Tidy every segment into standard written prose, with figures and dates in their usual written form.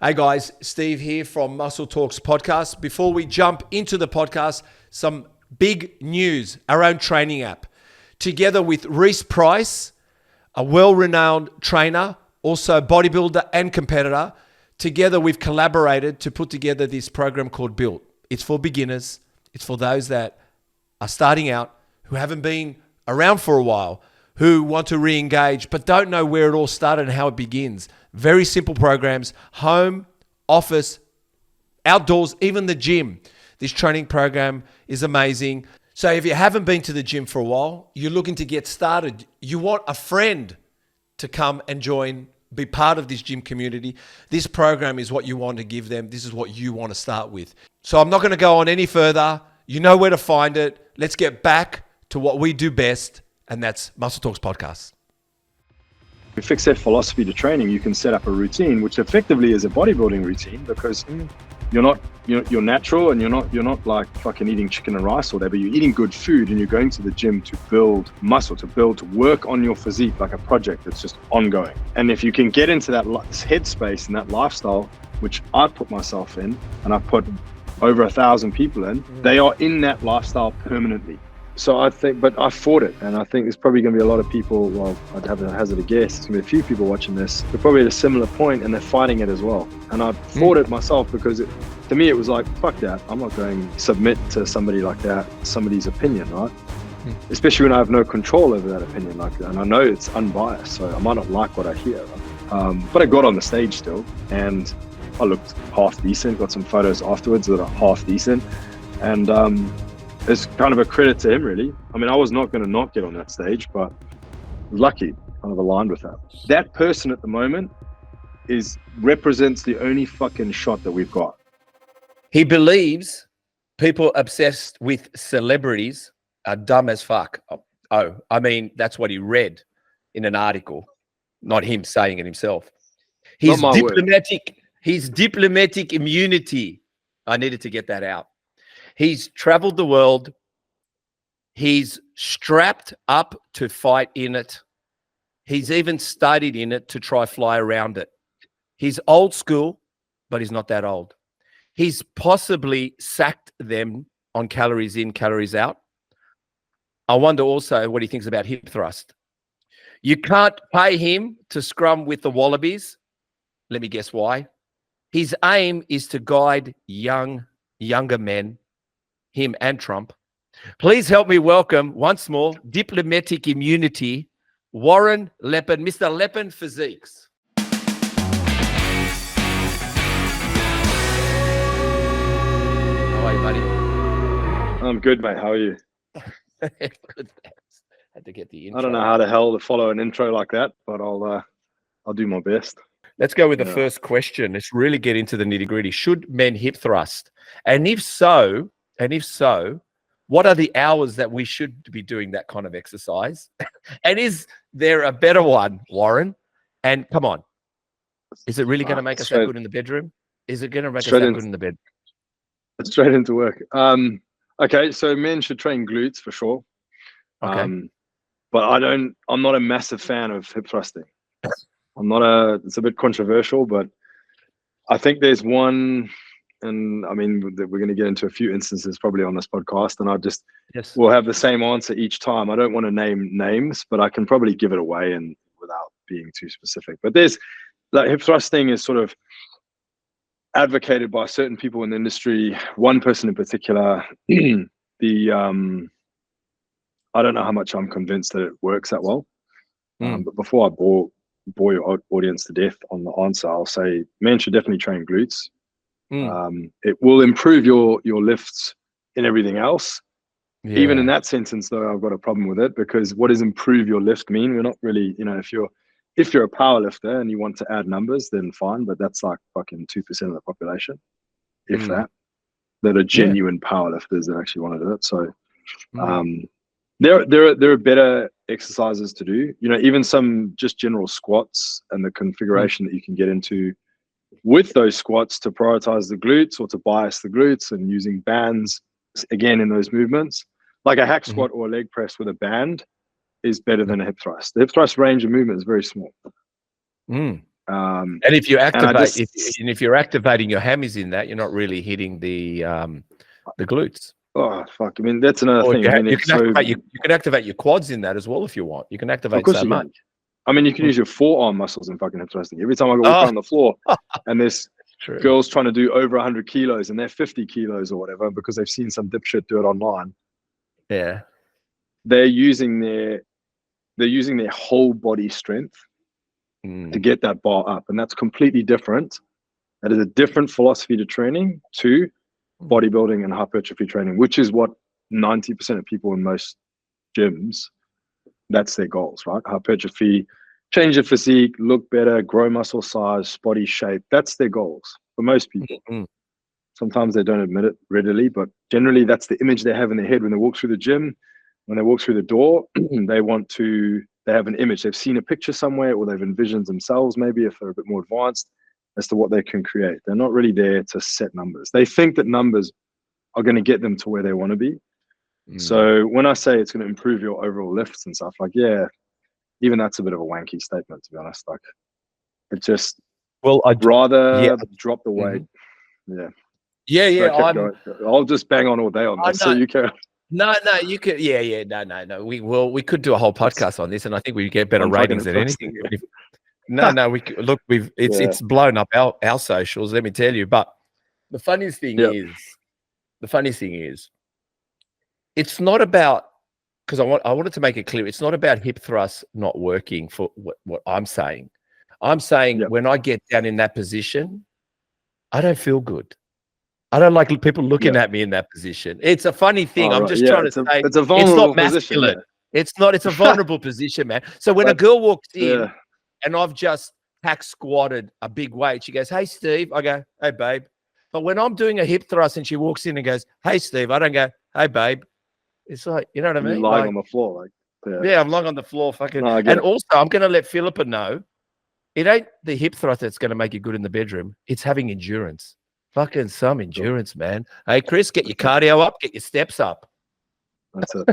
Hey guys, Steve here from Muscle Talks podcast. Before we jump into the podcast, some big news. Our own training app. Together with Reese Price, a well-renowned trainer, also bodybuilder and competitor, together we've collaborated to put together this program called BILT. It's for beginners. It's for those that are starting out, who haven't been around for a while, who want to re-engage but don't know where it all started and how it begins. Very simple programs, home, office, outdoors, even the gym. This training program is amazing. So if you haven't been to the gym for a while, you're looking to get started, you want a friend to come and join, be part of this gym community, this program is what you want to give them. This is what you want to start with. So I'm not going to go on any further. You know where to find it. Let's get back to what we do best, and that's Muscle Talks Podcast. You fix that philosophy to training, you can set up a routine, which effectively is a bodybuilding routine, because you're natural and you're not like fucking eating chicken and rice or whatever. You're eating good food and you're going to the gym to build muscle, to work on your physique like a project that's just ongoing. And if you can get into that headspace and that lifestyle, which I put myself in, and I've put over 1,000 people in, they are in that lifestyle permanently. So I think, but I fought it, and I think there's probably going to be a lot of people, well, I'd have a hazard a guess, there's going to be a few people watching this, they're probably at a similar point and they're fighting it as well. And I fought it myself because to me it was like, fuck that, I'm not going to submit to somebody like that, somebody's opinion, right? Especially when I have no control over that opinion like that, and I know it's unbiased, so I might not like what I hear, right? But I got on the stage still, and I looked half decent, got some photos afterwards that are half decent, and it's kind of a credit to him, really. I mean, I was not going to not get on that stage, but lucky, kind of aligned with that. That person at the moment represents the only fucking shot that we've got. He believes people obsessed with celebrities are dumb as fuck. Oh, I mean, that's what he read in an article, not him saying it himself. His diplomatic immunity. I needed to get that out. He's traveled the world. He's strapped up to fight in it. He's even studied in it to try fly around it. He's old school, but he's not that old. He's possibly sacked them on calories in, calories out. I wonder also what he thinks about hip thrust. You can't pay him to scrum with the Wallabies. Let me guess why. His aim is to guide younger men, him and Trump. Please help me welcome once more diplomatic immunity, Warren Leppan, Mr. Leppan Physiques. How are you, buddy? I'm good, mate. How are you? Good, thanks. Had to get the intro. I don't know how the hell to follow an intro like that, but I'll do my best. Let's go with the first question. Let's really get into the nitty-gritty. Should men hip thrust? And if so, what are the hours that we should be doing that kind of exercise? And is there a better one, Warren? And come on, is it really going to make us that good in the bedroom? Is it going to make us that good in the bed? Straight into work. Okay, so men should train glutes for sure. Okay. But I'm not a massive fan of hip thrusting. It's a bit controversial, but I think there's one, and I mean, we're going to get into a few instances probably on this podcast, and we'll have the same answer each time. I don't want to name names, but I can probably give it away and without being too specific. But there's like hip thrusting is sort of advocated by certain people in the industry. One person in particular, I don't know how much I'm convinced that it works that well. But before I bore your audience to death on the answer, I'll say men should definitely train glutes. It will improve your lifts in everything else. Yeah. Even in that sentence, though, I've got a problem with it, because what does improve your lift mean? We're not really, if you're a power lifter and you want to add numbers, then fine, but that's like fucking 2% of the population, if that are genuine power lifters that actually want to do it. So there are better exercises to do, even some just general squats and the configuration that you can get into with those squats to prioritize the glutes or to bias the glutes, and using bands again in those movements. Like a hack squat or a leg press with a band is better than a hip thrust. The hip thrust range of movement is very small. And if you and I activate, just, if you're activating your hammies in that, you're not really hitting the glutes. oh fuck, I mean, that's another Or thing. I mean, you it's can so, activate you can activate your quads in that as well if you want. You can of activate course so you much. can. I mean, you can use your forearm muscles in fucking hip thrusting. Every time I go walk Oh, around the floor and there's true. girls trying to do over 100 kilos and they're 50 kilos or whatever because they've seen some dipshit do it online. Yeah. They're using their whole body strength to get that bar up, and that's completely different. That is a different philosophy to training to bodybuilding and hypertrophy training, which is what 90% of people in most gyms, that's their goals, right? Hypertrophy, change your physique, look better, grow muscle size, body shape. That's their goals for most people. Sometimes they don't admit it readily, but generally that's the image they have in their head when they walk through the gym. When they walk through the door, they have an image. They've seen a picture somewhere, or they've envisioned themselves, maybe if they're a bit more advanced, as to what they can create. They're not really there to set numbers. They think that numbers are going to get them to where they want to be. So when I say it's going to improve your overall lifts and stuff, like, yeah, even that's a bit of a wanky statement, to be honest. Like, it just, well, I'd rather drop the weight. Yeah. I'll just bang on all day on this. So you can. No, you could. Yeah. No. We could do a whole podcast on this, and I think we get better ratings than anything. No. We look. It's blown up our socials. Let me tell you. But the funniest thing is, it's not about, because I wanted to make it clear. It's not about hip thrusts not working for what I'm saying. I'm saying when I get down in that position, I don't feel good. I don't like people looking at me in that position. It's a funny thing. I'm just trying to say it's a vulnerable masculine. Position, It's a vulnerable position, man. So when a girl walks in and I've just hack squatted a big weight, she goes, "Hey, Steve." I go, "Hey, babe." But when I'm doing a hip thrust and she walks in and goes, "Hey, Steve," I don't go, "Hey, babe." It's like, you know what I mean? You're lying on the floor. I'm lying on the floor. Fucking. No, and also, I'm going to let Philippa know, it ain't the hip thrust that's going to make you good in the bedroom. It's having endurance. Fucking some endurance, man. Hey, Chris, get your cardio up, get your steps up. That's it.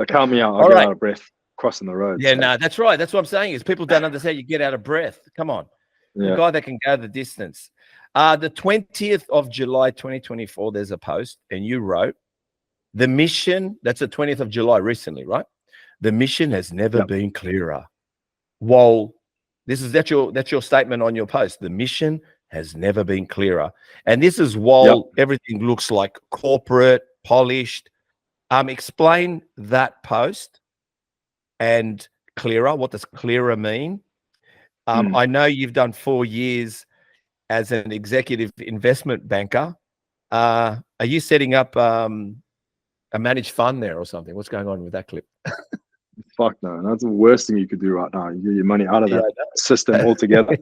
Count me out. I'll get out of breath crossing the road. Yeah, no, that's right. That's what I'm saying is people don't understand you get out of breath. Come on. The guy that can go the distance. The 20th of July, 2024, there's a post, and you wrote, the mission, that's the 20th of July recently, right? The mission has never been clearer. While that's your statement on your post. The mission has never been clearer. And this is while everything looks like corporate, polished. Explain that post and clearer. What does clearer mean? I know you've done 4 years as an executive investment banker. Are you setting up a managed fund there or something? What's going on with that clip? Fuck no. That's the worst thing you could do right now. You get your money out of that system altogether.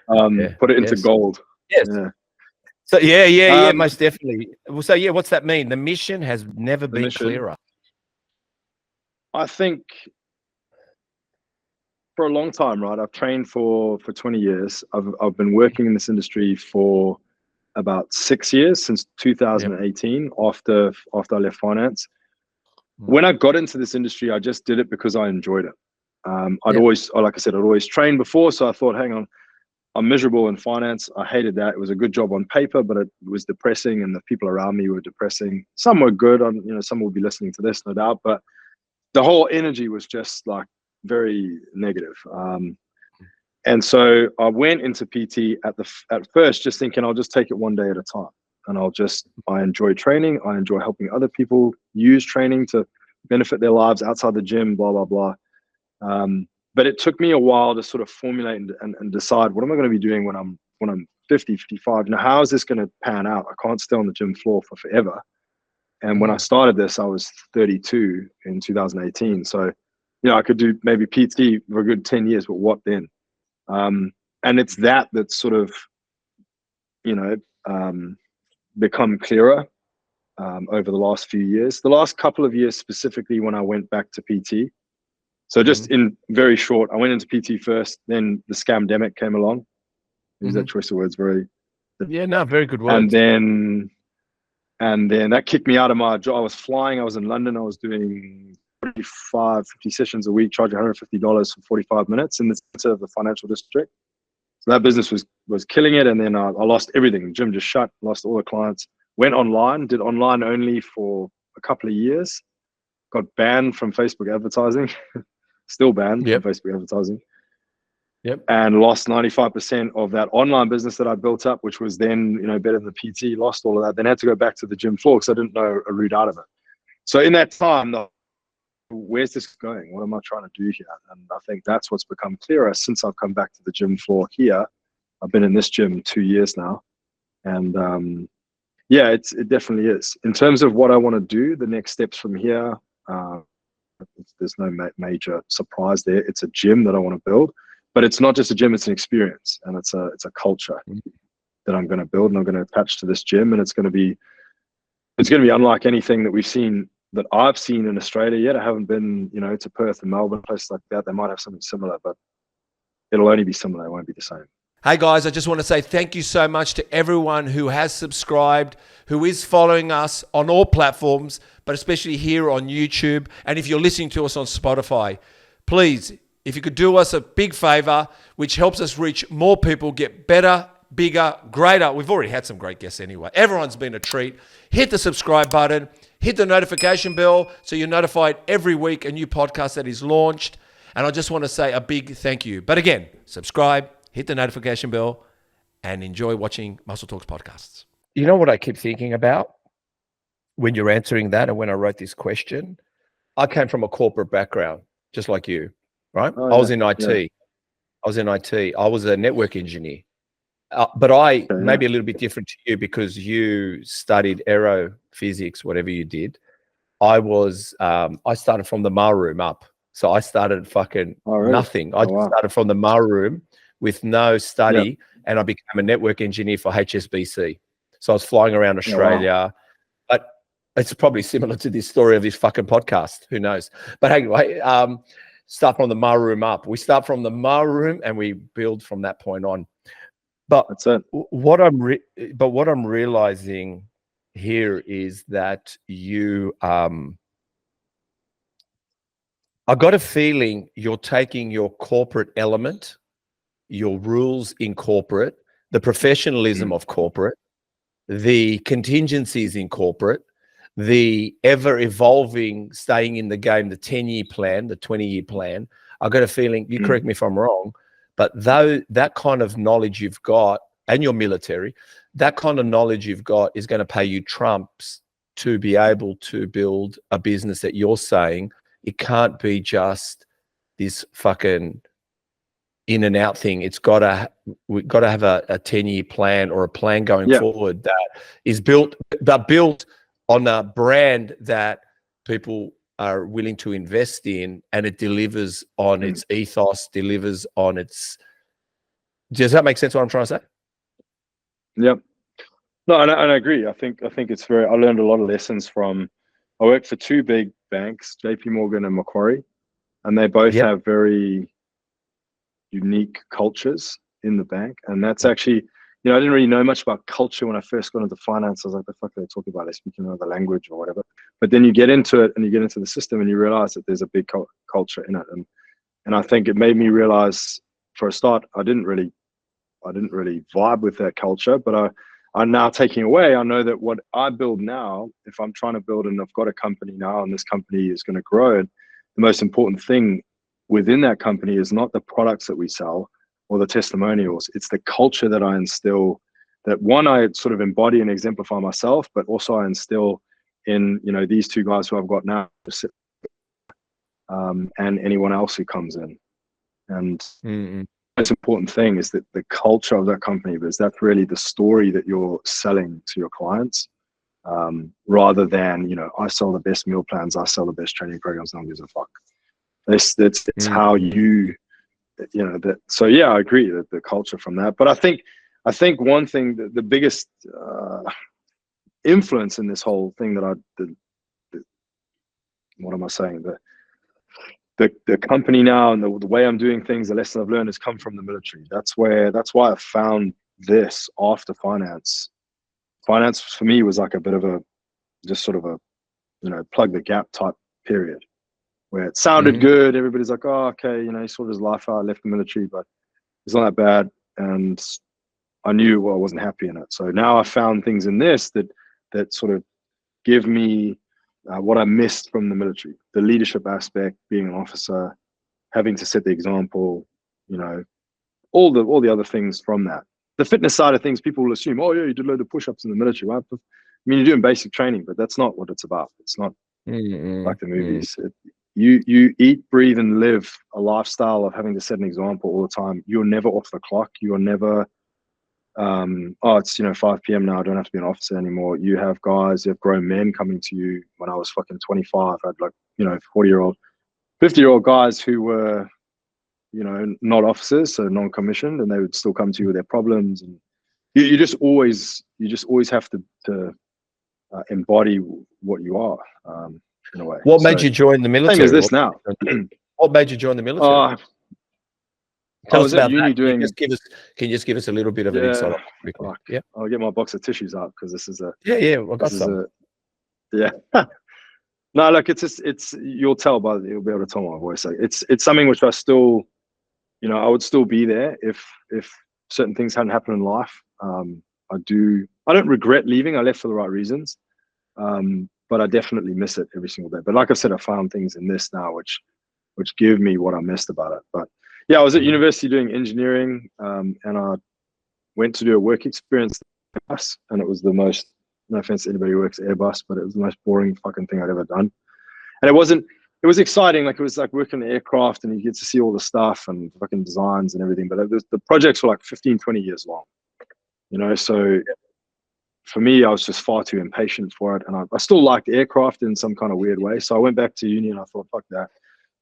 Put it into gold. Yes. Yeah. So most definitely. So what's that mean? The mission has never been clearer. I think for a long time, right? I've trained for 20 years. I've been working in this industry for about 6 years, since 2018, after I left finance. When I got into this industry, I just did it because I enjoyed it. I'd always, like I said, I'd always trained before. So I thought, hang on, I'm miserable in finance. I hated that. It was a good job on paper, but it was depressing, and the people around me were depressing. Some were good. Some will be listening to this, no doubt, but the whole energy was just like very negative. And so I went into PT at first, just thinking I'll just take it one day at a time. And I enjoy training. I enjoy helping other people use training to benefit their lives outside the gym, blah, blah, blah. But it took me a while to sort of formulate and decide, what am I going to be doing when I'm 50, 55? How is this going to pan out? I can't stay on the gym floor for forever. And when I started this, I was 32 in 2018. So, I could do maybe PT for a good 10 years, but what then? And it's that's sort of, become clearer over the last few years. The last couple of years, specifically when I went back to PT. So just in very short, I went into PT first, then the scamdemic came along. Use that choice of words very. Very good words. And then that kicked me out of my job. I was flying. I was in London. I was doing 50 sessions a week, charging $150 for 45 minutes in the center of the financial district. So that business was killing it, and then I lost everything. The gym just shut, lost all the clients. Went online, did online only for a couple of years. Got banned from Facebook advertising. Still banned from Facebook advertising. And lost 95% of that online business that I built up, which was then, you know, better than the PT. Lost all of that. Then had to go back to the gym floor because I didn't know a route out of it. So in that time, where's this going? What am I trying to do here? And I think that's what's become clearer since I've come back to the gym floor here. I've been in this gym 2 years now, and yeah, it definitely is. In terms of what I want to do, the next steps from here, there's no major surprise there. It's a gym that I want to build, but it's not just a gym; it's an experience, and it's a culture that I'm going to build, and I'm going to attach to this gym, and it's going to be unlike anything that we've seen, that I've seen in Australia yet. I haven't been, you know, to Perth and Melbourne, places like that. They might have something similar, but it'll only be similar. It won't be the same. Hey guys, I just want to say thank you so much to everyone who has subscribed, who is following us on all platforms, but especially here on YouTube. And if you're listening to us on Spotify, please, if you could do us a big favor, which helps us reach more people, get better, bigger, greater. We've already had some great guests anyway. Everyone's been a treat. Hit the subscribe button, hit the notification bell so you're notified every week a new podcast that is launched. And I just want to say a big thank you. But again, subscribe, hit the notification bell, and enjoy watching Muscle Talks podcasts. You know what I keep thinking about when you're answering that, and when I wrote this question? I came from a corporate background, just like you, right? I was in IT. I was in IT. I was a network engineer. But I maybe a little bit different to you because you studied aero physics, whatever you did. I started from the mail room up. So I started fucking nothing. I just started from the mail room with no study, and I became a network engineer for HSBC. So I was flying around Australia. But it's probably similar to this story of this fucking podcast. Who knows? But anyway, start from the mail room up. We start from the mail room and we build from that point on. But that's it. What I'm realizing here is that you I got a feeling you're taking your corporate element, your rules in corporate, the professionalism of corporate, the contingencies in corporate, the ever-evolving, staying in the game, the 10-year plan, the 20-year plan. I got a feeling, you correct me if I'm wrong, but though that kind of knowledge you've got, and your military, that kind of knowledge you've got is going to pay you trumps to be able to build a business that you're saying it can't be just this fucking in and out thing. We've got to have a 10-year plan or a plan going forward that is built on a brand that people are willing to invest in, and it delivers on its ethos, delivers on its. Does that make sense what I'm trying to say? Yep. No, and I agree. I think it's very. I learned a lot of lessons from. I worked for two big banks, JP Morgan and Macquarie, and they both have very unique cultures in the bank. And that's actually, you know, I didn't really know much about culture when I first got into finance. I was like, the fuck are they talking about? They speak another language or whatever. But then you get into it and you get into the system and you realize that there's a big culture in it. And I think it made me realize, for a start, I didn't really vibe with that culture, but I'm now taking away. I know that what I build now, if I'm trying to build, and I've got a company now and this company is going to grow, the most important thing within that company is not the products that we sell or the testimonials. It's the culture that I instill, that one, I sort of embody and exemplify myself, but also I instill in, you know, these two guys who I've got now, and anyone else who comes in. And the most important thing is that the culture of that company, because that's really the story that you're selling to your clients, rather than, you know, I sell the best meal plans, I sell the best training programs, no one gives a fuck. It's how you know that. So yeah, I agree that the culture from that. But I think one thing, the biggest influence in this whole thing that what am I saying? The company now and the way I'm doing things, the lesson I've learned has come from the military. That's why I found this after finance. Finance for me was like a bit of a, just sort of a, you know, plug the gap type period, where it sounded good. Everybody's like, oh, okay, you know, he sorted his life out, left the military, but it's not that bad. and I knew, well, I wasn't happy in it. So now I found things in this that sort of give me what I missed from the military: the leadership aspect, being an officer, having to set the example, you know, all the other things from that. The fitness side of things, people will assume, oh yeah, you did a load of push-ups in the military, right? I mean, you're doing basic training, but that's not what it's about. It's not like the movies. You eat, breathe, and live a lifestyle of having to set an example all the time. You're never off the clock. You're never, oh, it's 5 p.m. now, I don't have to be an officer anymore. You have guys, you have grown men coming to you. When I was fucking 25, I had 40-year-old, 50-year-old guys who were, not officers, so non-commissioned, and they would still come to you with their problems. And you just always have to embody what you are, in a way. What made you join the military? Same as this now. What made you join the military? Tell us about that. Can you just give us a little bit of an insight? Yeah, I'll get my box of tissues out because this is a I've got some. No, look, it's you'll tell you'll be able to tell my voice. Like, it's something which I still, I would still be there if certain things hadn't happened in life. I don't regret leaving. I left for the right reasons, but I definitely miss it every single day. But like I said, I found things in this now which give me what I missed about it. But yeah, I was at university doing engineering, and I went to do a work experience at Airbus, and it was the most, no offense to anybody who works at Airbus, but it was the most boring fucking thing I'd ever done. And it was exciting. Like, it was like working on the aircraft, and you get to see all the stuff and fucking designs and everything. But the projects were like 15, 20 years long, so for me, I was just far too impatient for it. And I still liked aircraft in some kind of weird way. So I went back to uni and I thought, fuck that.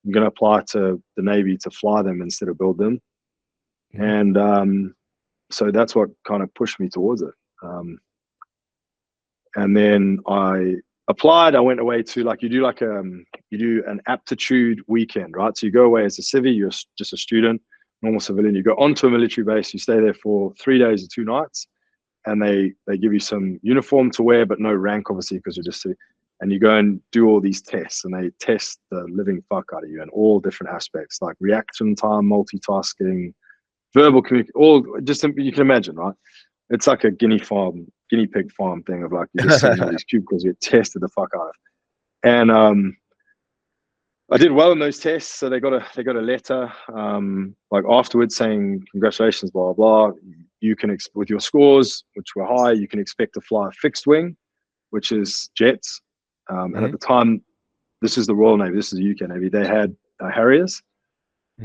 I'm going to apply to the Navy to fly them instead of build them. And so that's what kind of pushed me towards it. And then I applied. I went away to you do an aptitude weekend, right? So you go away as a civvy, you're just a student, normal civilian. You go onto a military base, you stay there for 3 days or 2 nights, and they give you some uniform to wear, but no rank, obviously, because you're just civvy. And you go and do all these tests, and they test the living fuck out of you in all different aspects, like reaction time, multitasking, verbal communication, all just, you can imagine, right? It's like a guinea pig farm thing of like, you just see all these cubicles get tested the fuck out of. And I did well in those tests, so they got a letter like afterwards saying congratulations, blah blah blah. You can with your scores, which were high, you can expect to fly a fixed wing, which is jets. And at the time, this is the Royal Navy, this is the UK Navy. They had Harriers,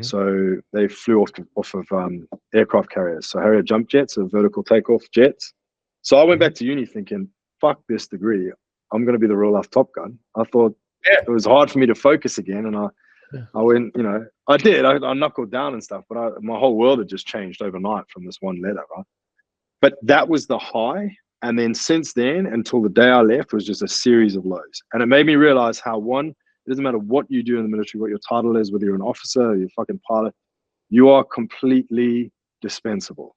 so they flew off of aircraft carriers. So Harrier jump jets, or vertical takeoff jets. So I went back to uni thinking, fuck this degree, I'm going to be the real life Top Gun. I thought it was hard for me to focus again, and I went, I did. I knuckled down and stuff, but my whole world had just changed overnight from this one letter, right? But that was the high. And then since then, until the day I left, was just a series of lows. And it made me realize how, one, it doesn't matter what you do in the military, what your title is, whether you're an officer or you're a fucking pilot, you are completely dispensable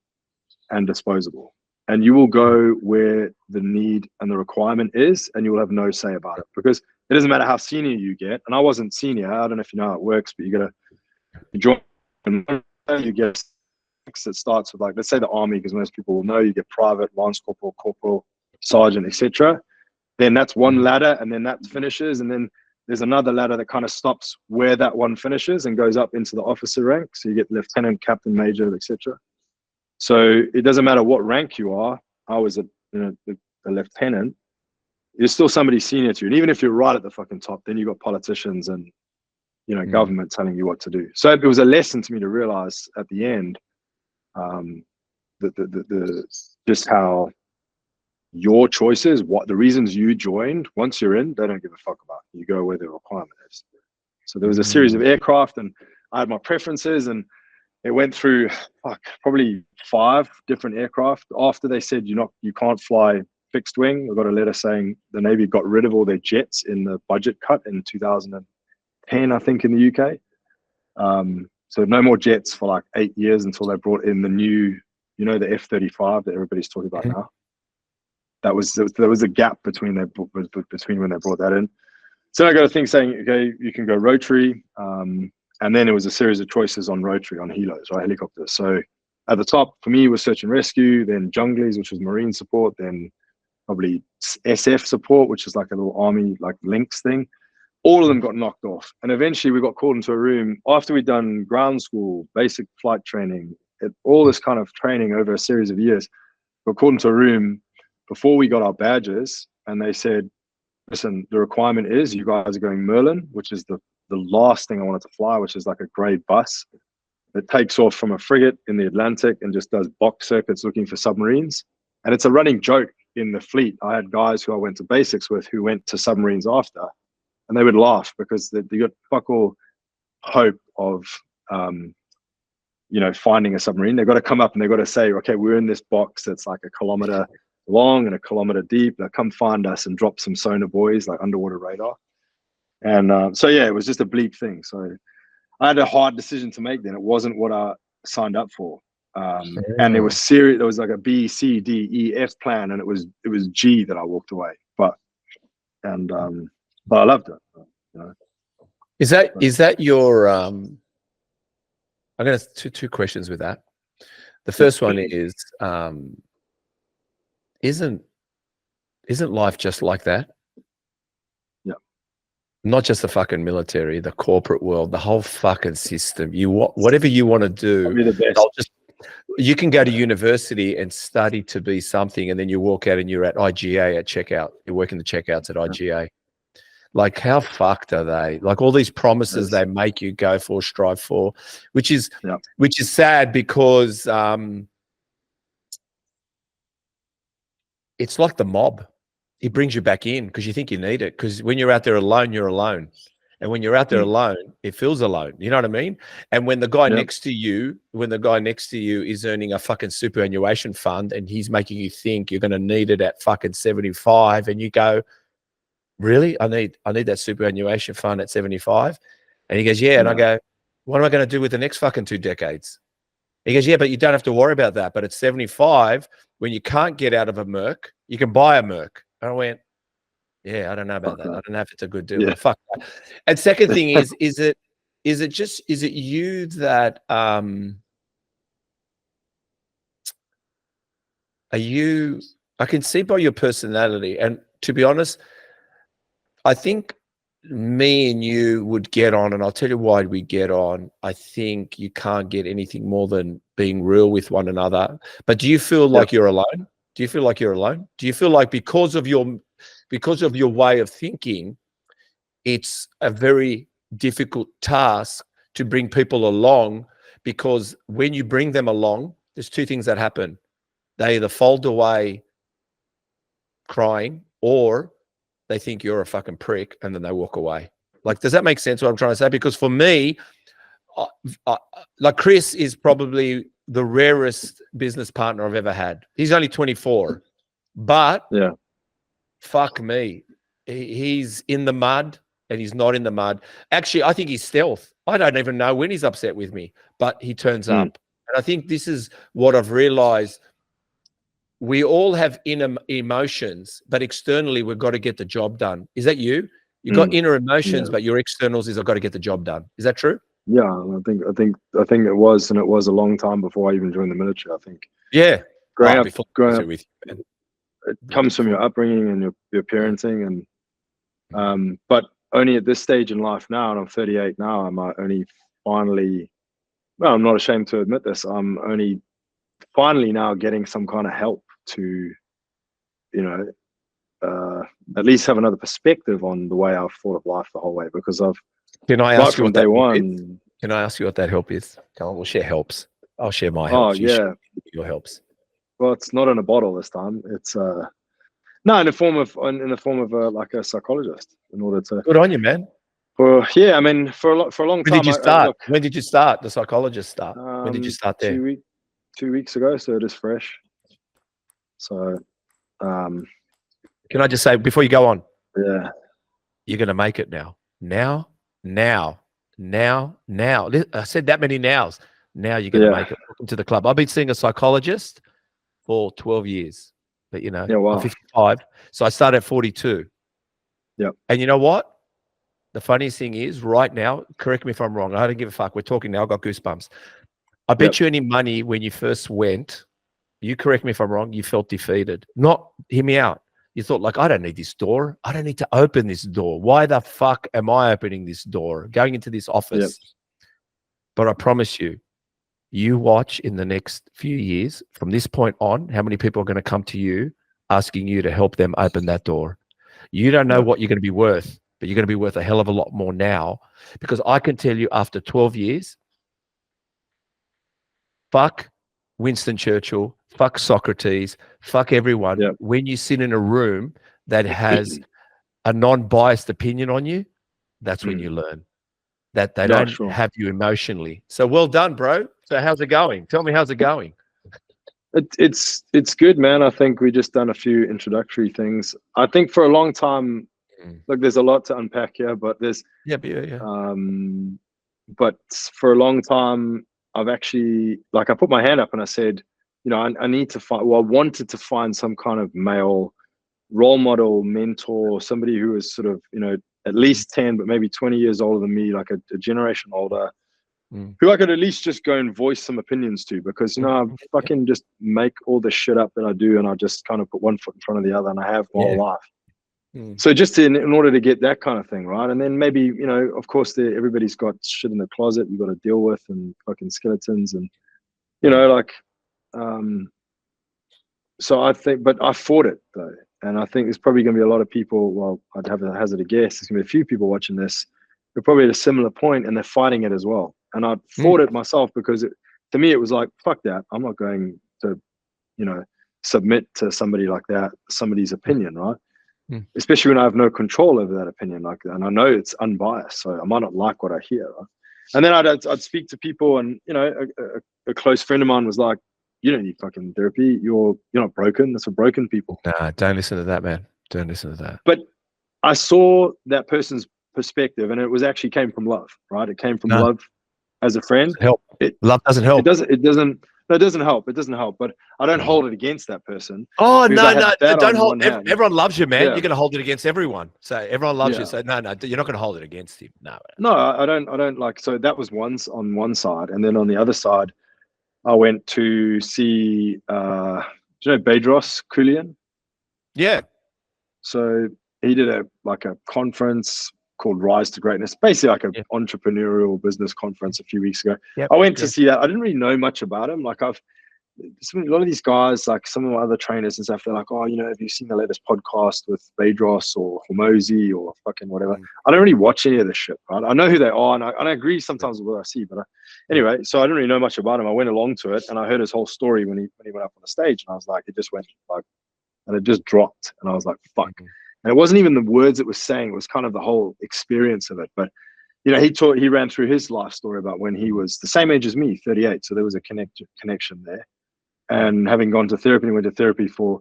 and disposable. And you will go where the need and the requirement is, and you will have no say about it. Because it doesn't matter how senior you get. And I wasn't senior. I don't know if you know how it works, but you join, you get, it starts with, like, let's say the army, because most people will know, you get private, lance corporal, corporal, sergeant, etc. Then that's one ladder, and then that finishes, and then there's another ladder that kind of stops where that one finishes and goes up into the officer rank. So you get lieutenant, captain, major, etc. So it doesn't matter what rank you are. I was a lieutenant. You're still somebody senior to you, and even if you're right at the fucking top, then you got politicians and government telling you what to do. So it was a lesson to me to realize at the end, just how your choices, what the reasons you joined, once you're in, they don't give a fuck about. You go where the requirement is. So there was a series of aircraft, and I had my preferences, and it went through probably 5 different aircraft. After they said you can't fly fixed wing, I got a letter saying the Navy got rid of all their jets in the budget cut in 2010, I think, in the UK. So no more jets for like 8 years until they brought in the new, the F-35 that everybody's talking about now. There was a gap between when they brought that in. So I got a thing saying, okay, you can go rotary, and then it was a series of choices on rotary, on helos, right, helicopters. So at the top for me was search and rescue, then junglies, which was marine support, then probably SF support, which is like a little army, like links thing. All of them got knocked off. And eventually we got called into a room after we'd done ground school, basic flight training, all this kind of training over a series of years. We got called into a room before we got our badges, and they said, listen, the requirement is you guys are going Merlin, which is the last thing I wanted to fly, which is like a grey bus that takes off from a frigate in the Atlantic and just does box circuits looking for submarines. And it's a running joke in the fleet. I had guys who I went to basics with who went to submarines after, and they would laugh because they got fuck all hope of, you know, finding a submarine. They've got to come up and they've got to say, okay, we're in this box that's like 1 kilometer long and 1 kilometer deep. Now come find us and drop some sonar buoys, like underwater radar. And so, yeah, it was just a bleak thing. So I had a hard decision to make then. It wasn't what I signed up for. And there was serious, there was like a B, C, D, E, F plan, and it was G that I walked away. But I loved it. You know? Is that your I'm gonna two questions with that. The first one is isn't life just like that? Yeah. Not just the fucking military, the corporate world, the whole fucking system. Whatever you want to do, Be the best. You can go to university and study to be something, and then you walk out and you're at IGA at checkout. You're working the checkouts at IGA. Like, how fucked are they? Like, all these promises they make you go for, strive for, which is sad because it's like the mob. It brings you back in because you think you need it. Because when you're out there alone, you're alone. And when you're out there alone, it feels alone. You know what I mean? And when the guy next to you, is earning a fucking superannuation fund and he's making you think you're going to need it at fucking 75, and you go, really? I need that superannuation fund at 75? And he goes, yeah. And I go, what am I going to do with the next fucking 2 decades? He goes, yeah, but you don't have to worry about that. But at 75, when you can't get out of a Merc, you can buy a Merc. And I went, yeah, I don't know about that. I don't know if it's a good deal. Yeah. But fuck that. And second thing is it you that I can see by your personality, and to be honest, I think me and you would get on, and I'll tell you why we get on. I think you can't get anything more than being real with one another. But do you feel like you're alone? Do you feel like you're alone? Do you feel like because of your way of thinking, it's a very difficult task to bring people along? Because when you bring them along, there's 2 things that happen. They either fold away crying, or they think you're a fucking prick, and then they walk away. Like, does that make sense what I'm trying to say? Because for me, like, Chris is probably the rarest business partner I've ever had. He's only 24, but fuck me, he's in the mud and he's not in the mud. Actually, I think he's stealth. I don't even know when he's upset with me, but he turns up. And I think this is what I've realized. We all have inner emotions, but externally we've got to get the job done. Is that you? You've got inner emotions, but your externals is I've got to get the job done. Is that true? Yeah, I think it was, and it was a long time before I even joined the military. I think. Yeah. Growing up with you, man. It comes from your upbringing and your parenting, and but only at this stage in life now, and I'm 38 now, I'm only finally. Well, I'm not ashamed to admit this. I'm only finally now getting some kind of help to, you know, at least have another perspective on the way I've thought of life the whole way. Because Can I ask you what day one? Can I ask you what that help is? Come on, we'll share helps. I'll share my helps. Oh, yeah. Your helps. Well, it's not in a bottle this time. It's no, in the form of like a psychologist, in order to. Good on you, man. I mean, for a long When time. Did you start? When did you start? The psychologist start. When did you start there? 2 weeks ago, so it is fresh. So, can I just say before you go on? Yeah, you're gonna make it now. Now. I said that many nows. Now you're gonna make it. Welcome to the club. I've been seeing a psychologist for 12 years, but you know, I'm 55, so I started at 42. Yeah, and you know what? The funniest thing is, right now, correct me if I'm wrong. I don't give a fuck. We're talking now. I've got goosebumps. I bet you any money when you first went, you correct me if I'm wrong, you felt defeated. Not, hear me out. You thought like, I don't need this door. I don't need to open this door. Why the fuck am I opening this door, going into this office? But I promise you, you watch in the next few years, from this point on, how many people are going to come to you asking you to help them open that door. You don't know what you're going to be worth, but you're going to be worth a hell of a lot more now, because I can tell you after 12 years, fuck Winston Churchill, fuck Socrates, fuck everyone. When you sit in a room that has a non-biased opinion on you, that's when you learn that they don't have you emotionally. So well done, bro. So how's it going? Tell me, how's it going? It's good, man. I think we just done a few introductory things. I think for a long time, look, there's a lot to unpack here, but there's but for a long time, I've actually, like, I put my hand up and I said, you know, I need to find, well, I wanted to find some kind of male role model, mentor, somebody who is sort of, you know, at least 10, but maybe 20 years older than me, like a generation older, who I could at least just go and voice some opinions to, because, you know, I fucking just make all the shit up that I do, and I just kind of put one foot in front of the other, and I have my whole life. So just in order to get that kind of thing, right? And then maybe, you know, of course, everybody's got shit in the closet you've got to deal with, and fucking skeletons, and, you know, like, so I think, but I fought it though. And I think there's probably going to be a lot of people, well, I'd have a hazard a guess, there's going to be a few people watching this, they're probably at a similar point and they're fighting it as well. And I fought it myself, because to me, it was like, fuck that. I'm not going to, you know, submit to somebody like that, somebody's opinion, right? Especially when I have no control over that opinion, like, and I know it's unbiased, so I might not like what I hear, right? And then I'd speak to people, and, you know, a close friend of mine was like, you don't need fucking therapy. You're not broken. That's for broken people. Nah, don't listen to that, man. Don't listen to that. But I saw that person's perspective, and it was actually came from love, right? It came from love as a friend. Love doesn't help. It doesn't help. It doesn't help. But I don't hold it against that person. Oh, no. Don't hold. Everyone loves you, man. You're going to hold it against everyone. So everyone loves you. So no, you're not going to hold it against him. No, I don't like. So that was on one side, and then on the other side, I went to see, do you know Bedros Keuilian? Yeah. So he did a conference called Rise to Greatness, basically like an entrepreneurial business conference a few weeks ago. I went to see that. I didn't really know much about him. Like, a lot of these guys, like some of my other trainers and stuff, they're like, oh, you know, have you seen the latest podcast with Bedros or Hormozi or fucking whatever? I don't really watch any of this shit, right? I know who they are, and I agree sometimes with what I see, but anyway, so I didn't really know much about him. I went along to it, and I heard his whole story when he went up on the stage, and I was like, it just went like, and it just dropped, and I was like, fuck. And it wasn't even the words it was saying, it was kind of the whole experience of it. But, you know, he ran through his life story about when he was the same age as me, 38. So there was a connection there. And having gone to therapy, went to therapy for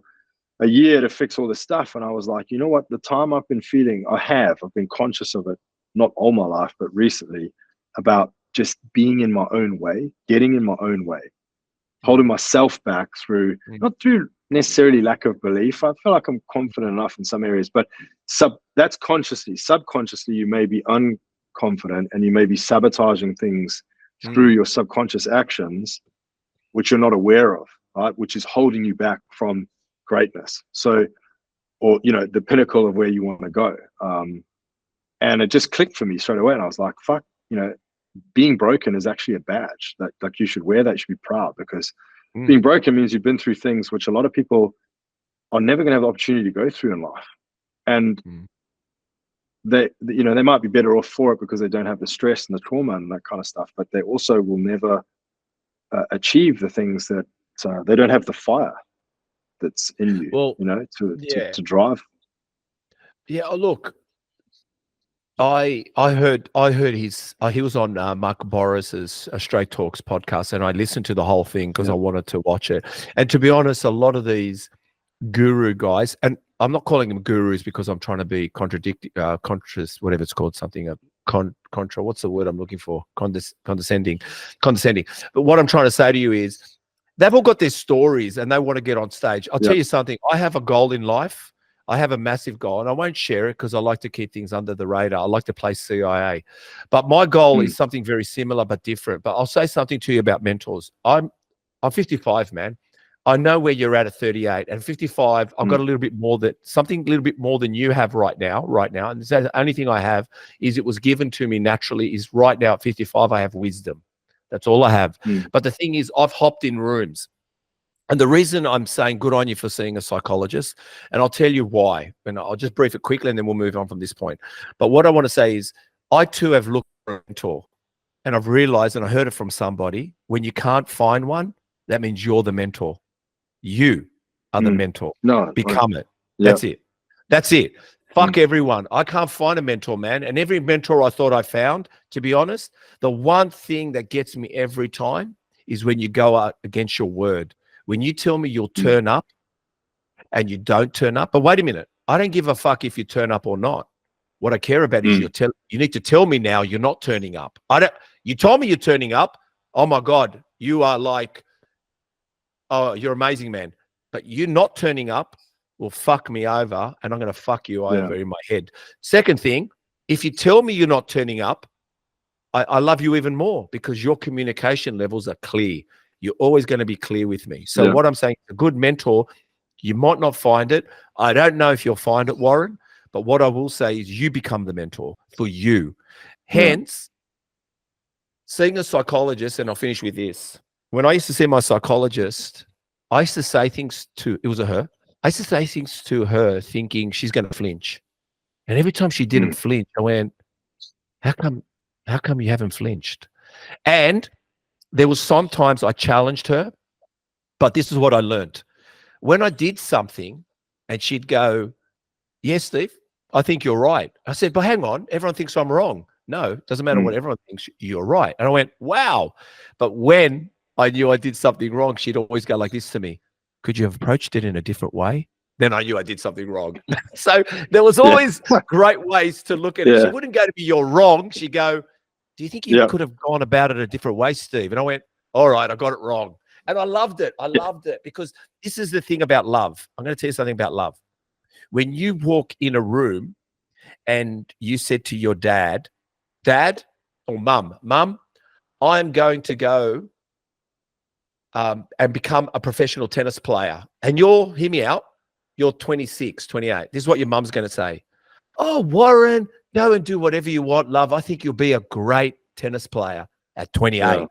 a year to fix all this stuff. And I was like, you know what, the time I've been feeling, I've been conscious of it, not all my life, but recently, about just being in my own way, getting in my own way, holding myself back through, not through necessarily lack of belief. I feel like I'm confident enough in some areas, but that's consciously. Subconsciously, you may be unconfident, and you may be sabotaging things through your subconscious actions, which you're not aware of, right? Which is holding you back from greatness. So, or, you know, the pinnacle of where you want to go. And it just clicked for me straight away. And I was like, fuck, you know, being broken is actually a badge that, like, you should wear that. You should be proud, because being broken means you've been through things which a lot of people are never going to have the opportunity to go through in life. And they might be better off for it because they don't have the stress and the trauma and that kind of stuff, but they also will never achieve the things that they don't have the fire that's in you, to drive. Yeah. Look, I heard he was on Mark Boris's Straight Talks podcast, and I listened to the whole thing because I wanted to watch it. And to be honest, a lot of these guru guys, and I'm not calling them gurus because I'm trying to be conscious, whatever it's called, something contra. What's the word I'm looking for? Condescending. But what I'm trying to say to you is, they've all got their stories and they want to get on stage. I'll tell you something. I have a goal in life. I have a massive goal, and I won't share it because I like to keep things under the radar. I like to play CIA. But my goal is something very similar but different. But I'll say something to you about mentors. I'm 55, man. I know where you're at 38. And 55, I've got a little bit more something a little bit more than you have right now. And the only thing I have is it was given to me naturally is right now at 55, I have wisdom. That's all I have. But the thing is, I've hopped in rooms. And the reason I'm saying good on you for seeing a psychologist, and I'll tell you why, and I'll just brief it quickly and then we'll move on from this point. But what I want to say is I too have looked for a mentor, and I've realized, and I heard it from somebody, when you can't find one, that means you're the mentor. You are the mentor. No, become it. That's it. That's it. Fuck everyone. I can't find a mentor, man. And every mentor I thought I found, to be honest, the one thing that gets me every time is when you go out against your word. When you tell me you'll turn up and you don't turn up. But wait a minute. I don't give a fuck if you turn up or not. What I care about is you need to tell me now you're not turning up. You told me you're turning up. Oh my God, you are like, oh, you're amazing, man. But you not turning up will fuck me over, and I'm going to fuck you over in my head. Second thing, if you tell me you're not turning up, I love you even more because your communication levels are clear. You're always going to be clear with me. So what I'm saying, a good mentor, you might not find it. I don't know if you'll find it, Warren, but what I will say is you become the mentor for you. Hence, seeing a psychologist, and I'll finish with this. When I used to see my psychologist, I used to say things to, it was a her. I used to say things to her thinking she's going to flinch. And every time she didn't flinch, I went, how come you haven't flinched? And there was sometimes I challenged her, but this is what I learned. When I did something and she'd go, yes, Steve, I think you're right. I said, but hang on, everyone thinks I'm wrong. No, it doesn't matter what everyone thinks, you're right. And I went, wow. But when I knew I did something wrong, she'd always go like this to me. Could you have approached it in a different way? Then I knew I did something wrong. So there was always great ways to look at it. She wouldn't go to me, you're wrong. She'd go, do you think you could have gone about it a different way, Steve? And I went, all right, I got it wrong. And I loved it. I loved it because this is the thing about love. I'm going to tell you something about love. When you walk in a room and you said to your dad or mum, I'm going to go and become a professional tennis player. And hear me out, you're 26, 28. This is what your mum's going to say. Oh, Warren, go and do whatever you want, love. I think you'll be a great tennis player at 28. Yeah.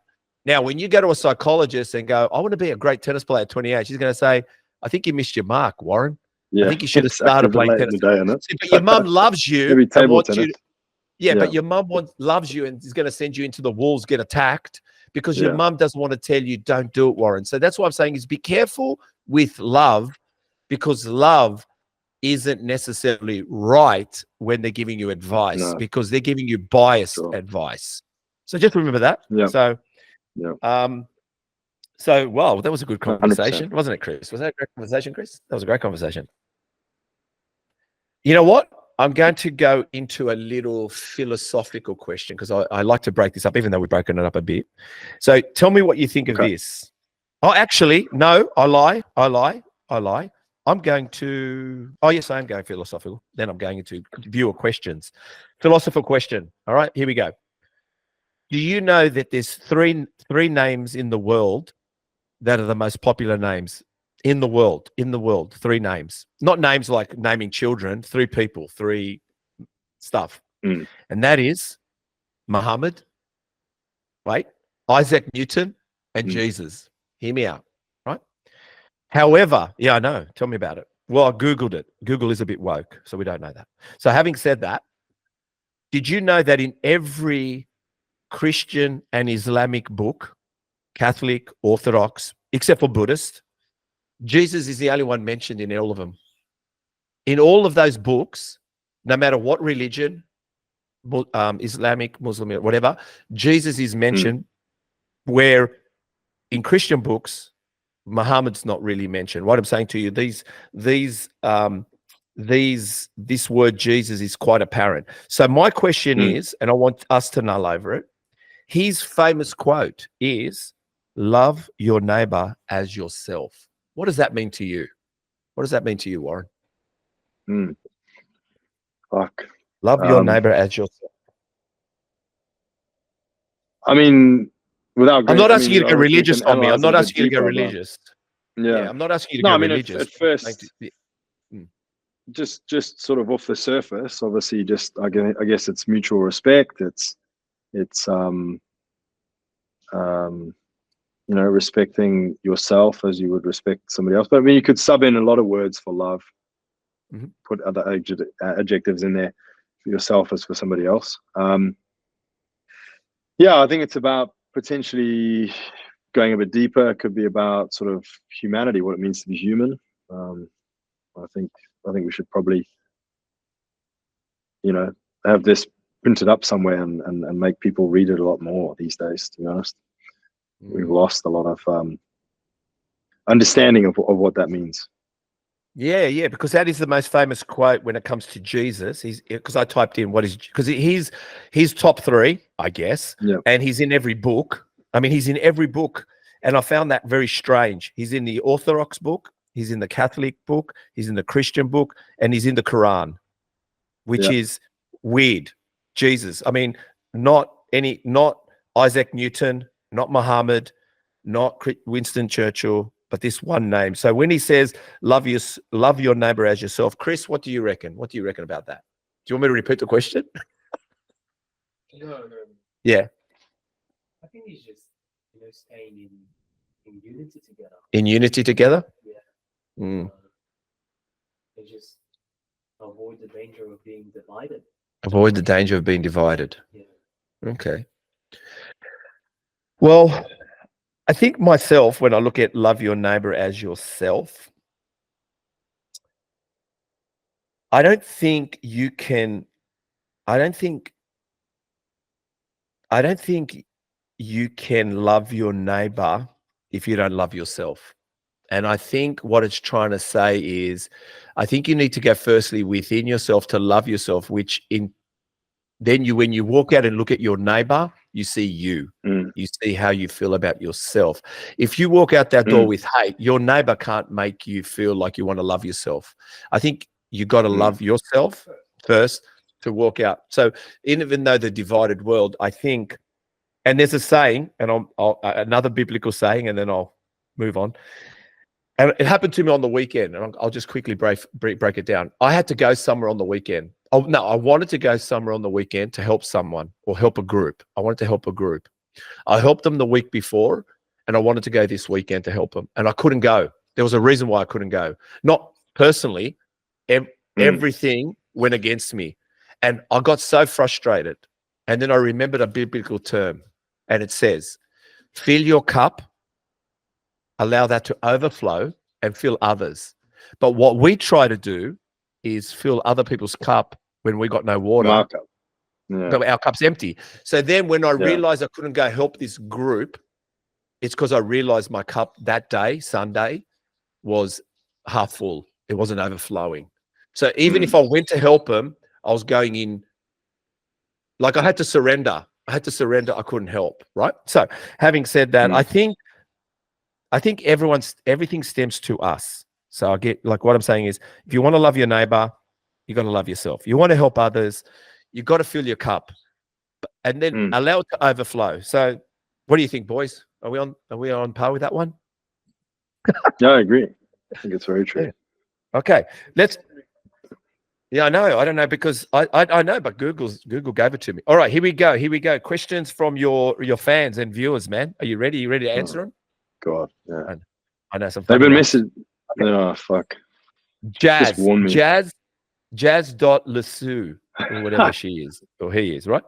Now, when you go to a psychologist and go, I want to be a great tennis player at 28, she's going to say, I think you missed your mark, Warren. I think you should have started playing tennis. But your mum loves you. And wants you to, but your mum loves you and is going to send you into the walls, get attacked, because your mum doesn't want to tell you, don't do it, Warren. So that's what I'm saying is be careful with love, because love isn't necessarily right when they're giving you advice, because they're giving you biased advice. So just remember that. So, wow, that was a good conversation, 100%. Wasn't it, Chris? Was that a great conversation, Chris? That was a great conversation. You know what? I'm going to go into a little philosophical question because I like to break this up, even though we've broken it up a bit. So tell me what you think of this. Oh, actually, no, I lie. I'm going to, yes, I am going philosophical. Then I'm going into viewer questions. Philosophical question. All right, here we go. Do you know that there's three names in the world that are the most popular names in the world? In the world, 3 names. Not names like naming children, 3 people, 3 stuff. And that is Muhammad, Isaac Newton, and Jesus. Hear me out, right? However, I know. Tell me about it. Well, I Googled it. Google is a bit woke, so we don't know that. So having said that, did you know that in every Christian and Islamic book, Catholic, Orthodox, except for Buddhist, Jesus is the only one mentioned in all of them. In all of those books, no matter what religion, Islamic, Muslim, whatever, Jesus is mentioned, where in Christian books, Muhammad's not really mentioned. What I'm saying to you, this word Jesus is quite apparent. So my question is, and I want us to null over it, his famous quote is, love your neighbor as yourself. What does that mean to you? What does that mean to you, Warren? Fuck. Love your neighbor as yourself. I mean, without I'm going, not I asking mean, you to go obviously we religious can on me. I'm analyze it a not bit asking you to go deeper, but religious. Yeah, I'm not asking you to No, go I mean, religious. at first, just sort of off the surface, obviously, just I guess it's mutual respect. It's you know, respecting yourself as you would respect somebody else. But I mean, you could sub in a lot of words for love, put other adjectives in there for yourself as for somebody else. Yeah, I think it's about potentially going a bit deeper. It could be about sort of humanity, what it means to be human. I think we should probably, you know, have this printed up somewhere and make people read it a lot more these days, to be honest. We've lost a lot of understanding of what that means. Yeah, because that is the most famous quote when it comes to Jesus. He's because I typed in because he's top 3, I guess, and he's in every book. I mean, he's in every book, and I found that very strange. He's in the Orthodox book, he's in the Catholic book, he's in the Christian book, and he's in the Quran, which is weird. Jesus, I mean, not Isaac Newton, not Muhammad, not Winston Churchill, but this one name. So when he says love your neighbor as yourself, Chris, what do you reckon? What do you reckon about that? Do you want me to repeat the question? No. Yeah. I think he's just, staying in unity together. In unity together? Yeah. They just avoid the danger of being divided. Avoid the danger of being divided. Yeah. Okay. Well, I think myself, when I look at love your neighbor as yourself, I don't think you can love your neighbor if you don't love yourself. And I think what it's trying to say is, I think you need to go firstly within yourself to love yourself, when you walk out and look at your neighbor, you see you. You see how you feel about yourself. If you walk out that door with hate, your neighbor can't make you feel like you want to love yourself. I think you got to love yourself first to walk out. So even though the divided world, I think, and there's a saying, and I'll another biblical saying, and then I'll move on. And it happened to me on the weekend, and I'll just quickly break it down. I had to go somewhere on the weekend. Oh no, I wanted to go somewhere on the weekend to help someone or help a group. I wanted to help a group. I helped them the week before, and I wanted to go this weekend to help them, and I couldn't go. There was a reason why I couldn't go. Not personally. Everything went against me, and I got so frustrated. And then I remembered a biblical term, and it says, "Fill your cup, allow that to overflow, and fill others." But what we try to do is fill other people's cup when we got no water. But our cup's empty. So then when I realized I couldn't go help this group, it's because I realized my cup that day, Sunday, was half full. It wasn't overflowing. So even if I went to help them, I was going in, like I had to surrender. I couldn't help, right? So having said that, I think everything stems to us. So I get, like, what I'm saying is, if you want to love your neighbor, you got to love yourself. You want to help others, you got to fill your cup, and then allow it to overflow. So what do you think, boys? Are we on par with that one? Yeah, I agree. I think it's very true. Yeah. Okay, I know. I don't know, because I know, but Google gave it to me. All right, here we go. Questions from your fans and viewers, man. Are you ready? To answer them? God, yeah. I know some. They've been ones. missing. Okay. Oh fuck. Jazz. Just warn me. Jazz.Lesu, or whatever she is or he is, right?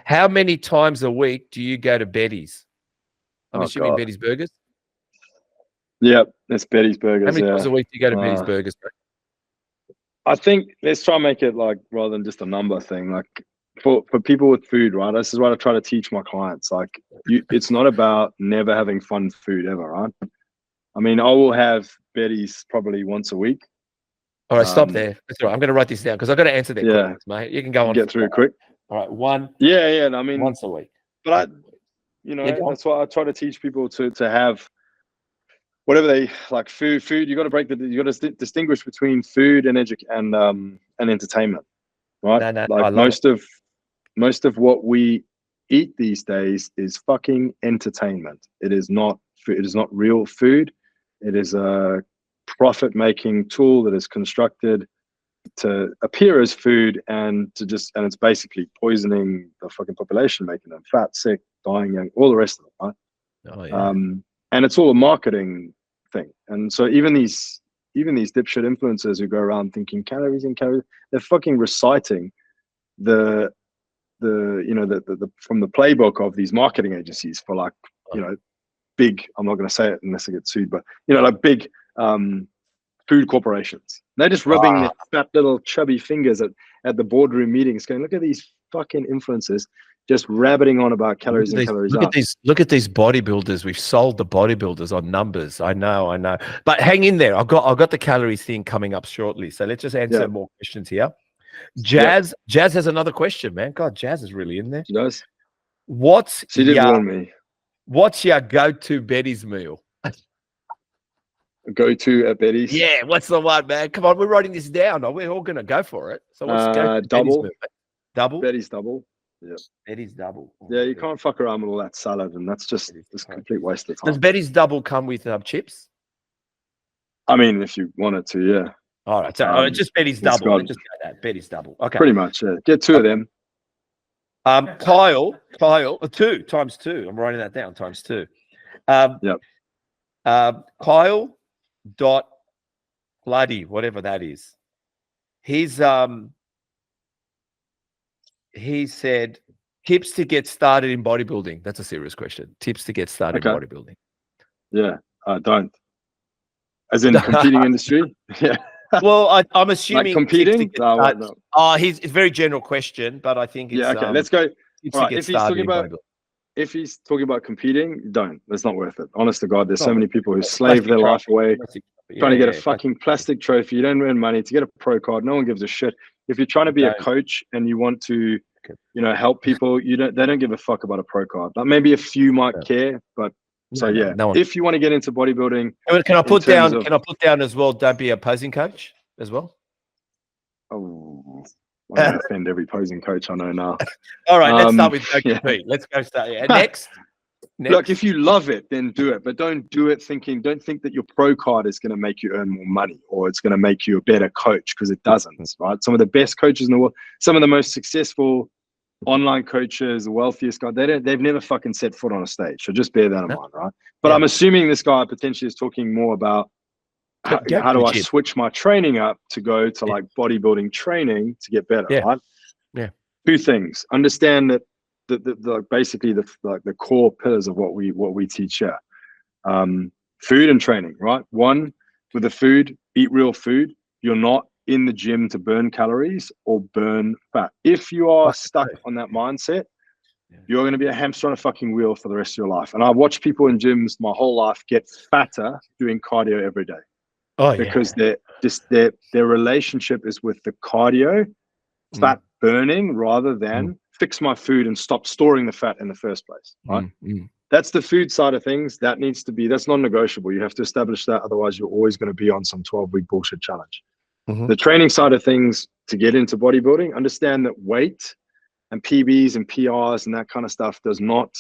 How many times a week do you go to Betty's? I'm assuming Betty's Burgers. Yep, it's Betty's Burgers. How many times a week do you go to Betty's Burgers, bro? I think let's try and make it like, rather than just a number thing, like for people with food, right? This is what I try to teach my clients. Like, it's not about never having fun food ever, right? I mean, I will have Betty's probably once a week. All right, stop there. That's all right. I'm going to write this down because I've got to answer their questions, mate. You can go on. Get through quick. All right, one. Yeah. I mean, once a week. But that's why I try to teach people to have whatever they like, food. You got to you got to distinguish between food and entertainment, right? No, I Like love it. most of what we eat these days is fucking entertainment. It is not food. It is not real food. It is a profit-making tool that is constructed to appear as food and it's basically poisoning the fucking population, making them fat, sick, dying young, all the rest of it, right? Oh, yeah. And it's all a marketing thing. And so even these dipshit influencers who go around thinking calories and calories, they're fucking reciting the from the playbook of these marketing agencies for like, big, I'm not going to say it unless I get sued, but like big food corporations. They're just rubbing their fat little chubby fingers at the boardroom meetings going, look at these fucking influencers just rabbiting on about calories and calories look out. Look at these bodybuilders. We've sold the bodybuilders on numbers. I know. But hang in there. I've got the calories thing coming up shortly. So let's just answer more questions here. Jazz has another question, man. God, Jazz is really in there. She does. She did warn me. What's your go-to Betty's meal? Go-to at Betty's? Yeah, what's the one, man? Come on, we're writing this down. We're all going to go for it. So what's go-to double? Betty's meal? Double? Betty's double. Yeah. Betty's double. Yeah, you can't fuck around with all that salad, and that's just a complete waste of time. Does Betty's double come with chips? I mean, if you wanted to, yeah. All right, so just Betty's double. Let's just go that. Betty's double. Okay. Pretty much, yeah. Get two of them. Kyle, 2 times 2. I'm writing that down, times 2. Kyle dot bloody whatever that is. He said tips to get started in bodybuilding. That's a serious question. Tips to get started in bodybuilding. Yeah, don't. As in competing industry? Yeah. Well, I'm assuming like competing. No. It's a very general question, but I think it's okay. Let's go. Tips to get started in bodybuilding. If he's talking about competing, don't. It's not worth it. Honest to God, there's so many people who slave their life away trying to get a fucking plastic trophy. You don't earn money to get a pro card. No one gives a shit. If you're trying to be a coach and you want to, help people, they don't give a fuck about a pro card. Like maybe a few might care, but if you want to get into bodybuilding, can I put down as well? Don't be a posing coach as well. Oh. I don't offend every posing coach I know now. All right, let's start with compete. Let's go start. Yeah. Next. Look, if you love it, then do it. But don't do it don't think that your pro card is going to make you earn more money or it's going to make you a better coach, because it doesn't, right? Some of the best coaches in the world, some of the most successful online coaches, the wealthiest guys, they've never fucking set foot on a stage. So just bear that in mind, right? But I'm assuming this guy potentially is talking more about how do I switch my training up to go to like bodybuilding training to get better, right? Yeah. 2 things. Understand that basically the core pillars of what we teach here. Food and training, right? 1, with the food, eat real food. You're not in the gym to burn calories or burn fat. If you are stuck on that mindset, you're going to be a hamster on a fucking wheel for the rest of your life. And I watch people in gyms my whole life get fatter doing cardio every day. Because their relationship is with the cardio, fat burning, rather than fix my food and stop storing the fat in the first place. Right? That's the food side of things. That's non-negotiable. You have to establish that. Otherwise, you're always going to be on some 12-week bullshit challenge. The training side of things to get into bodybuilding, understand that weight and PBs and PRs and that kind of stuff does not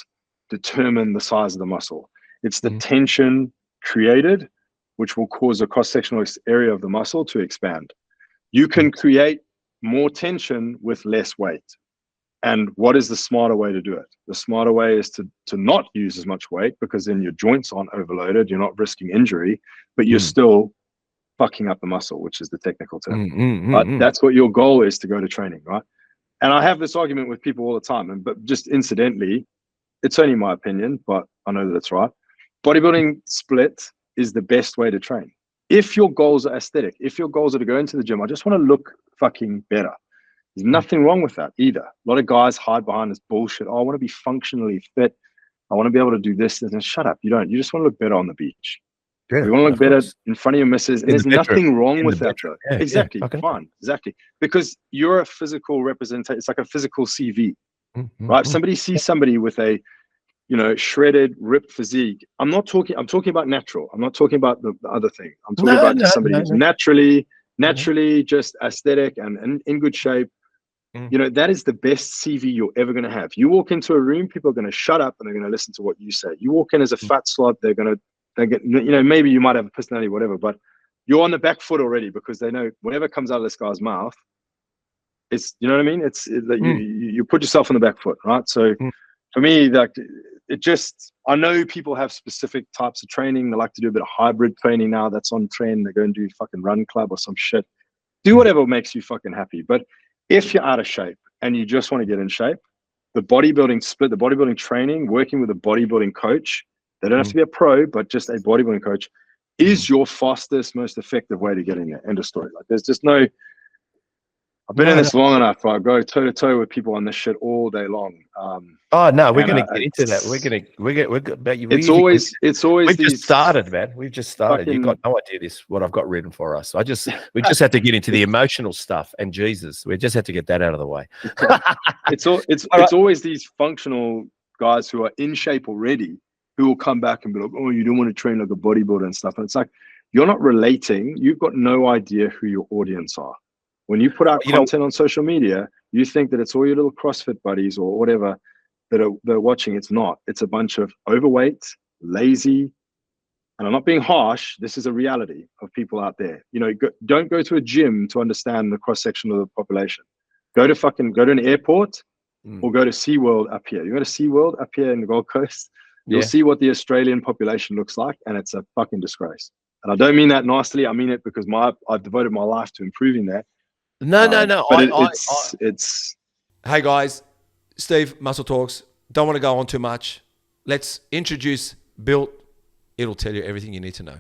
determine the size of the muscle. It's the tension created, which will cause a cross-sectional area of the muscle to expand. You can create more tension with less weight. And what is the smarter way to do it? The smarter way is to not use as much weight, because then your joints aren't overloaded, you're not risking injury, but you're still fucking up the muscle, which is the technical term. But that's what your goal is, to go to training, right? And I have this argument with people all the time, but just incidentally, it's only my opinion, but I know that it's right. Bodybuilding split is the best way to train. If your goals are aesthetic, if your goals are to go into the gym, I just want to look fucking better. There's nothing wrong with that either. A lot of guys hide behind this bullshit. Oh, I want to be functionally fit. I want to be able to do this. And shut up. You don't. You just want to look better on the beach. You want to look better in front of your missus. And there's nothing wrong with that, though. Yeah, exactly. Fine. Exactly. Because you're a physical representation. It's like a physical CV, right? If somebody sees somebody with a you know, shredded, ripped physique. I'm talking about natural. I'm not talking about the other thing. I'm talking about just somebody who's naturally just aesthetic and in good shape. You know, that is the best CV you're ever going to have. You walk into a room, people are going to shut up and they're going to listen to what you say. You walk in as a fat slob, they get, you know, maybe you might have a personality, whatever, but you're on the back foot already because they know whatever comes out of this guy's mouth, it's, you know what I mean? It's that you put yourself on the back foot, right? So for me, like I know people have specific types of training. They like to do a bit of hybrid training now. That's on trend. They go and do fucking run club or some shit. Do whatever makes you fucking happy. But if you're out of shape and you just want to get in shape, the bodybuilding split, the bodybuilding training, working with a bodybuilding coach, they don't have to be a pro, but just a bodybuilding coach, is your fastest, most effective way to get in there. End of story. Like, there's just no. I've been in this long enough. I go toe to toe with people on this shit all day long. Oh no, we're going to get into that. It's always We've just started, man. We've just started. You've got no idea what I've got written for us. We just have to get into the emotional stuff, and Jesus, we just have to get that out of the way. It's always these functional guys who are in shape already who will come back and be like, oh, you don't want to train like a bodybuilder and stuff. And it's like, you're not relating. You've got no idea who your audience are. When you put out content on social media, you think that it's all your little CrossFit buddies or whatever that are watching. It's not. It's a bunch of overweight, lazy, and I'm not being harsh. This is a reality of people out there. You know, don't go to a gym to understand the cross section of the population. Go to an airport or go to SeaWorld up here. You go to SeaWorld up here in the Gold Coast, you'll see what the Australian population looks like, and it's a fucking disgrace. And I don't mean that nastily. I mean it because I've devoted my life to improving that. No. But it's. Hey guys, Steve, Muscle Talks. Don't want to go on too much. Let's introduce BILT. It'll tell you everything you need to know.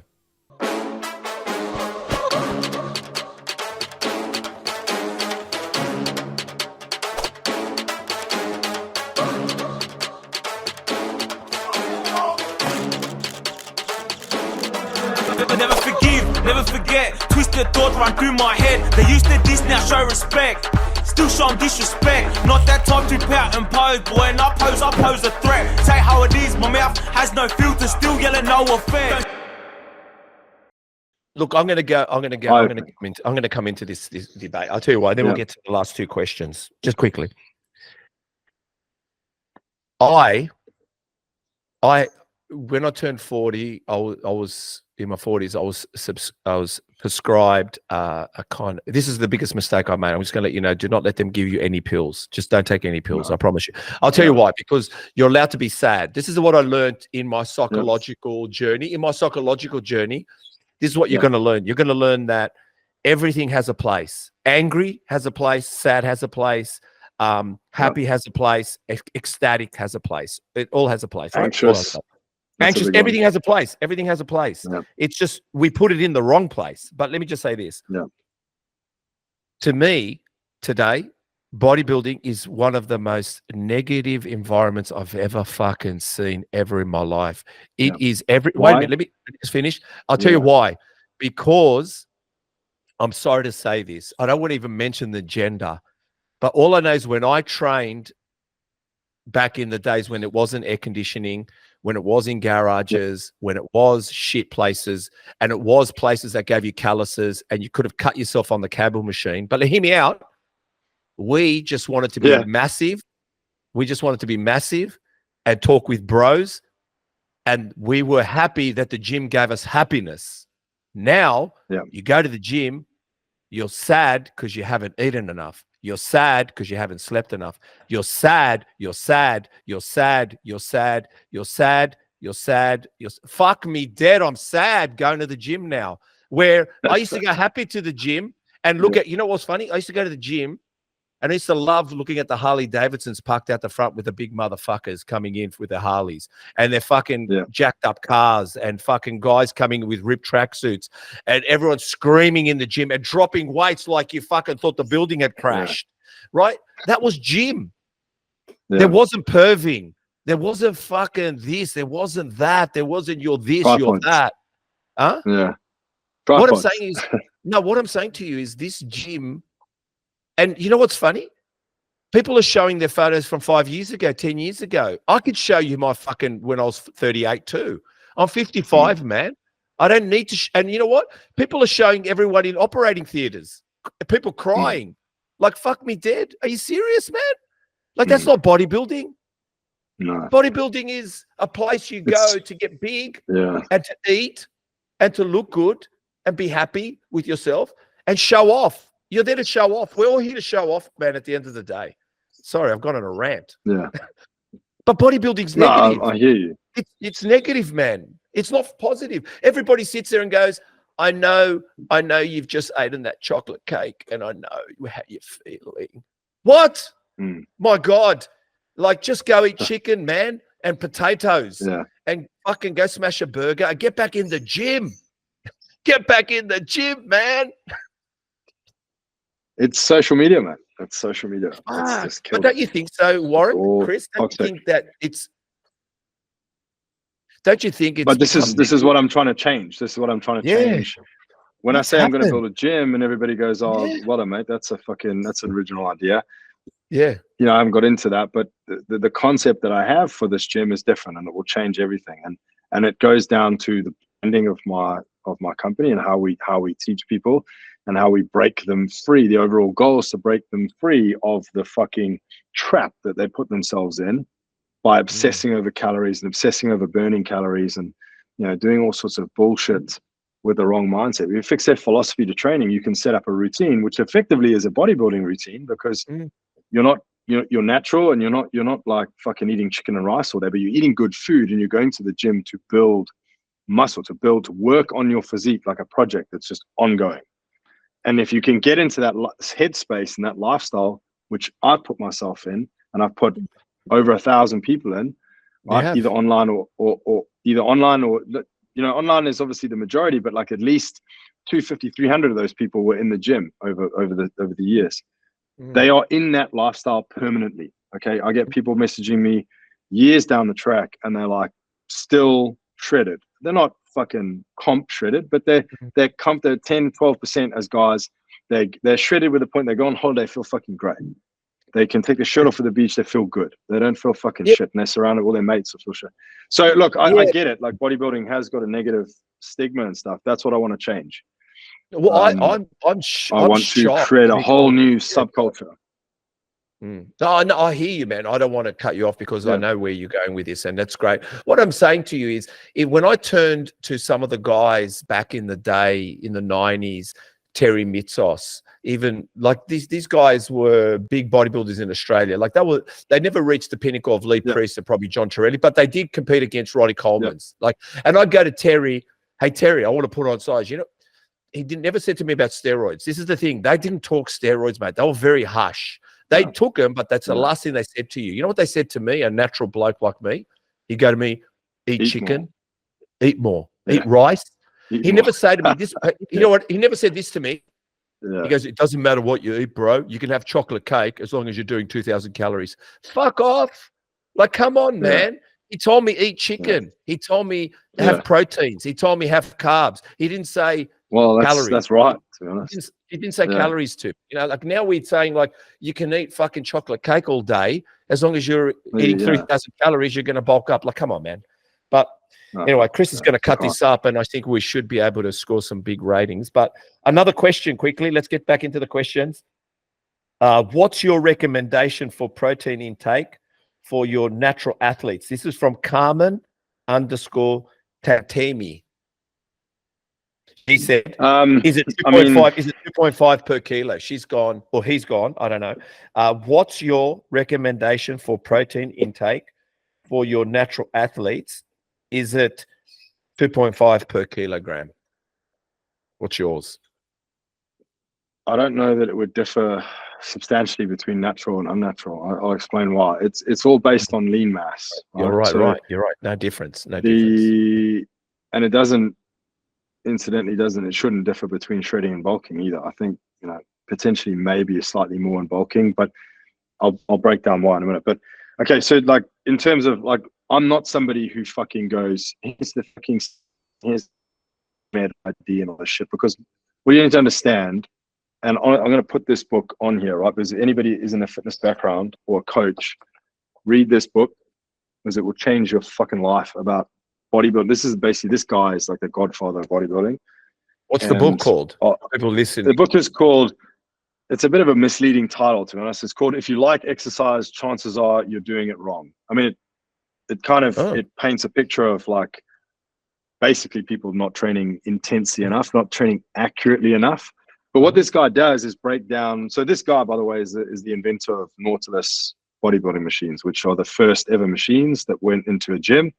Never forgive, never forget. Twisted thoughts run through my head. They used to diss, now show respect. Still show them disrespect. Not that type to pout and pose. But when I pose a threat. Say how it is, my mouth has no filter. Still yelling no offense. Look, I'm going to come into this debate. I'll tell you why. Then we'll get to the last two questions just quickly. When I turned 40, I was in my 40s. I was prescribed a kind. This is the biggest mistake I made. I'm just going to let you know. Do not let them give you any pills. Just don't take any pills. I promise you. I'll tell you why. Because you're allowed to be sad. This is what I learned in my psychological journey. In my psychological journey, this is what you're going to learn. You're going to learn that everything has a place. Angry has a place. Sad has a place. Happy has a place. Ecstatic has a place. It all has a place. Right? Anxious. Anxious, everything has a place. Everything has a place. Yeah. It's just we put it in the wrong place. But let me just say this. Yeah. To me, today, bodybuilding is one of the most negative environments I've ever fucking seen ever in my life. It is wait a minute, let me just finish. I'll tell you why. Because I'm sorry to say this. I don't want to even mention the gender. But all I know is when I trained back in the days when it wasn't air conditioning, when it was in garages, when it was shit places, and it was places that gave you calluses and you could have cut yourself on the cable machine. But hear me out. We just wanted to be massive. We just wanted to be massive and talk with bros. And we were happy that the gym gave us happiness. Now, you go to the gym, you're sad because you haven't eaten enough. You're sad because you haven't slept enough. You're sad. Fuck me dead. I'm sad going to the gym now. Where I used to go happy to the gym and look at, you know what's funny? I used to go to the gym and I used to love looking at the Harley Davidsons parked out the front with the big motherfuckers coming in with their Harleys and their fucking jacked up cars and fucking guys coming with ripped tracksuits and everyone screaming in the gym and dropping weights like you fucking thought the building had crashed, right? That was gym. There wasn't perving. There wasn't fucking this. There wasn't that. There wasn't you're this, you're that. Huh? Yeah. What I'm saying is, what I'm saying to you is this gym. And you know what's funny? People are showing their photos from 5 years ago, 10 years ago. I could show you my fucking when I was 38 too. I'm 55, man. I don't need to. And you know what? People are showing everyone in operating theaters. People crying. Like, fuck me dead. Are you serious, man? Like, that's not bodybuilding. No. Bodybuilding is a place you go to get big and to eat and to look good and be happy with yourself and show off. You're there to show off. We're all here to show off, man, at the end of the day. Sorry, I've gone on a rant. Yeah. But bodybuilding's negative. No, I hear you. It's negative, man. It's not positive. Everybody sits there and goes, I know you've just eaten that chocolate cake and I know how you're feeling. What? My God. Like, just go eat chicken, man, and potatoes and fucking go smash a burger and get back in the gym. Get back in the gym, man. It's social media, man. That's social media. Just but don't you think so, Warren, Chris? Don't you think that it's... Don't you think it's... But this is what I'm trying to change. This is what I'm trying to change. When I say I'm going to build a gym and everybody goes, oh, well, mate, that's an original idea. Yeah. You know, I haven't got into that, but the concept that I have for this gym is different and it will change everything. And it goes down to the branding of my company and how we teach people and how we break them free. The overall goal is to break them free of the fucking trap that they put themselves in by obsessing over calories and obsessing over burning calories and, you know, doing all sorts of bullshit with the wrong mindset. If you fix that philosophy to training, you can set up a routine, which effectively is a bodybuilding routine because you're natural and you're not like fucking eating chicken and rice or whatever. You're eating good food and you're going to the gym to build muscle, to work on your physique like a project that's just ongoing. And if you can get into that headspace and that lifestyle, which I've put myself in, and I've put over 1,000 people in, right? Either online or you know, online is obviously the majority, but like at least 250, 300 of those people were in the gym over the years. They are in that lifestyle permanently. Okay, I get people messaging me years down the track, and they're like still shredded. They're not fucking comp shredded, but they're 10, 12% as guys. They're shredded with the point they go on holiday, feel fucking great. They can take the shirt off at the beach, they feel good. They don't feel fucking shit, and they're surrounded with all their mates that feel shit. So look, I get it. Like, bodybuilding has got a negative stigma and stuff. That's what I want to change. Well, I want to create a whole new subculture. No, I hear you, man. I don't want to cut you off because I know where you're going with this, and that's great. What I'm saying to you is, when I turned to some of the guys back in the day, in the 90s, Terry Mitsos, even like these guys were big bodybuilders in Australia. Like, they never reached the pinnacle of Lee Priest and probably John Torelli, but they did compete against Roddy Coleman's. Like, and I'd go to Terry, hey Terry, I want to put on size. You know, he never said to me about steroids. This is the thing. They didn't talk steroids, mate. They were very hush. They took them, but that's the last thing they said to you. You know what they said to me, a natural bloke like me? He'd go to me, eat chicken, eat more, eat rice. He never said to me this. You know what? He never said this to me. He goes, it doesn't matter what you eat, bro. You can have chocolate cake as long as you're doing 2,000 calories. Fuck off. Like, come on, man. He told me eat chicken. He told me have proteins. He told me have carbs. He didn't say calories. That's right, to be honest. He didn't say calories too. You know, like now we're saying like you can eat fucking chocolate cake all day as long as you're eating 3,000 calories, you're going to bulk up. Like, come on, man. But anyway, Chris is going to cut this up, and I think we should be able to score some big ratings. But another question quickly. Let's get back into the questions. What's your recommendation for protein intake for your natural athletes? This is from Carmen_Tatemi. He said, is it 2.5? Is it 2.5 per kilo? She's gone, or he's gone. I don't know. What's your recommendation for protein intake for your natural athletes? Is it 2.5 per kilogram? What's yours? I don't know that it would differ substantially between natural and unnatural. I'll explain why. It's all based on lean mass. You're right. You're right. No difference. No difference. And it doesn't. Incidentally, it shouldn't differ between shredding and bulking either. I think, you know, potentially maybe slightly more in bulking, but I'll break down why in a minute. But okay, so like in terms of like, I'm not somebody who fucking goes, here's med ID and all this shit, because what you need to understand, and I'm going to put this book on here, right? Because if anybody is in a fitness background or a coach, read this book, because it will change your fucking life about bodybuilding. This is basically, this guy is like the godfather of bodybuilding. What's the book called? People listen. The book is called, it's a bit of a misleading title, to be honest. It's called, If You Like Exercise, Chances Are You're Doing It Wrong. I mean, it kind of, it paints a picture of like, basically people not training intensely enough, not training accurately enough. But what this guy does is break down. So this guy, by the way, is the inventor of Nautilus bodybuilding machines, which are the first ever machines that went into a gym.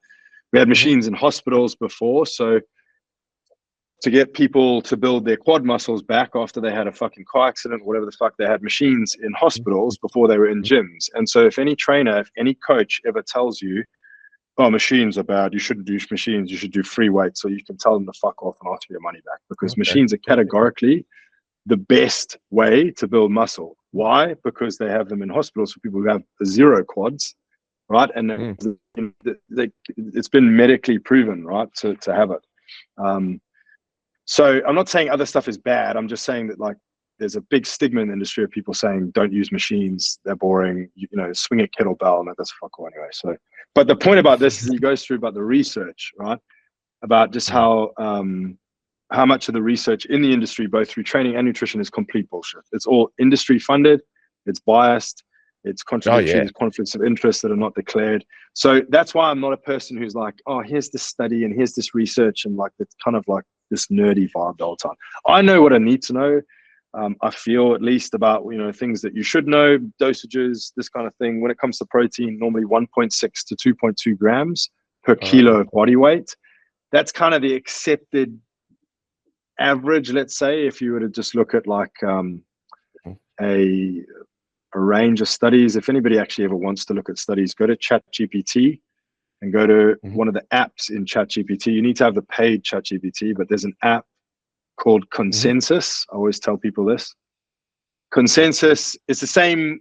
We had machines in hospitals before. So to get people to build their quad muscles back after they had a fucking car accident, whatever the fuck, they had machines in hospitals before they were in gyms. And so if any trainer, if any coach ever tells you, oh, machines are bad, you shouldn't do machines, you should do free weights, so you can tell them to fuck off and ask for your money back, because machines are categorically the best way to build muscle. Why? Because they have them in hospitals for people who have zero quads, right? And it's been medically proven, right, to have it. So I'm not saying other stuff is bad. I'm just saying that, like, there's a big stigma in the industry of people saying, don't use machines, they're boring, you know, swing a kettlebell, and that's fuck all anyway. So, but the point about this is he goes through about the research, right? About just how much of the research in the industry, both through training and nutrition, is complete bullshit. It's all industry funded, it's biased, it's contradictory, there's conflicts of interest that are not declared. So that's why I'm not a person who's like, oh, here's this study and here's this research, and like, it's kind of like this nerdy vibe the whole time. I know what I need to know. I feel at least about, you know, things that you should know, dosages, this kind of thing. When it comes to protein, normally 1.6 to 2.2 grams per kilo of body weight. That's kind of the accepted average, let's say, if you were to just look at like a range of studies. If anybody actually ever wants to look at studies, go to ChatGPT and go to one of the apps in ChatGPT. You need to have the paid ChatGPT, but there's an app called Consensus. I always tell people this. Consensus is the same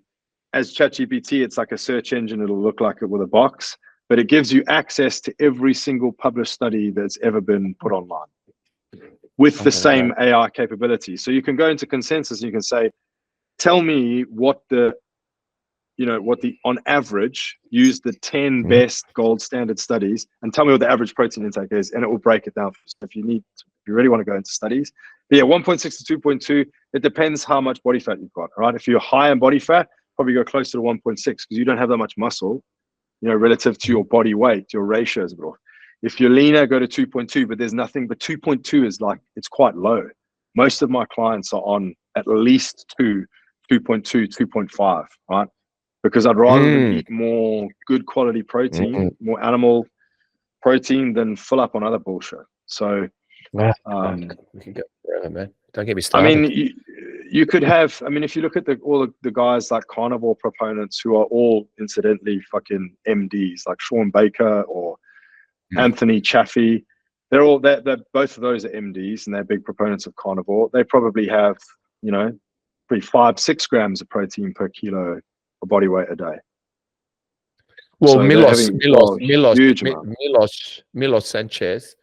as ChatGPT. It's like a search engine. It'll look like it with a box, but it gives you access to every single published study that's ever been put online with the same AI capability. So you can go into Consensus and you can say, tell me what the, you know, what the, on average, use the 10 best gold standard studies and tell me what the average protein intake is, and it will break it down. If you need to, if you really want to go into studies. But yeah, 1.6 to 2.2, it depends how much body fat you've got, right? If you're high in body fat, probably go closer to 1.6 because you don't have that much muscle, you know, relative to your body weight, your ratios. If you're leaner, go to 2.2, but there's nothing, but 2.2 is like, it's quite low. Most of my clients are on at least 2.2, 2.5, right? Because I'd rather them eat more good quality protein, more animal protein, than fill up on other bullshit. So, we can go forever, man. Don't get me started. I mean, you could have, I mean, if you look at all the guys like carnivore proponents who are all incidentally fucking MDs, like Sean Baker or Anthony Chaffee, they're both of those are MDs and they're big proponents of carnivore. They probably have, you know, pretty 5-6 grams of protein per kilo of body weight a day. Well, so Milos Sanchez,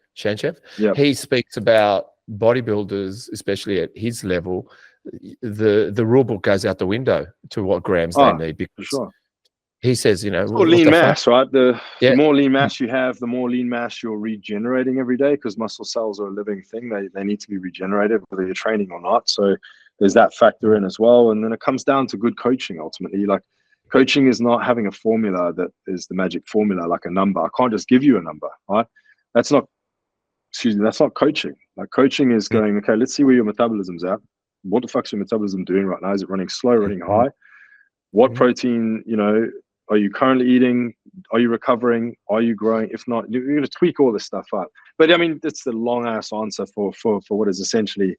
he speaks about bodybuilders, especially at his level. The rule book goes out the window to what grams they need, because he says, you know, it's lean mass, right? The more lean mass you have, the more lean mass you're regenerating every day, because muscle cells are a living thing. They need to be regenerated whether you're training or not. So there's that factor in as well. And then it comes down to good coaching ultimately. Like, coaching is not having a formula that is the magic formula, like a number. I can't just give you a number, right? That's not coaching. Like, coaching is going, okay, let's see where your metabolism's at. What the fuck's your metabolism doing right now? Is it running slow, running high? What protein, you know, are you currently eating? Are you recovering? Are you growing? If not, you're going to tweak all this stuff up. But I mean, that's the long ass answer for what is essentially,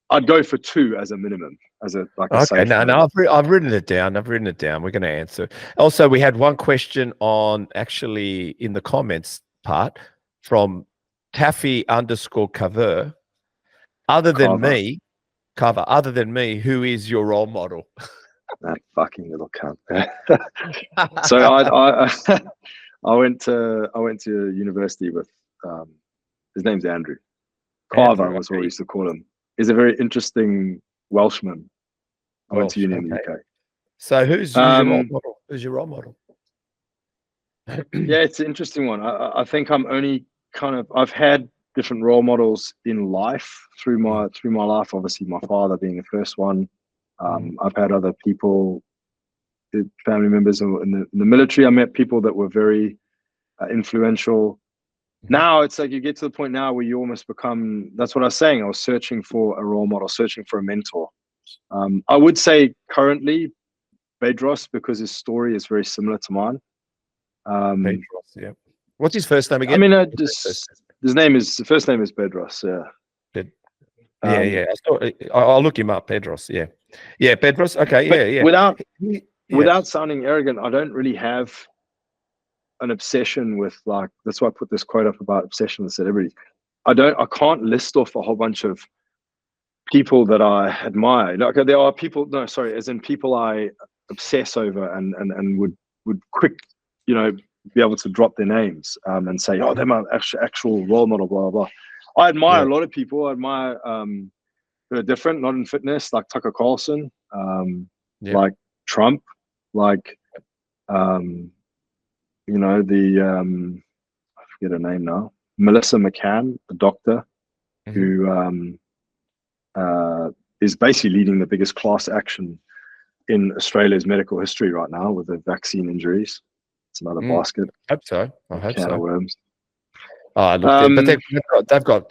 I'd go for 2 as a minimum, as a like. Okay, I've written it down. We're going to answer. Also, we had one question on, actually, in the comments part from Taffy_cover. Other than me, who is your role model? That fucking little cunt. So I went to university with his name's Andrew. Carver was what we used to call him. He's a very interesting Welshman. I went to uni in the okay. UK. So who's your role model? Who's your role model? Yeah, it's an interesting one. I think I'm only I've had different role models in life through my life. Obviously, my father being the first one. I've had other people, family members in the military. I met people that were very influential. Now it's like you get to the point now where you almost become. That's what I was saying. I was searching for a role model, searching for a mentor. I would say currently Bedros, because his story is very similar to mine. Bedros, yeah. What's his first name again? I mean, his first name is Bedros. Yeah. Yeah. I'll look him up. Bedros. Yeah. Bedros. Okay. Yeah. Without sounding arrogant, I don't really have an obsession with, like, that's why I put this quote up about obsession with celebrity. I can't list off a whole bunch of people that I admire. Like, there are people, no, sorry, as in people I obsess over and would quick, be able to drop their names and say, oh, they're my actual role model, blah, blah, blah. I admire a lot of people. I admire who are different, not in fitness, like Tucker Carlson, like Trump, like, I forget her name now, Melissa McCann, the doctor, who is basically leading the biggest class action in Australia's medical history right now with the vaccine injuries. It's another basket. I hope so. I hope so. Worms. Oh, look, but they've got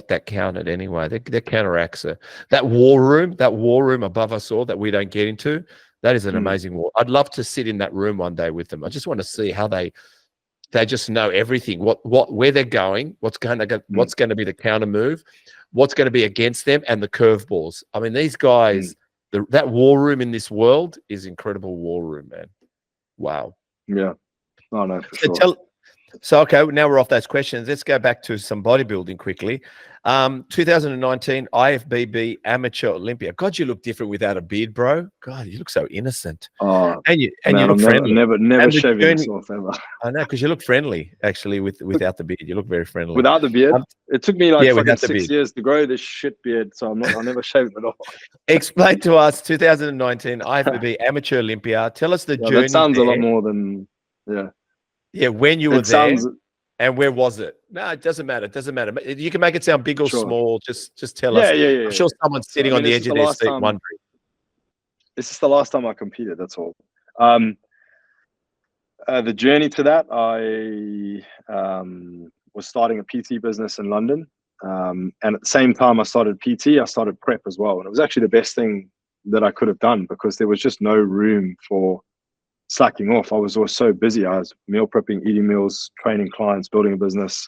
that counted anyway. Their counteracts that war room above us all that we don't get into. That is an amazing war. I'd love to sit in that room one day with them. I just want to see how they just know everything. Where they're going. What's going to be the counter move. What's going to be against them, and the curveballs. I mean, these guys. That war room in this world is incredible. War room, man. Wow. Yeah. Oh no, for sure. So okay, now we're off those questions. Let's go back to some bodybuilding quickly. 2019 IFBB Amateur Olympia. God, you look different without a beard, bro. God, you look so innocent. Oh, and you look friendly. Never shaving myself ever. I know, because you look friendly actually without the beard. You look very friendly. Without the beard, it took me like fucking 6 years years to grow this shit beard, so I never shaved it off. Explain to us 2019 IFBB Amateur Olympia. Tell us the journey. That sounds a lot more than Yeah, when you were there, and where was it? No, it doesn't matter. It doesn't matter. You can make it sound big or small. Just tell us. Yeah. I'm sure someone's sitting on the edge of their seat wondering. This is the last time I competed. That's all. The journey to that, I was starting a PT business in London, and at the same time I started PT, I started prep as well, and it was actually the best thing that I could have done because there was just no room for slacking off. I was always so busy. I was meal prepping, eating meals, training clients, building a business,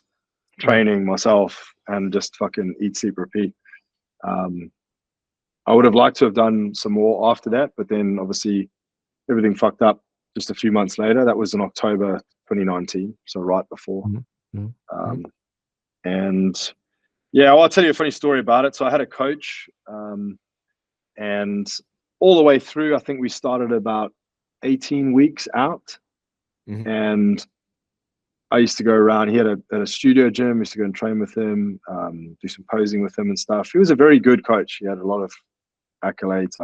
training myself, and just fucking eat, sleep, repeat. I would have liked to have done some more after that, but then obviously everything fucked up just a few months later. That was in October 2019, so right before. And yeah, I'll tell you a funny story about it. So I had a coach, and all the way through, I think we started about 18 weeks out, and I used to go around. He had a studio gym. I used to go and train with him, do some posing with him and stuff. He was a very good coach. He had a lot of accolades,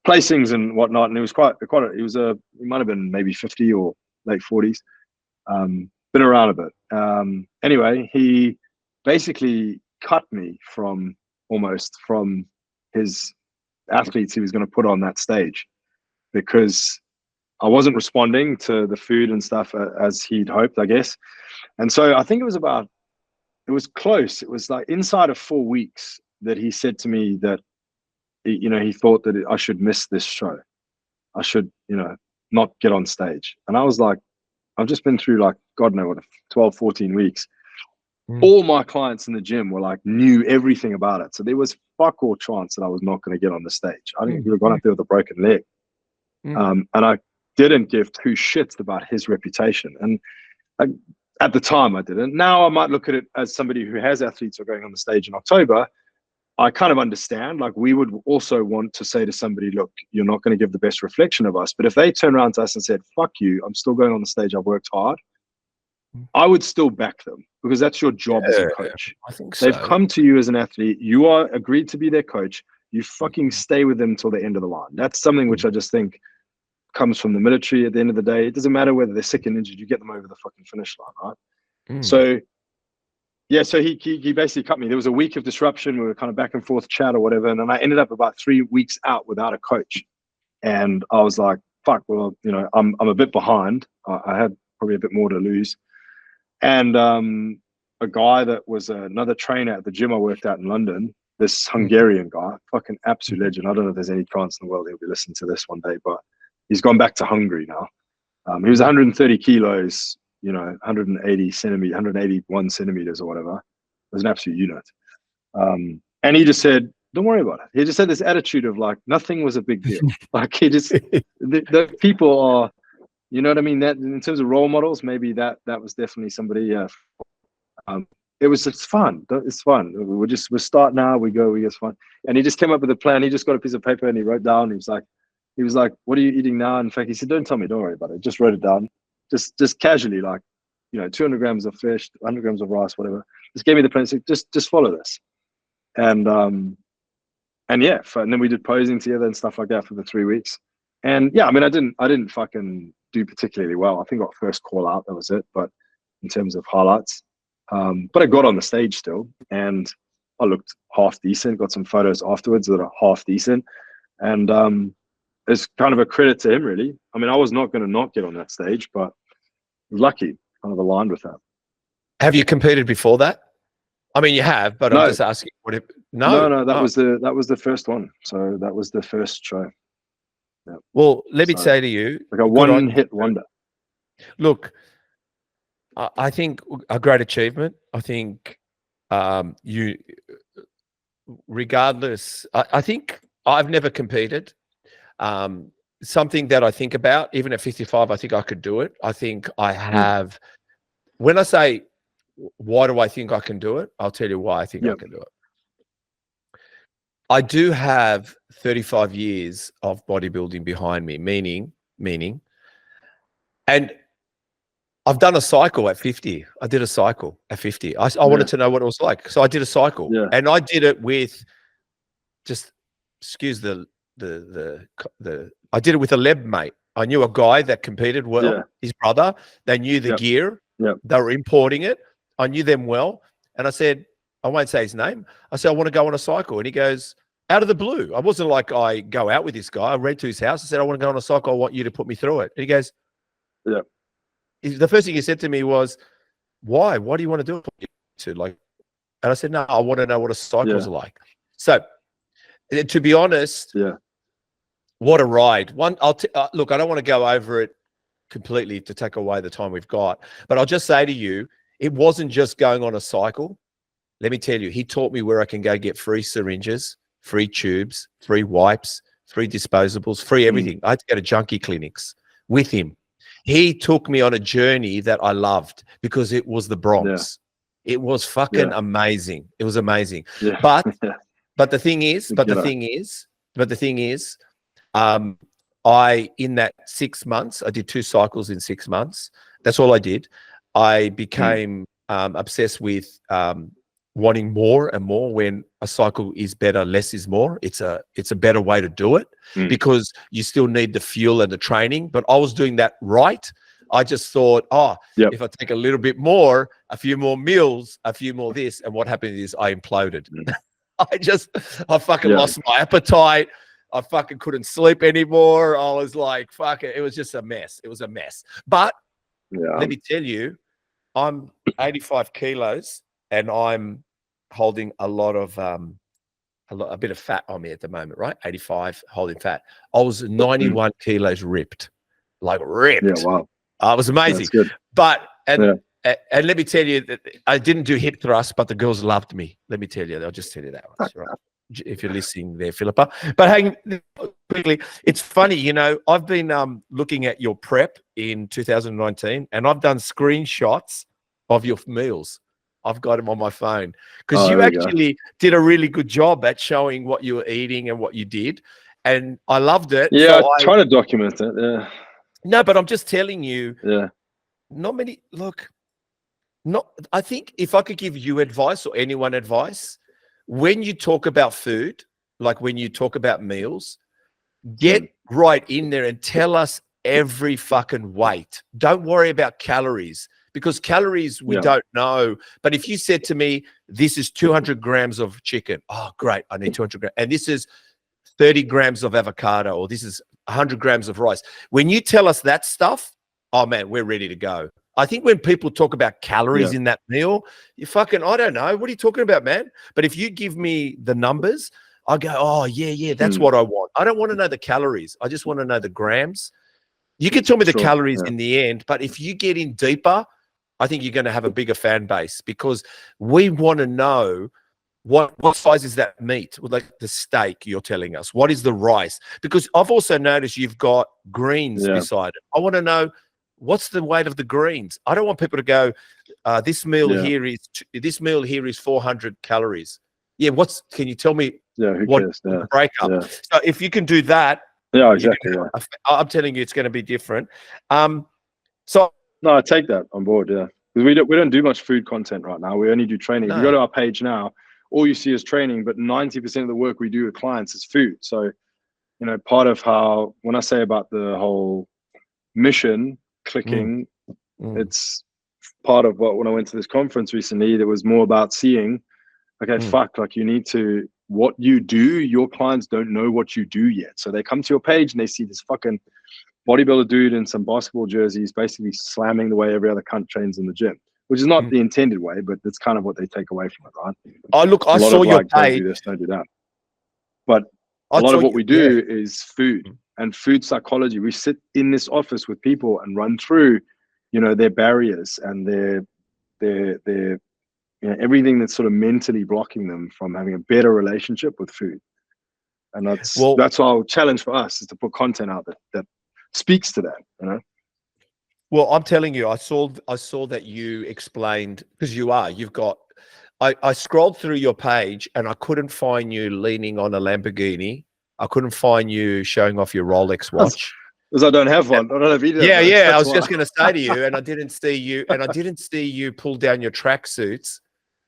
placings and whatnot. And he was he might have been maybe 50 or late 40s. Been around a bit. Anyway, he basically cut me from his athletes he was going to put on that stage, because I wasn't responding to the food and stuff as he'd hoped, I guess. And so I think it was close. It was like inside of 4 weeks that he said to me that, he thought that I should miss this show. I should, not get on stage. And I was like, I've just been through like, God knows what, 12, 14 weeks. All my clients in the gym were like, knew everything about it. So there was fuck all chance that I was not going to get on the stage. I think we were going up there with a broken leg. And I didn't give two shits about his reputation. And at the time I didn't. Now I might look at it as somebody who has athletes who are going on the stage in October. I kind of understand, like, we would also want to say to somebody, look, you're not going to give the best reflection of us. But if they turn around to us and said, fuck you, I'm still going on the stage, I've worked hard, I would still back them. because that's your job as a coach. I think so. They've come to you as an athlete. You are agreed to be their coach. You fucking stay with them till the end of the line. That's something which I just think comes from the military. At the end of the day, it doesn't matter whether they're sick and injured. You get them over the fucking finish line, right? So yeah, so he basically cut me. There was a week of disruption. We were kind of back and forth chat or whatever, and then I ended up about 3 weeks out without a coach. And I was like, fuck, well, you know, I'm a bit behind. I had probably a bit more to lose. And a guy that was another trainer at the gym I worked at in London, this Hungarian guy, fucking absolute legend. I don't know if there's any chance in the world he'll be listening to this one day, but he's gone back to Hungary now. He was 130 kilos, you know, 181 centimeters or whatever. It was an absolute unit. And he just said, don't worry about it. He just had this attitude of like, nothing was a big deal. Like he just, the people are, you know what I mean? That in terms of role models, maybe that was definitely somebody, it's fun. It's fun. We're start now. We get fun. And he just came up with a plan. He just got a piece of paper and he wrote down. He was like, what are you eating now? In fact, he said, don't tell me. Don't worry about it. Just wrote it down. Just casually, like, you know, 200 grams of fish, 100 grams of rice, whatever. Just gave me the plan. Said, just follow this. And yeah, and then we did posing together and stuff like that for the 3 weeks. And yeah, I mean, I didn't fucking do particularly well. I think I got first call out. That was it. But in terms of highlights. But I got on the stage still and I looked half decent, got some photos afterwards that are half decent. And it's kind of a credit to him, really. I mean, I was not going to not get on that stage, but lucky, kind of aligned with that. Have you competed before that? I mean, you have, but No. I'm just asking. No, that was the first one. So that was the first show. Yeah. Well, let me say to you, like a one-hit wonder. Look, I think a great achievement. I think you, regardless, I think I've never competed. Something that I think about, even at 55, I think I could do it. I think I have, when I say, why do I think I can do it? I'll tell you why I think I can do it. I do have 35 years of bodybuilding behind me, meaning, and I've done a cycle at 50. I did a cycle at 50. I wanted to know what it was like. So I did a cycle and I did it with just, excuse I did it with a lab mate. I knew a guy that competed well, his brother. They knew the gear. They were importing it. I knew them well. And I said, I won't say his name. I said, I want to go on a cycle. And he goes, out of the blue. I wasn't like I go out with this guy. I ran to his house. I said, I want to go on a cycle. I want you to put me through it. And he goes, the first thing he said to me was, why? Why do you want to do it? Like, and I said, no, I want to know what a cycle's like. So, to be honest, what a ride. Look, I don't want to go over it completely to take away the time we've got, but I'll just say to you, it wasn't just going on a cycle. Let me tell you, he taught me where I can go get free syringes, free tubes, free wipes, free disposables, free everything. I had to go to junkie clinics with him. He took me on a journey that I loved because it was the Bronx. It was fucking amazing. It was amazing. But the thing is, I, in that 6 months, I did 2 cycles in 6 months. That's all I did. I became obsessed with wanting more and more. When a cycle is better, less is more. It's a better way to do it because you still need the fuel and the training. But I was doing that right. I just thought, if I take a little bit more, a few more meals, a few more this, and what happened is I imploded. I fucking lost my appetite. I fucking couldn't sleep anymore. I was like, fuck it. It was just a mess. It was a mess. But let me tell you, I'm 85 kilos and I'm holding a lot of, a bit of fat on me at the moment, right? 85 holding fat. I was 91 kilos ripped, like ripped. Yeah, wow. It was amazing. But, and let me tell you that I didn't do hip thrusts, but the girls loved me. Let me tell you, I'll just tell you that one, right? If you're listening there, Philippa. But hang quickly, it's funny, you know, I've been looking at your prep in 2019 and I've done screenshots of your meals. I've got them on my phone because you actually did a really good job at showing what you were eating and what you did. And I loved it. Yeah, so I try to document it. Yeah. No, but I'm just telling you, not many, look, Not, I think if I could give you advice or anyone advice, when you talk about food, like when you talk about meals, get right in there and tell us every fucking weight. Don't worry about calories, because calories we don't know. But if you said to me, this is 200 grams of chicken, oh, great, I need 200 grams. And this is 30 grams of avocado, or this is 100 grams of rice. When you tell us that stuff, oh man, we're ready to go. I think when people talk about calories in that meal, you fucking, I don't know. What are you talking about, man? But if you give me the numbers, I go, oh, yeah, that's what I want. I don't want to know the calories. I just want to know the grams. You can tell me the calories in the end, but if you get in deeper, I think you're going to have a bigger fan base, because we want to know what size is that meat, like the steak you're telling us. What is the rice? Because I've also noticed you've got greens beside it. I want to know, what's the weight of the greens? I don't want people to go, this meal here is 400 calories. Yeah, can you tell me what the breakup? So if you can do that, exactly. I'm telling you, it's going to be different. No, I take that on board. Yeah, because we don't do much food content right now. We only do training. If you go to our page now, all you see is training, but 90% of the work we do with clients is food. So, you know, part of how, when I say about the whole mission clicking, it's part of what, when I went to this conference recently, that was more about seeing, okay, fuck, like you need to, what you do, your clients don't know what you do yet. So they come to your page and they see this fucking bodybuilder dude in some basketball jerseys basically slamming the way every other cunt trains in the gym, which is not the intended way, but that's kind of what they take away from it, right? Oh, look, I saw your page. Don't do this, don't do that. But a lot of what we do is food and food psychology. We sit in this office with people and run through, you know, their barriers and their you know, everything that's sort of mentally blocking them from having a better relationship with food. And that's our challenge for us, is to put content out that speaks to that, you know. Well, I'm telling you, I saw that you explained, because you've got, I scrolled through your page and I couldn't find you leaning on a Lamborghini. I couldn't find you showing off your Rolex watch. Because I don't have one. I don't have either. Yeah. I was just going to say to you, and I didn't see you pull down your tracksuits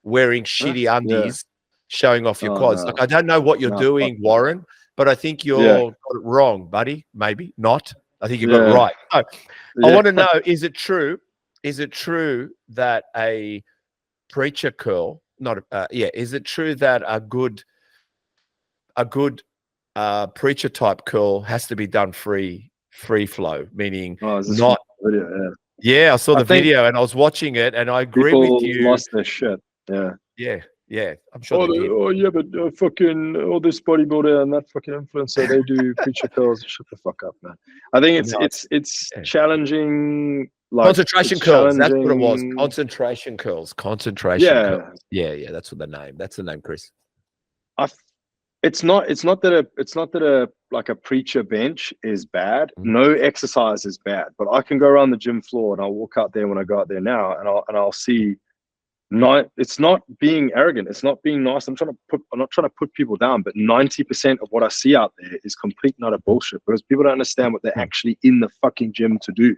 wearing shitty undies, showing off your quads. No. Like, I don't know what you're doing, Warren, but I think you're got it wrong, buddy. Maybe not. I think you got it right. So, I want to know, is it true that a preacher curl, is it true that a good preacher type curl has to be done free flow, meaning not video? I saw the video and I was watching it, and I agree with you. Lost their shit. Yeah, I'm sure they did. But fucking all this bodybuilder and that fucking influencer, they do preacher curls. Shut the fuck up, man. I think it's challenging. Like, concentration curls. That's what it was. Concentration curls. Curls. Yeah. That's the name, Chris. It's not that a preacher bench is bad. No exercise is bad, but I can go around the gym floor and I'll walk out there when I go out there now, and I'll see. It's not being arrogant. It's not being nice. I'm not trying to put people down, but 90% of what I see out there is complete and utter bullshit, because people don't understand what they're actually in the fucking gym to do.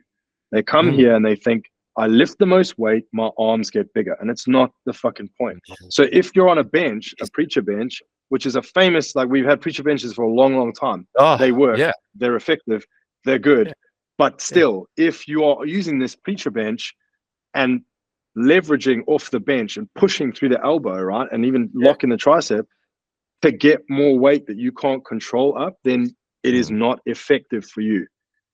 They come here and they think, I lift the most weight, my arms get bigger. And it's not the fucking point. So if you're on a bench, a preacher bench, which is a famous, like, we've had preacher benches for a long, long time. They work, they're effective, they're good. But still, if you are using this preacher bench and leveraging off the bench and pushing through the elbow, right, and even locking the tricep to get more weight that you can't control up, then it is not effective for you.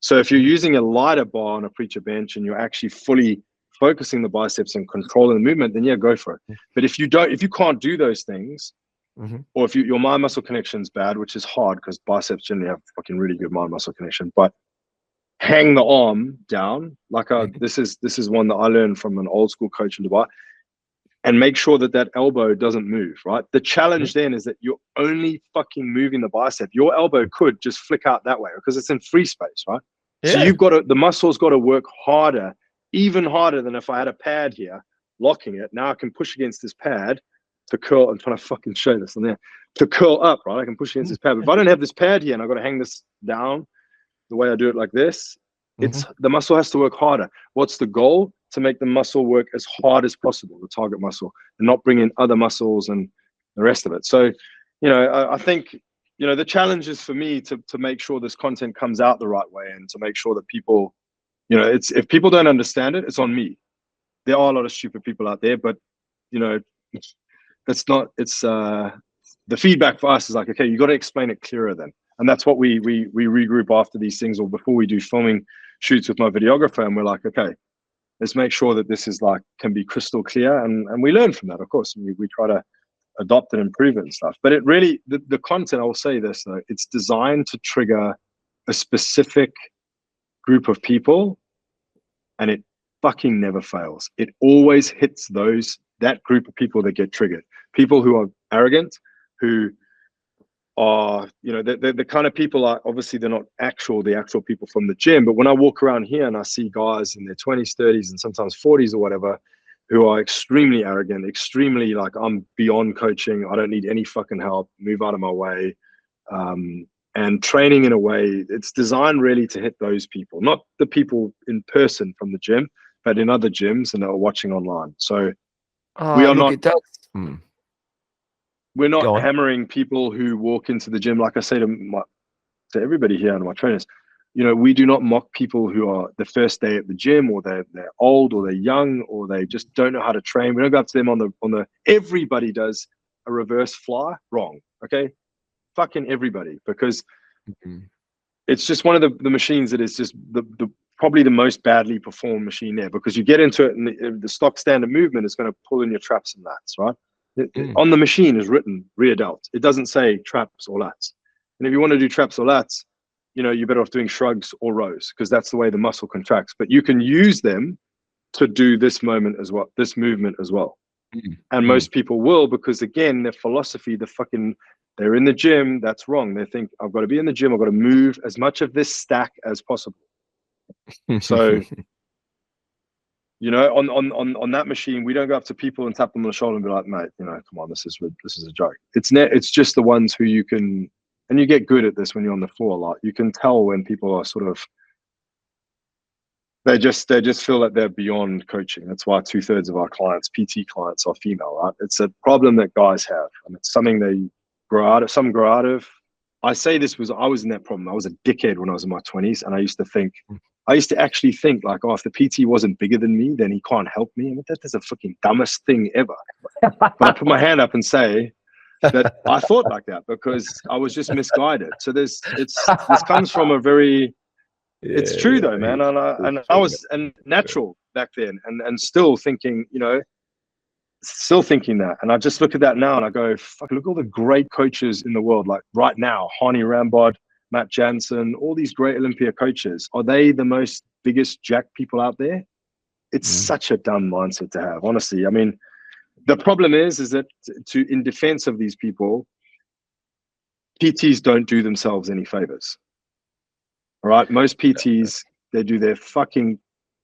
So if you're using a lighter bar on a preacher bench and you're actually fully focusing the biceps and controlling the movement, then go for it. But if you can't do those things, or if your mind muscle connection is bad, which is hard because biceps generally have fucking really good mind muscle connection, but hang the arm down, like this is one that I learned from an old school coach in Dubai, and make sure that elbow doesn't move, right? The challenge then is that you're only fucking moving the bicep. Your elbow could just flick out that way because it's in free space, right? So the muscle's got to work harder, even harder than if I had a pad here locking it. Now I can push against this pad to curl. I'm trying to fucking show this on there, to curl up, right? I can push against this pad. But if I don't have this pad here and I've got to hang this down the way I do it like this, the muscle has to work harder. What's the goal? to make the muscle work as hard as possible, the target muscle, and not bring in other muscles and the rest of it. So, I think, the challenge is for me to make sure this content comes out the right way, and to make sure that people, if people don't understand it, it's on me. There are a lot of stupid people out there, but that's not, it's the feedback for us is like, okay, you got to explain it clearer then. And that's what we regroup after these things, or before we do filming shoots with my videographer, and we're like, okay, let's make sure that this is like, can be crystal clear, and we learn from that, of course. We try to adopt and improve it and stuff. But it really, the content, I will say this though, it's designed to trigger a specific group of people, and it fucking never fails. It always hits that group of people that get triggered. People who are arrogant, who are, the kind of people are, obviously they're not the actual people from the gym, but when I walk around here and I see guys in their 20s, 30s, and sometimes 40s or whatever, who are extremely arrogant, extremely like, I'm beyond coaching, I don't need any fucking help, move out of my way, and training in a way, it's designed really to hit those people, not the people in person from the gym, but in other gyms and that are watching online. So we are not. We're not hammering people who walk into the gym. Like I say to everybody here and my trainers, we do not mock people who are the first day at the gym, or they're old, or they're young, or they just don't know how to train. We don't go up to them on the everybody does a reverse fly wrong. Okay. Fucking everybody, because it's just one of the machines that is just probably the most badly performed machine there, because you get into it and the stock standard movement is going to pull in your traps and lats, right? On the machine is written rear delt. It doesn't say traps or lats. And if you want to do traps or lats, you're better off doing shrugs or rows, because that's the way the muscle contracts. But you can use them to do this movement as well. And most people will, because again, their philosophy, they're in the gym. That's wrong. They think, I've got to be in the gym. I've got to move as much of this stack as possible. So, on that machine, we don't go up to people and tap them on the shoulder and be like, mate, come on, this is a joke. It's just the ones who you can, and you get good at this when you're on the floor a lot. You can tell when people are sort of, they just feel like they're beyond coaching. That's why 2/3 of our clients, PT clients, are female, right? It's a problem that guys have, and it's something they grow out of. Some grow out of. I say I was in that problem. I was a dickhead when I was in my 20s, and I used to actually think like, oh, if the PT wasn't bigger than me, then he can't help me. I mean, that is the fucking dumbest thing ever. But I put my hand up and say that I thought like that because I was just misguided. So this comes from a very, it's true though, man. And I was natural back then, and still thinking, that. And I just look at that now and I go, fuck, look at all the great coaches in the world, like right now, Hani Rambod, Matt Jansen, all these great Olympia coaches. Are they the biggest jack people out there? It's such a dumb mindset to have, honestly. I mean, the problem is that in defense of these people, PTs don't do themselves any favors. All right. Most PTs, they do their fucking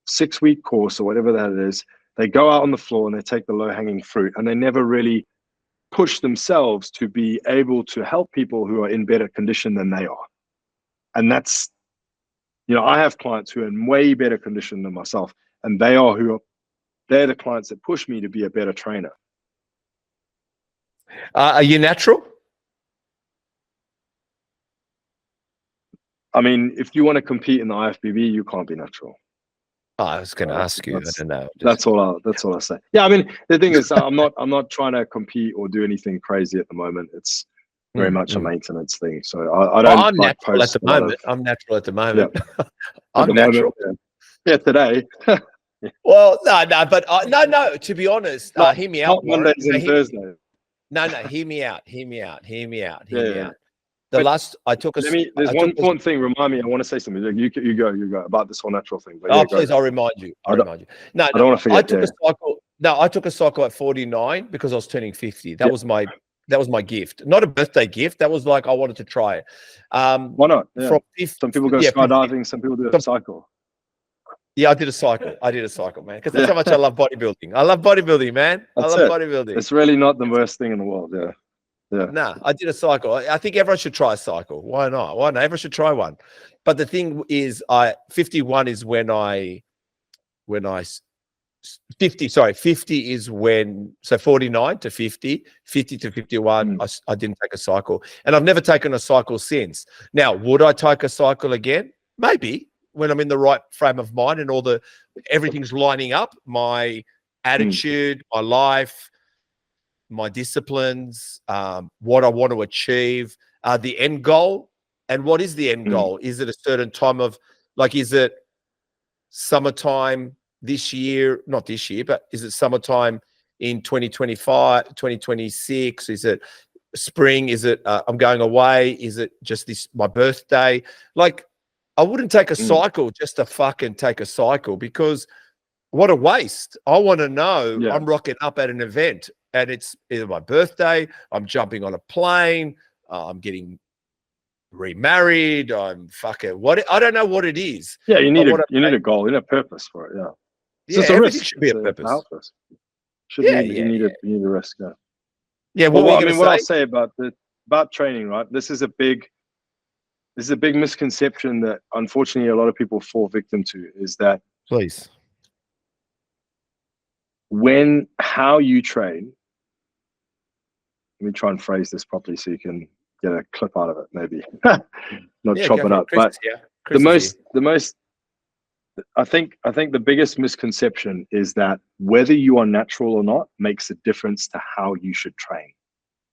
6-week course or whatever that is. They go out on the floor and they take the low hanging fruit, and they never really push themselves to be able to help people who are in better condition than they are. And that's, I have clients who are in way better condition than myself, and they're the clients that push me to be a better trainer. Are you natural? I mean, if you want to compete in the IFBB, you can't be natural. Oh, I was going to ask you. I don't know. That's all I say. Yeah, I mean, the thing is, I'm not trying to compete or do anything crazy at the moment. It's very much a maintenance thing. So I don't. I'm natural at the moment. I'm natural at the moment. Yeah. I'm natural. Yeah, today. Well, no. To be honest, hear me out. Mondays and Thursdays. No. Hear me out. Hear me out. There's one important thing. Remind me. I want to say something. You go about this whole natural thing. But please, I'll remind you. No, I don't want to forget. I took a cycle at 49 because I was turning 50. That was my gift. Not a birthday gift. That was like I wanted to try it. Why not? Yeah. Some people go skydiving. Some people do a cycle. Yeah, I did a cycle, man. Because that's how much I love bodybuilding. I love bodybuilding, man. Bodybuilding. It's really not the worst thing in the world. Yeah. No, I did a cycle. I think everyone should try a cycle. Why not? Everyone should try one. But the thing is, 51 is when I 50 is when, so 49 to 50, 50 to 51, I didn't take a cycle. And I've never taken a cycle since. Now, would I take a cycle again? Maybe, when I'm in the right frame of mind and everything's lining up, my attitude, my life, my disciplines, what I want to achieve, the end goal. And what is the end goal? Is it a certain time of, like, is it summertime this year? Not this year, but is it summertime in 2025, 2026? Is it spring? Is it I'm going away? Is it just my birthday? Like, I wouldn't take a cycle just to fucking take a cycle, because what a waste. I want to know I'm rocking up at an event and it's either my birthday, I'm jumping on a plane, I'm getting remarried, I'm fucking I don't know what it is. Yeah, you need a goal, you need a purpose for it. Yeah. So everything should be a purpose. You need a risk. Yeah. Yeah. What I'll say about training, right? This is a big misconception that unfortunately a lot of people fall victim to, is that how you train. Let me try and phrase this properly so you can get a clip out of it, maybe. Not chop it up. But I think the biggest misconception is that whether you are natural or not makes a difference to how you should train.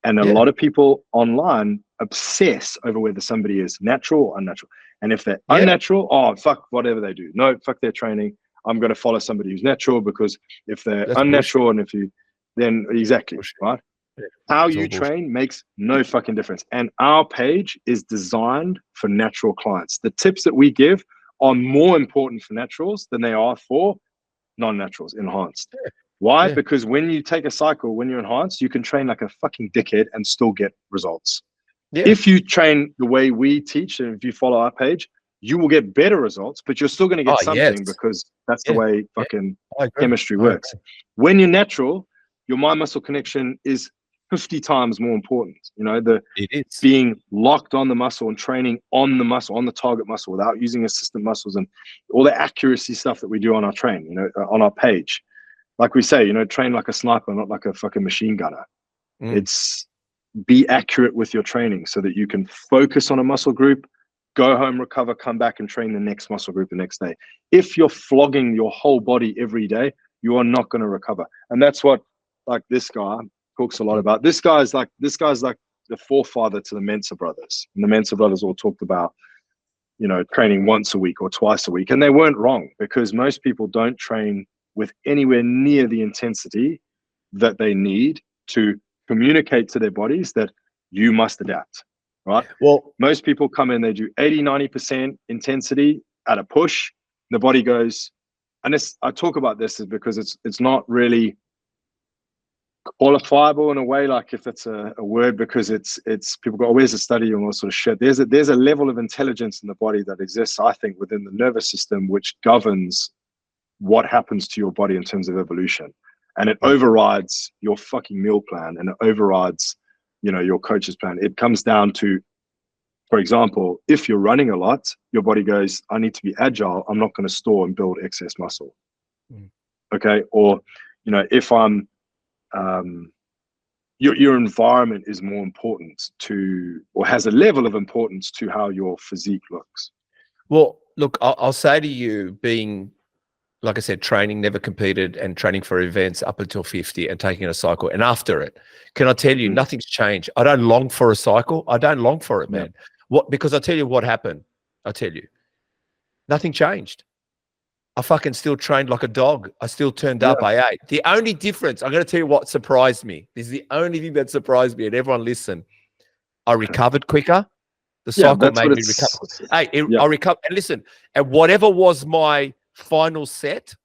And a lot of people online obsess over whether somebody is natural or unnatural. And if they're unnatural, oh, fuck whatever they do. No, fuck their training. I'm going to follow somebody who's natural, because if they're unnatural and right? How you train makes no fucking difference. And our page is designed for natural clients. The tips that we give are more important for naturals than they are for non-naturals, enhanced. Why? Because when you take a cycle, when you're enhanced, you can train like a fucking dickhead and still get results. If you train the way we teach, and if you follow our page, you will get better results, but you're still going to get something, because that's the way fucking chemistry works. When you're natural, your mind-muscle connection is 50 times more important. You know, being locked on the muscle and training on the muscle, on the target muscle, without using assistant muscles, and all the accuracy stuff that we do on our on our page. Like we say, train like a sniper, not like a fucking machine gunner. It's be accurate with your training so that you can focus on a muscle group, go home, recover, come back and train the next muscle group the next day. If you're flogging your whole body every day, you are not going to recover. And that's what, like, this guy talks a lot about. This guy's like the forefather to the Mensa brothers. And the Mensa brothers all talked about, training once a week or twice a week. And they weren't wrong, because most people don't train with anywhere near the intensity that they need to communicate to their bodies that you must adapt, right? Well, most people come in, they do 80-90% intensity at a push. The body goes, and I talk about this is because it's not really qualifiable in a way, like if it's a word, because it's people go, oh, where's the study and all sort of shit. There's a level of intelligence in the body that exists, I think, within the nervous system, which governs what happens to your body in terms of evolution. And it overrides your fucking meal plan, and it overrides, your coach's plan. It comes down to, for example, if you're running a lot, your body goes, I need to be agile. I'm not going to store and build excess muscle. Okay. Or, if I'm, your environment is more important to, or has a level of importance to how your physique looks. Well, look, I'll say to you, being, like I said, training, never competed, and training for events up until 50 and taking a cycle. And after it, can I tell you, nothing's changed. I don't long for a cycle. I don't long for it, man. What? Because I'll tell you what happened. I'll tell you, nothing changed. I fucking still trained like a dog. I still turned up. I ate. The only difference, I'm going to tell you what surprised me. This is the only thing that surprised me, and everyone listen. I recovered quicker. The cycle made me recover. I recovered. And listen, and whatever was my final set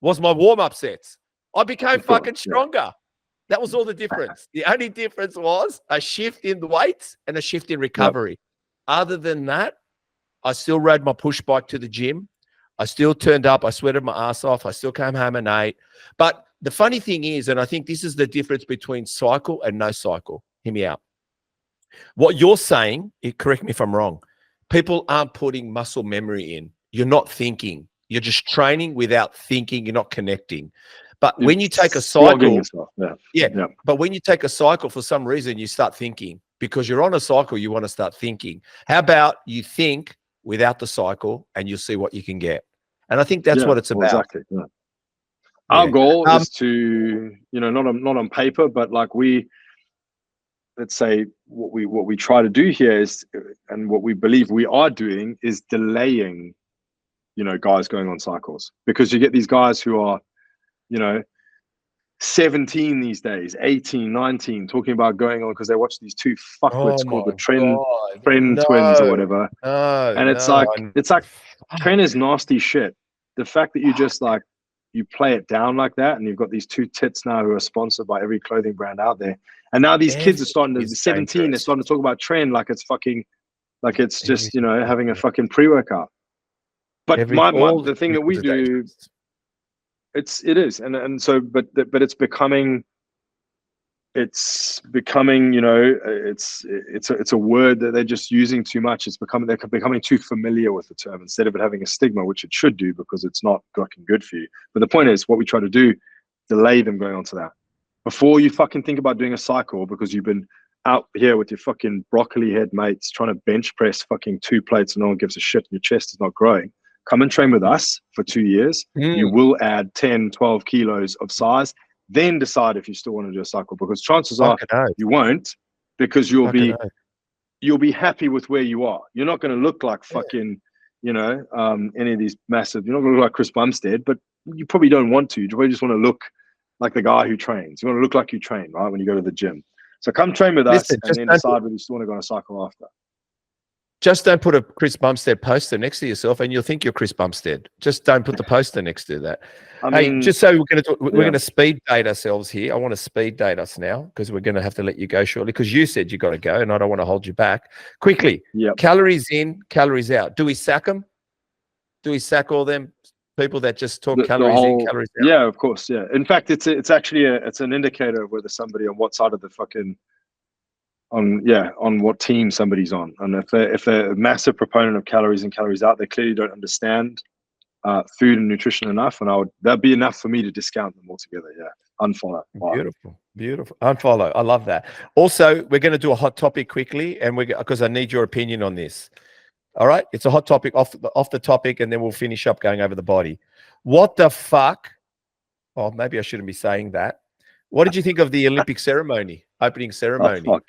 was my warm-up sets. I became fucking stronger. That was all the difference. The only difference was a shift in the weights and a shift in recovery. Other than that, I still rode my push bike to the gym. I still turned up. I sweated my ass off. I still came home and ate. But the funny thing is, and I think this is the difference between cycle and no cycle. Hear me out. What you're saying, correct me if I'm wrong, people aren't putting muscle memory in. You're not thinking. You're just training without thinking. You're not connecting. But You're when you take a flogging cycle, yourself. yeah. But when you take a cycle, for some reason, you start thinking. Because you're on a cycle, you want to start thinking. How about you think without the cycle, and you'll see what you can get? And I think that's what it's about. Exactly. Yeah. Our goal is to, not on paper, but like let's say what we try to do here is, and what we believe we are doing is delaying, guys going on cycles, because you get these guys who are, 17 these days, 18, 19, talking about going on because they watch these two fuckwits called the Trend Twins or whatever. And it's like Trend is nasty shit. The fact that you just like, you play it down like that, and you've got these two tits now who are sponsored by every clothing brand out there. And now these kids are starting to, 17, they're starting to talk about Trend like it's fucking, like it's just, having a fucking pre-workout. But the thing that we do, it is. And so, but it's becoming, it's a word that they're just using too much. They're becoming too familiar with the term, instead of it having a stigma, which it should do, because it's not fucking good for you. But the point is, what we try to do, delay them going on to that. Before you fucking think about doing a cycle, because you've been out here with your fucking broccoli head mates trying to bench press fucking 2 plates and no one gives a shit and your chest is not growing, come and train with us for 2 years. You will add 10, 12 kilos of size. Then decide if you still want to do a cycle, because chances are you won't, because you'll be happy with where you are. You're not going to look like fucking, any of these massive. You're not going to look like Chris Bumstead, but you probably don't want to. You probably just want to look like the guy who trains. You want to look like you train, right, when you go to the gym. So come train with us, and then decide whether you still want to go on a cycle after. Just don't put a Chris Bumstead poster next to yourself, and you'll think you're Chris Bumstead. Just don't put the poster next to that. Just so we're going to speed date ourselves here. I want to speed date us now, because we're going to have to let you go shortly, because you said you got to go, and I don't want to hold you back. Quickly, calories in, calories out. Do we sack them? Do we sack all them people that just talk calories in, calories out? Yeah, of course. Yeah. In fact, it's actually an indicator of whether somebody on what side of the fucking on what team somebody's on. And if they're a massive proponent of calories in, calories out, they clearly don't understand food and nutrition enough, and that'd be enough for me to discount them altogether. Unfollow. Beautiful. Unfollow. I love that. Also, we're going to do a hot topic quickly, and because I need your opinion on this. All right, it's a hot topic off the topic, and then we'll finish up going over the body. What the fuck? Oh, maybe I shouldn't be saying that. What did you think of the Olympic ceremony, opening ceremony? Wait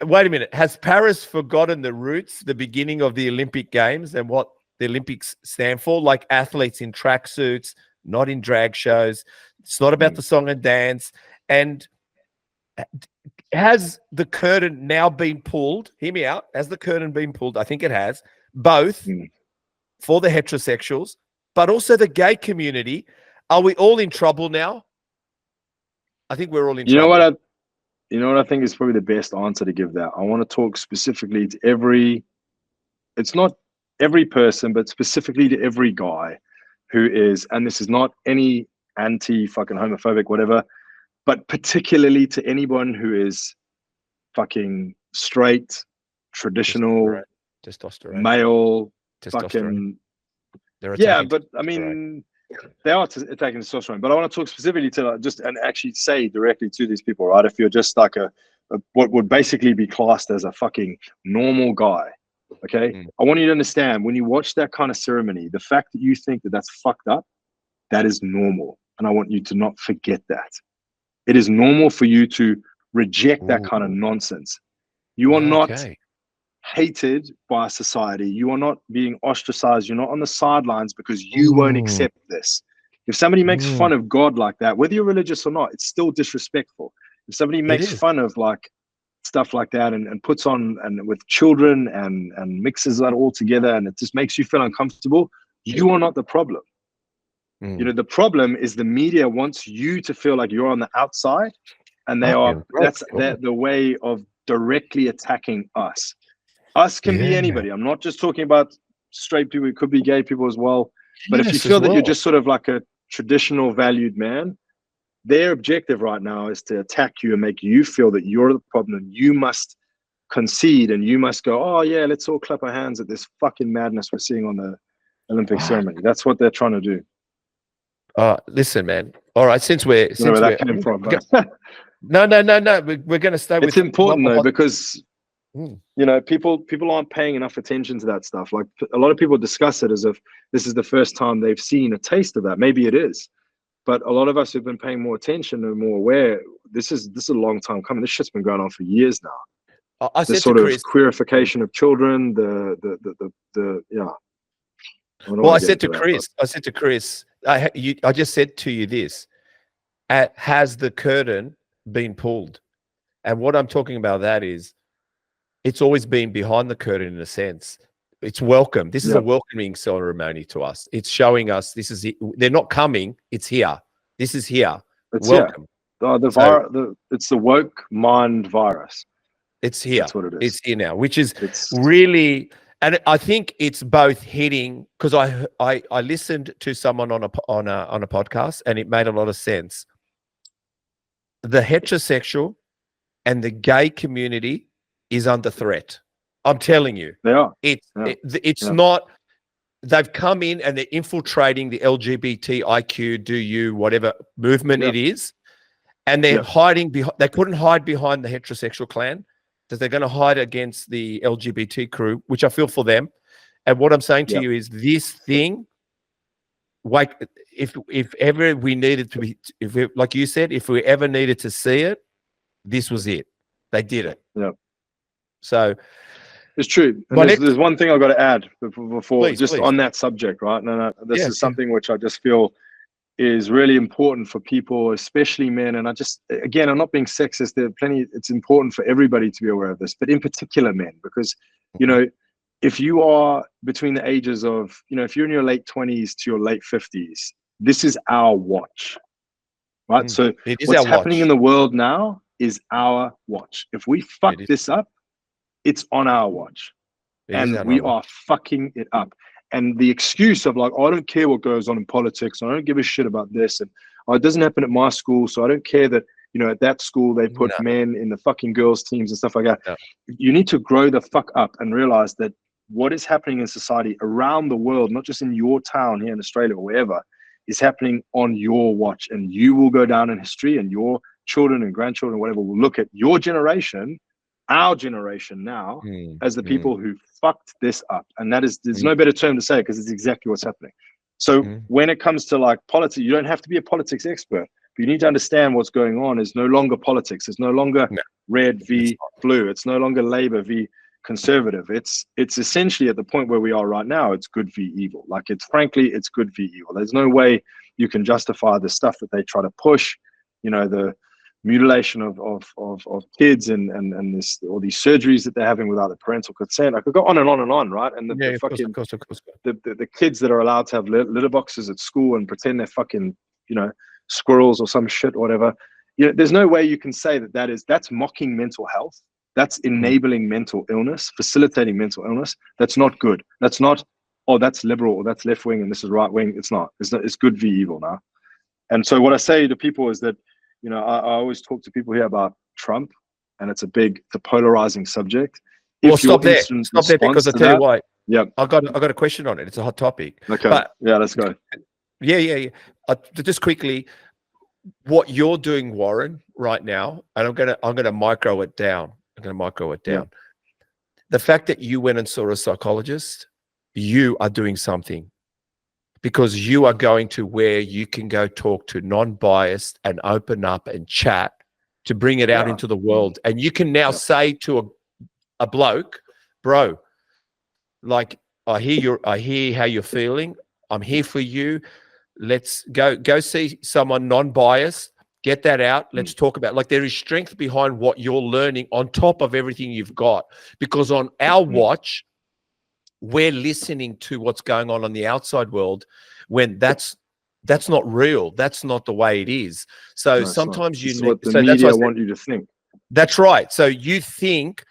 a minute, has Paris forgotten the roots, the beginning of the Olympic Games and what the Olympics stand for? Like athletes in tracksuits, not in drag shows. It's not about the song and dance. And has the curtain now been pulled? Hear me out. Has the curtain been pulled? I think it has. Both for the heterosexuals, but also the gay community. Are we all in trouble now? I think we're all in trouble. You know what I think is probably the best answer to give that? I want to talk specifically to it's not every person, but specifically to every guy who is, and this is not any anti-fucking homophobic, whatever, but particularly to anyone who is fucking straight, traditional, testosterone, male, testosterone. Fucking, but I mean, they are attacking testosterone. But I want to talk specifically to and actually say directly to these people, right? If you're just like what would basically be classed as a fucking normal guy, okay? I want you to understand, when you watch that kind of ceremony, the fact that you think that that's fucked up, that is normal. And I want you to not forget that. It is normal for you to reject that kind of nonsense. You are not hated by society. You are not being ostracized. You're not on the sidelines because you won't accept this. If somebody makes fun of God like that, whether you're religious or not, it's still disrespectful. If somebody makes fun of like stuff like that and puts on and with children and mixes that all together and it just makes you feel uncomfortable, you are not the problem. You know, the problem is the media wants you to feel like you're on the outside, and that's the way of directly attacking us. Us can be anybody. I'm not just talking about straight people. It could be gay people as well. But if you feel that you're just sort of like a traditional valued man, their objective right now is to attack you and make you feel that you're the problem. You must concede and you must go, oh yeah, let's all clap our hands at this fucking madness we're seeing on Olympic ceremony. That's what they're trying to do. Listen, man. All right, since we're You know where that came from, but no. We're going to stay with. It's important though, because Mm. you know, people aren't paying enough attention to that stuff. Like a lot of people discuss it as if this is the first time they've seen a taste of that. Maybe it is, but a lot of us who've been paying more attention and more aware, this is a long time coming. This shit's been going on for years now. I The said sort to of Chris. queerification of children, the yeah. Well, I said to Chris, I just said to you this: has the curtain been pulled? And what I'm talking about that is, it's always been behind the curtain in a sense. It's welcome. This is a welcoming ceremony to us. It's showing us this is it. They're not coming. It's here. This is here. It's welcome. Here. It's the woke mind virus. It's here. That's what it is. It's here now, which is really, and I think it's both hitting, because I listened to someone on a podcast, and it made a lot of sense. The heterosexual and the gay community is under threat. I'm telling you. They are. It's not, they've come in and they're infiltrating the LGBTIQ, do you, whatever movement it is. And they're hiding behind, they couldn't hide behind the heterosexual clan, that they're going to hide against the LGBT crew, which I feel for them. And what I'm saying to you is this thing, like if ever we needed to be, like you said, if we ever needed to see it, this was it. They did it. Yeah. So it's true. And there's one thing I've got to add before, please. On that subject, right? No, this is something which I just feel is really important for people, especially men. And again, I'm not being sexist. It's important for everybody to be aware of this, but in particular men, because, you know, if you are between the ages of, you know, if you're in your late 20s to your late 50s, this is our watch, right? So what's happening in the world now is our watch. If we fuck this up, it's on our watch, and we are fucking it up. And the excuse of like, oh, I don't care what goes on in politics, I don't give a shit about this, and oh, it doesn't happen at my school, so I don't care that, you know, at that school they put men in the fucking girls teams and stuff like that. You need to grow the fuck up and realize that what is happening in society around the world, not just in your town here in Australia or wherever, is happening on your watch, and you will go down in history, and your children and grandchildren, whatever, will look at your generation, our generation now, as the people who fucked this up. And that is, there's no better term to say it, because it's exactly what's happening. So when it comes to like politics, you don't have to be a politics expert, but you need to understand what's going on is no longer politics. It's no longer red v blue. It's no longer Labour v conservative. It's essentially at the point where we are right now, it's good v evil. Like it's good v evil. There's no way you can justify the stuff that they try to push, you know, the mutilation of kids and all these surgeries that they're having without the parental consent. I could go on and on and on, right? And the kids that are allowed to have litter boxes at school and pretend they're fucking, you know, squirrels or some shit or whatever. You know, there's no way you can say that's mocking mental health. That's enabling mental illness, facilitating mental illness. That's not good. That's not, oh, that's liberal or that's left wing and this is right wing. It's not. It's good v evil now. And so what I say to people is that, you know, I always talk to people here about Trump, and it's a polarizing subject. Well, stop there because I'll tell you why. Yeah, I got a question on it. It's a hot topic. Okay. But, let's go. Yeah. Just quickly, what you're doing, Warren, right now, and I'm gonna micro it down. The fact that you went and saw a psychologist, you are doing something. Because you are going to where you can go talk to non-biased and open up and chat to bring it out into the world. And you can now say to a bloke, bro, like, I hear how you're feeling. I'm here for you. Let's go see someone non-biased, get that out. Let's talk about, like, there is strength behind what you're learning on top of everything you've got. Because on our watch, we're listening to what's going on the outside world when that's not real. That's not the way it is. So sometimes you need, what the media want you to think. That's right. So you think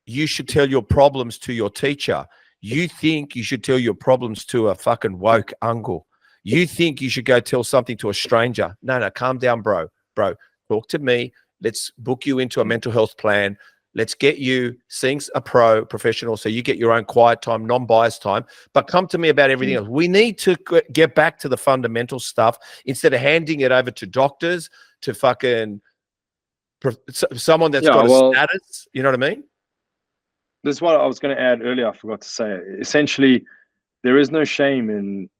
you should tell your problems to your teacher. You think you should tell your problems to a fucking woke uncle. You think you should go tell something to a stranger. No, calm down, bro. Talk to me. Let's book you into a mental health plan. Let's get you seeing a professional, so you get your own quiet time, non-biased time, but come to me about everything else. We need to get back to the fundamental stuff instead of handing it over to doctors, to fucking someone that's got a status. You know what I mean? This is what I was going to add earlier. I forgot to say it. Essentially, there is no shame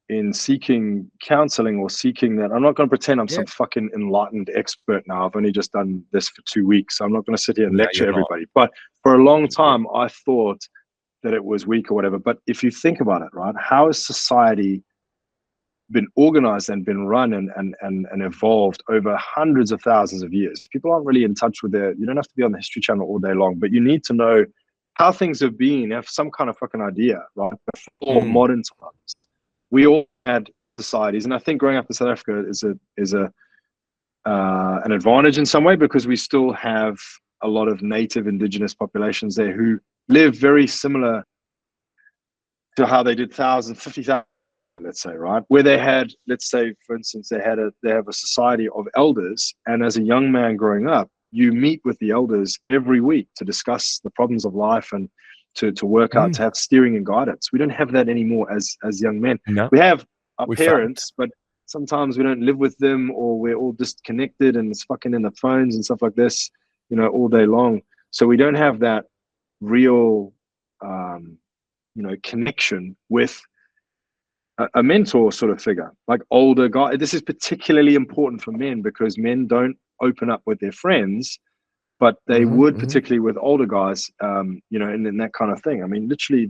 in seeking counseling or seeking that. I'm not going to pretend I'm some fucking enlightened expert now. I've only just done this for 2 weeks. So I'm not going to sit here and lecture everybody. But for a long time, I thought that it was weak or whatever. But if you think about it, right, how has society been organized and been run and evolved over hundreds of thousands of years? People aren't really in touch with you don't have to be on the History Channel all day long, but you need to know how things have been, have some kind of fucking idea, right? Before modern times, we all had societies, and I think growing up in South Africa is an advantage in some way, because we still have a lot of native indigenous populations there who live very similar to how they did 50,000, let's say, right? Where they had, let's say, for instance, they have a society of elders, and as a young man growing up, you meet with the elders every week to discuss the problems of life and to work out, to have steering and guidance. We don't have that anymore as young men. No. We have our parents, but sometimes we don't live with them, or we're all disconnected and it's fucking in the phones and stuff like this, all day long. So we don't have that real, connection with a mentor sort of figure, like older guy. This is particularly important for men, because men don't open up with their friends, but they would, particularly with older guys, and that kind of thing. I mean, literally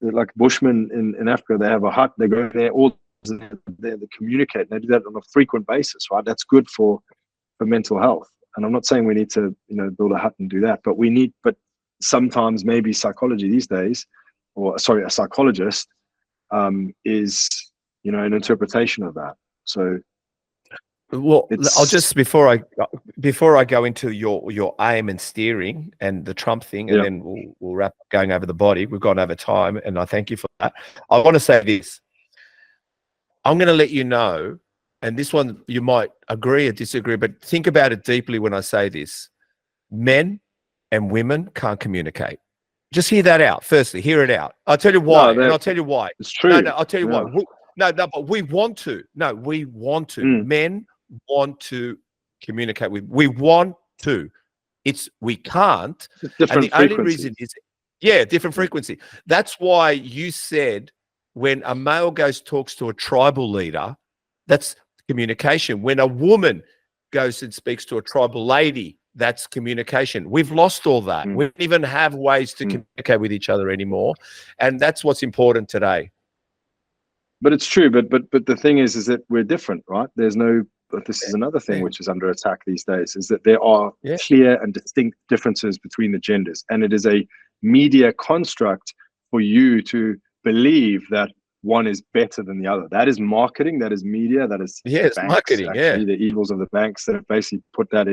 like Bushmen in Africa, they have a hut, they go there, all they communicate, and they do that on a frequent basis, right? That's good for mental health. And I'm not saying we need to, build a hut and do that, but sometimes maybe psychology these days, a psychologist is, an interpretation of that. So, well, I'll just before I go into your aim and steering and the Trump thing, and then we'll wrap up going over the body. We've gone over time, and I thank you for that. I want to say this. I'm going to let you know, and this one you might agree or disagree, but think about it deeply when I say this. Men and women can't communicate. Just hear that out. Firstly, hear it out. I'll tell you why, and I'll tell you why. It's true. No, I'll tell you why. But we want to. No, we want to. Men want to communicate with. We want to. We can't. Different and the only reason is, different frequency. That's why you said when a male talks to a tribal leader, that's communication. When a woman goes and speaks to a tribal lady, that's communication. We've lost all that. We don't even have ways to communicate with each other anymore, and that's what's important today. But it's true. But the thing is that we're different, right? But this is another thing which is under attack these days, is that there are clear and distinct differences between the genders, and it is a media construct for you to believe that one is better than the other. That is marketing. That is media. That is it's marketing. Actually, the evils of the banks that have basically put that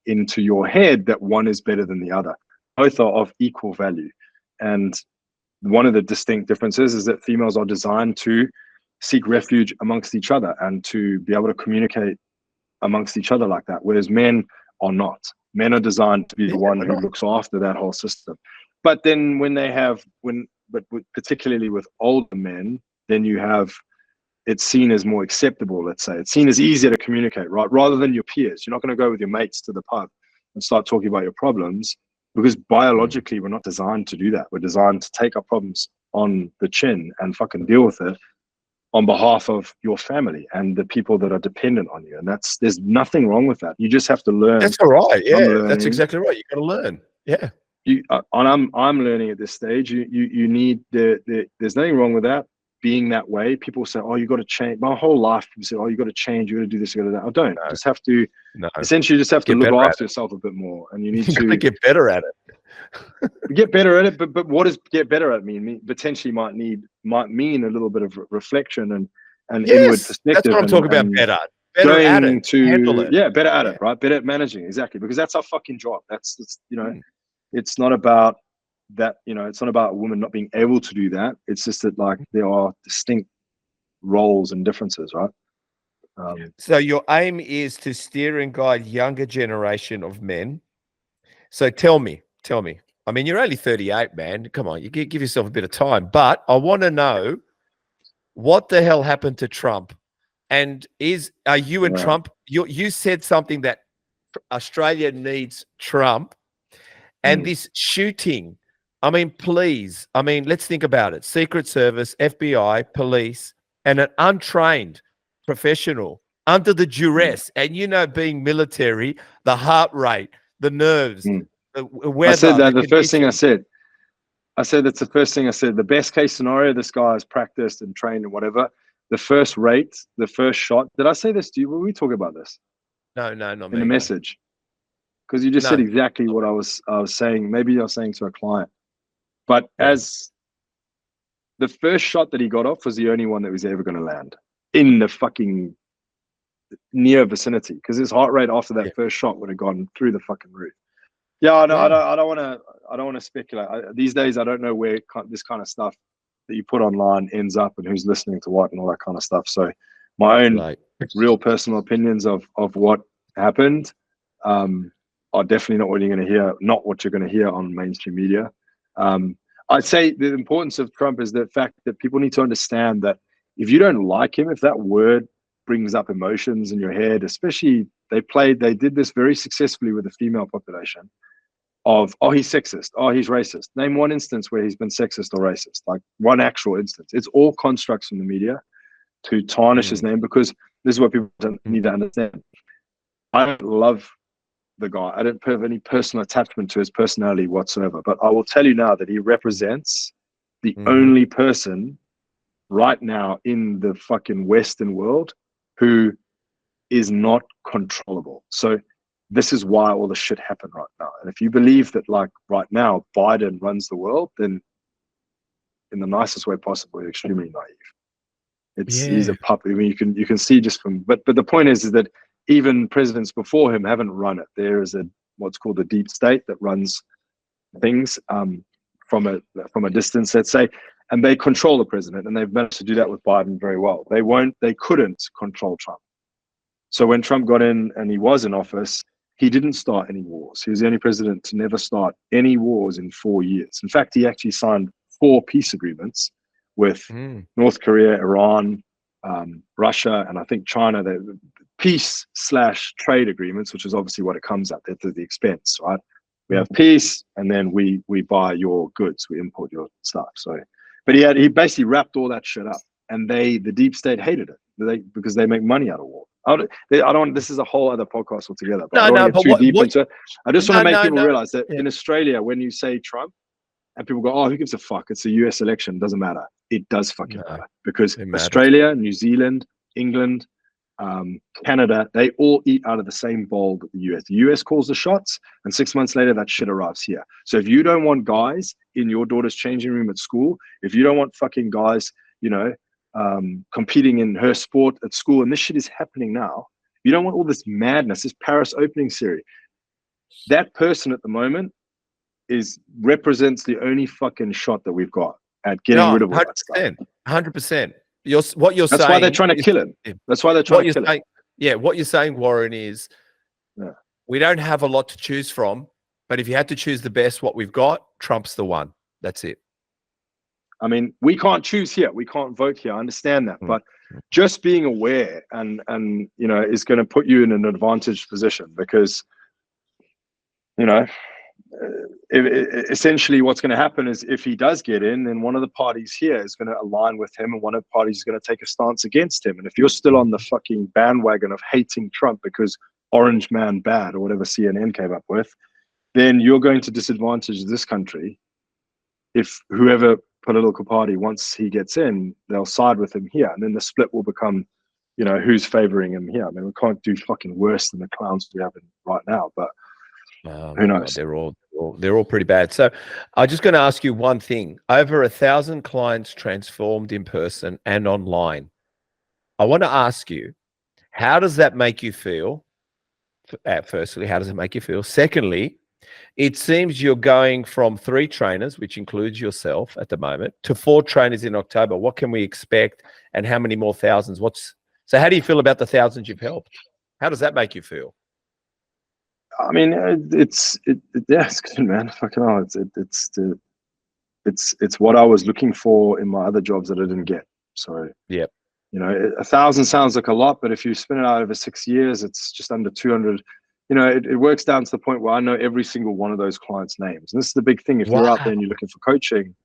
into your head, that one is better than the other. Both are of equal value. And one of the distinct differences is that females are designed to seek refuge amongst each other and to be able to communicate amongst each other like that, whereas men are not. Men are designed to be the one who looks after that whole system. But then particularly with older men, then you have, it's seen as more acceptable, let's say. It's seen as easier to communicate, right? Rather than your peers. You're not going to go with your mates to the pub and start talking about your problems, because biologically we're not designed to do that. We're designed to take our problems on the chin and fucking deal with it on behalf of your family and the people that are dependent on you. And there's nothing wrong with that. You just have to learn. That's all right. Yeah, that's exactly right. You got to learn. Yeah. I'm learning at this stage. You need there's nothing wrong with that, being that way. People say, oh, you got to change. My whole life people say, oh, you got to change, you got to do this, you got to do that. I don't. No. Just have to essentially just have to look after yourself a bit more, and you need to get better at it. Get better at it. But what does get better at mean? Potentially might mean a little bit of reflection and inward perspective. That's what I'm talking about. Better at it. Handle it. Yeah, better at it, right? Better at managing, exactly, because that's our fucking job. That's it's not about that, it's not about a woman not being able to do that. It's just that, like, there are distinct roles and differences, right? So your aim is to steer and guide younger generation of men. So tell me, Tell me. I mean, you're only 38, man. Come on, you give yourself a bit of time. But I want to know what the hell happened to Trump, and are you and Trump? You said something that Australia needs Trump, and this shooting. I mean, please. I mean, let's think about it. Secret Service, FBI, police, and an untrained professional under the duress, and being military, the heart rate, the nerves, the weather. I said that the first thing I said. I said that's the first thing I said. The best case scenario, this guy has practiced and trained and whatever. The first rate, the first shot. Did I say this to you? Were we talking about this? No, not in me. the message, because you just said exactly what I was saying. Maybe I was saying to a client, but as the first shot that he got off was the only one that was ever going to land in the fucking near vicinity, because his heart rate after that first shot would have gone through the fucking roof. I don't want to speculate. These days, I don't know where this kind of stuff that you put online ends up and who's listening to what and all that kind of stuff. So my own real personal opinions of what happened are definitely not what you're going to hear, not what you're going to hear on mainstream media. I'd say the importance of Trump is the fact that people need to understand that if you don't like him, if that word brings up emotions in your head, especially they did this very successfully with the female population of, oh, he's sexist, oh, he's racist. Name one instance where he's been sexist or racist, like one actual instance. It's all constructs from the media to tarnish his name, because this is what people need to understand. I don't love the guy. I don't have any personal attachment to his personality whatsoever, but I will tell you now that he represents the only person right now in the fucking Western world who is not controllable. So this is why all the shit happened right now. And if you believe that, like, right now Biden runs the world, then in the nicest way possible, you're extremely naive. He's a puppet. I mean, you can see just from, but the point is that even presidents before him haven't run it. There is what's called a deep state that runs things from a distance, let's say, and they control the president, and they've managed to do that with Biden very well. They couldn't control Trump. So when Trump got in and he was in office, he didn't start any wars. He was the only president to never start any wars in 4 years. In fact, he actually signed 4 peace agreements with North Korea, Iran, Russia, and I think China. The peace/trade agreements, which is obviously what it comes at. They're to the expense, right? We have peace, and then we buy your goods, we import your stuff. So, but he basically wrapped all that shit up, and the deep state hated it because they make money out of war. This is a whole other podcast altogether. But I don't want to get too deep into it. I just want to make people realize that in Australia, when you say Trump, and people go, "Oh, who gives a fuck? It's a US election. Doesn't matter." It does fucking matter, because Australia, New Zealand, England, Canada, they all eat out of the same bowl that the US. The US calls the shots, and 6 months later, that shit arrives here. So if you don't want guys in your daughter's changing room at school, if you don't want fucking guys, competing in her sport at school, and this shit is happening now, you don't want all this madness, this Paris opening series. That person at the moment represents the only fucking shot that we've got at getting rid of all that stuff. 100%. What you're saying. That's why they're trying to kill him. That's why they're trying to kill him. Yeah, what you're saying, Warren, is we don't have a lot to choose from, but if you had to choose the best, what we've got, Trump's the one. That's it. I mean, we can't choose here. We can't vote here. I understand that. But just being aware and is going to put you in an advantaged position, because, essentially what's going to happen is, if he does get in, then one of the parties here is going to align with him, and one of the parties is going to take a stance against him. And if you're still on the fucking bandwagon of hating Trump because orange man bad, or whatever CNN came up with, then you're going to disadvantage this country. If whoever political party, once he gets in, they'll side with him here, and then the split will become, who's favoring him here. I mean, we can't do fucking worse than the clowns we have right now, but who knows? God, they're all pretty bad. So I'm just going to ask you one thing. Over 1,000 clients transformed in person and online. I want to ask you, how does that make you feel? Firstly, how does it make you feel? Secondly, it seems you're going from 3 trainers, which includes yourself at the moment, to 4 trainers in October. What can we expect, and how many more thousands? So how do you feel about the thousands you've helped? How does that make you feel? I mean, yeah, it's good, man. Fucking hell, it's what I was looking for in my other jobs that I didn't get. So Yep. you know, 1,000 sounds like a lot, but if you spin it out over 6 years, it's just under 200. You know, it works down to the point where I know every single one of those clients' names. And this is the big thing. If you're out there and you're looking for coaching,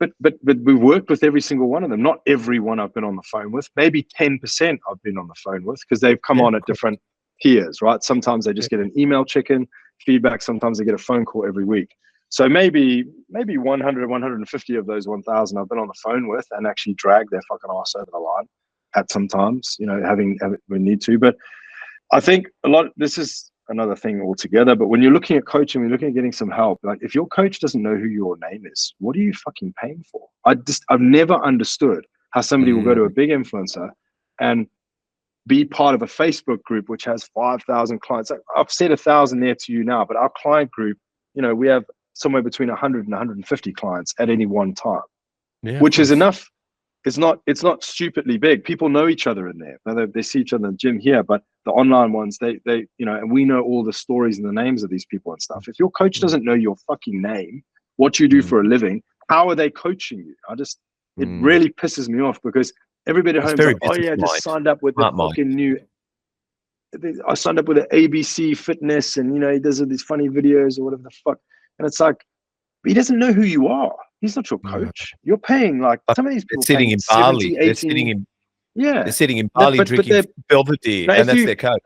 but we've worked with every single one of them. Not every one I've been on the phone with. Maybe 10% I've been on the phone with, because they've come on at different tiers, right? Sometimes they just get an email check-in feedback. Sometimes they get a phone call every week. So maybe 100, 150 of those 1,000 I've been on the phone with and actually dragged their fucking ass over the line at some times, you know, having we need to. But I think this is another thing altogether. But when you're looking at coaching, we're looking at getting some help. Like, if your coach doesn't know who your name is, what are you fucking paying for? I've never understood how somebody will go to a big influencer and be part of a Facebook group which has 5,000 clients. I've said 1,000 there to you now, but our client group, you know, we have somewhere between 100 and 150 clients at any one time, which is enough. It's not stupidly big. People know each other in there. They see each other in the gym here, but the online ones, they you know, and we know all the stories and the names of these people and stuff. If your coach doesn't know your fucking name, what you do for a living, how are they coaching you? It really pisses me off, because everybody at home is like, oh yeah, I just signed up with the fucking new. I signed up with the ABC Fitness, and you know, he does all these funny videos or whatever the fuck. And it's like, but he doesn't know who you are. He's not your coach. You're paying, like, some of these people sitting in Bali. They're sitting in Bali drinking Belvedere, and that's their coach.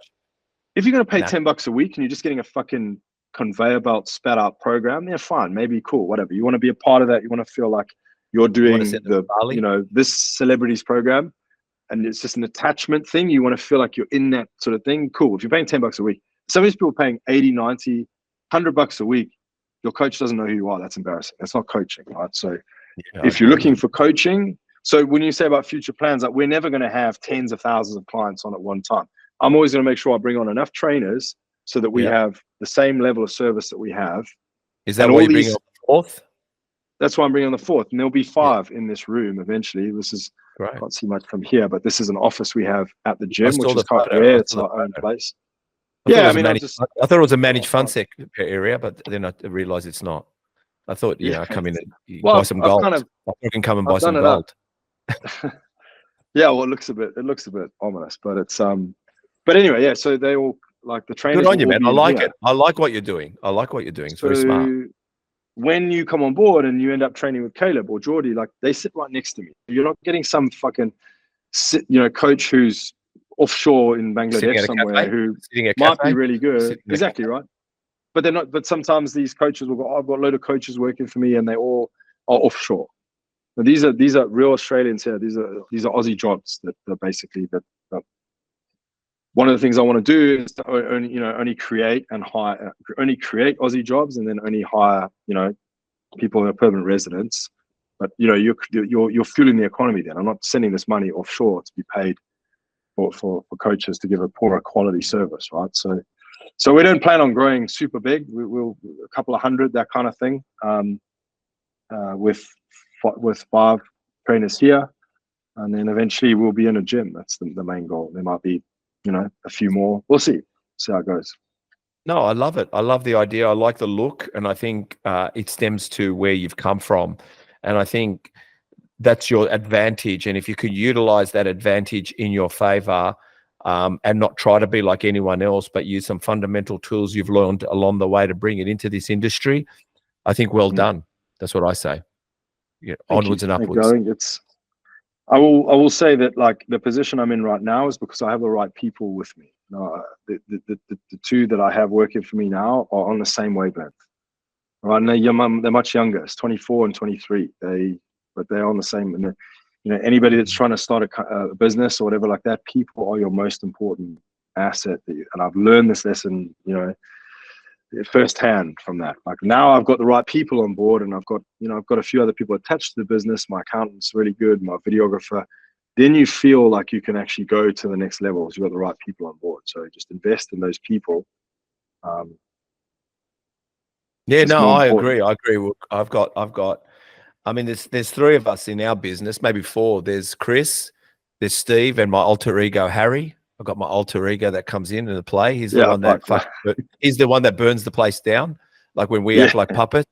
If you're going to pay $10 a week and you're just getting a fucking conveyor belt spat out program, yeah, fine, maybe cool, whatever. You want to be a part of that. You want to feel like you're doing you know, this celebrities program, and it's just an attachment thing. You want to feel like you're in that sort of thing. Cool. If you're paying $10 a week, some of these people are paying 80, 90, $100 a week. Your coach doesn't know who you are. That's embarrassing. That's not coaching, right? So if you're looking for coaching, so when you say about future plans, like, we're never going to have tens of thousands of clients on at one time. I'm always going to make sure I bring on enough trainers so that we have the same level of service that we have. Is that why you bring on the fourth? That's why I'm bringing on the fourth. And there'll be 5 in this room eventually. This is, I can't see much from here, but this is an office we have at the gym, which is quite rare. It's our own place. I thought it was a managed fund sector area, but then I realized it's not. I thought, I come in and buy some gold. I can come and buy some gold. Well, it looks a bit ominous, but it's but anyway, yeah. So they all, like, the trainers. Good on you, man. I like it. I like what you're doing. It's very smart. When you come on board and you end up training with Caleb or Geordie, like, they sit right next to me. You're not getting some fucking, coach who's offshore in Bangladesh somewhere who might be really good. Exactly, right. But they're not. But sometimes these coaches will go, I've got a load of coaches working for me, and they all are offshore. Now, these are real Australians here. These are Aussie jobs that basically that. One of the things I want to do is to only create and hire, only create Aussie jobs, and then only hire, people who are permanent residents. But you're fueling the economy. Then I'm not sending this money offshore to be paid for coaches to give a poorer quality service, right? So we don't plan on growing super big. We'll a couple of hundred, that kind of thing, with 5 trainers here, and then eventually we'll be in a gym. That's the main goal. There might be, a few more. We'll see how it goes. No, I love it. I love the idea. I like the look, and I think it stems to where you've come from, and I think that's your advantage. And if you could utilize that advantage in your favor, and not try to be like anyone else, but use some fundamental tools you've learned along the way to bring it into this industry, I think well done. That's what I say. Onwards and upwards. I will say that, like, the position I'm in right now is because I have the right people with me. The 2 that I have working for me now are on the same wavelength. Right, and they're much younger. It's 24 and 23. But they're on the same. And anybody that's trying to start a business or whatever like that, people are your most important asset. And I've learned this lesson, firsthand from that. Like, now I've got the right people on board, and I've got a few other people attached to the business. My accountant's really good, my videographer. Then you feel like you can actually go to the next level. You've got the right people on board. So just invest in those people. I agree. I've got. I mean, there's 3 of us in our business, maybe 4. There's Chris, there's Steve, and my alter ego Harry. I've got my alter ego that comes in the play. He's the Yeah, one that he's the one that burns the place down, like when we act like puppets.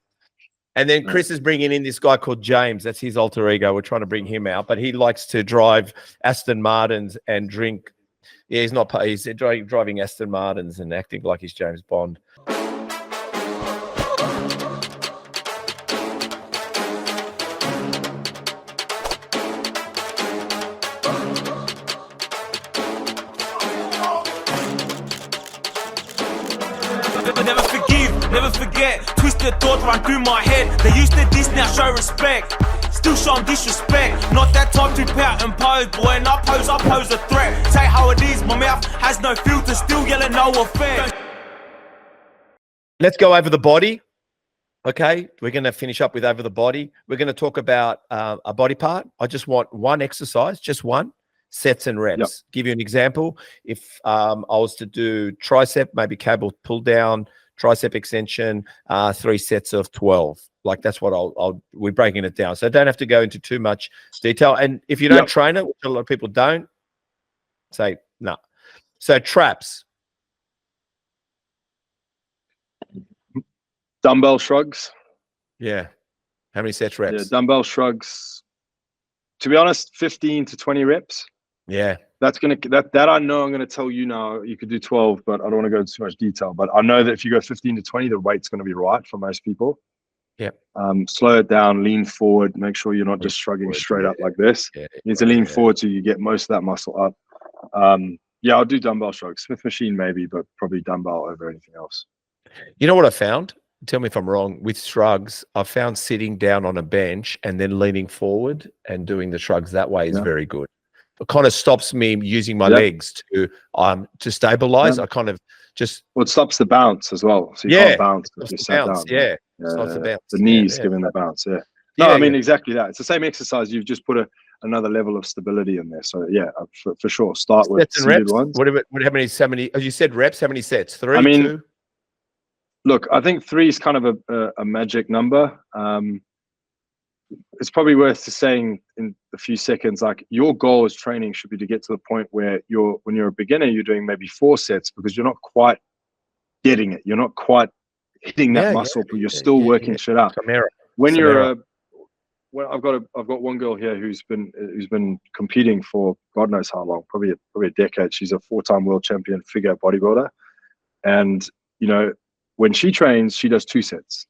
And then Chris is bringing in this guy called James. That's his alter ego. We're trying to bring him out, but he likes to drive Aston Martins and drink. Yeah, he's not. He's driving Aston Martins and acting like he's James Bond. Never forgive, never forget. Twisted thoughts run through my head. They used to diss, now show respect. Still show 'em disrespect. Not that type to pout and pose, but when I pose a threat. Say how it is, my mouth has no filter, still yelling no effect. Let's go over the body. Okay, we're going to finish up with over the body. We're going to talk about a body part. I just want one exercise, just one, sets and reps. Yep. Give you an example. If I was to do tricep, maybe cable pull down, tricep extension, 3 sets of 12. Like that's what we're breaking it down. So I don't have to go into too much detail. And if you don't train it, which a lot of people don't, say no. So traps. Dumbbell shrugs. Yeah. How many sets, reps? Yeah, dumbbell shrugs. To be honest, 15 to 20 reps. Yeah. That's that I know I'm gonna tell you now. You could do 12, but I don't want to go into too much detail. But I know that if you go 15 to 20, the weight's gonna be right for most people. Yeah. Slow it down, lean forward, make sure you're not just shrugging straight up like this. You need to lean forward so you get most of that muscle up. Yeah, I'll do dumbbell shrugs. Smith machine maybe, but probably dumbbell over anything else. You know what I found? Tell me if I'm wrong. With shrugs, I found sitting down on a bench and then leaning forward and doing the shrugs that way is very good. It kind of stops me using my legs to stabilize. I kind of just it stops the bounce as well. So you can't bounce if you sat down. Stops the bounce. The knees giving the bounce. No, I mean exactly that. It's the same exercise. You've just put another level of stability in there. So yeah, for sure. Start with sets and reps. Ones. How many? As you said, reps. How many sets? 3. I mean, 2? Look, I think 3 is kind of a magic number. It's probably worth saying in a few seconds, like your goal as training should be to get to the point where when you're a beginner, you're doing maybe 4 sets because you're not quite getting it. You're not quite hitting that muscle, but you're still working shit out. When you're I've got one girl here who's been competing for God knows how long, probably a decade. She's a 4-time world champion figure bodybuilder, and you know when she trains, she does 2 sets.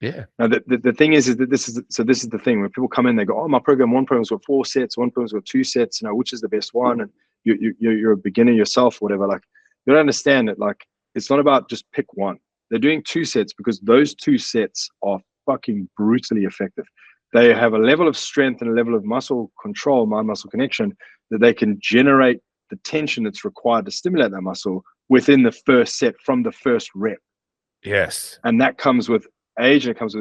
Yeah. Now the thing is that this is the thing when people come in, they go, oh, one program's got 4 sets, one program's got 2 sets. You know, which is the best one? And you're a beginner yourself, whatever. Like you don't understand it. Like it's not about just pick one. They're doing 2 sets because those 2 sets are fucking brutally effective. They have a level of strength and a level of muscle control, mind-muscle connection, that they can generate the tension that's required to stimulate that muscle within the first set from the first rep. Yes. And that comes with age, and it comes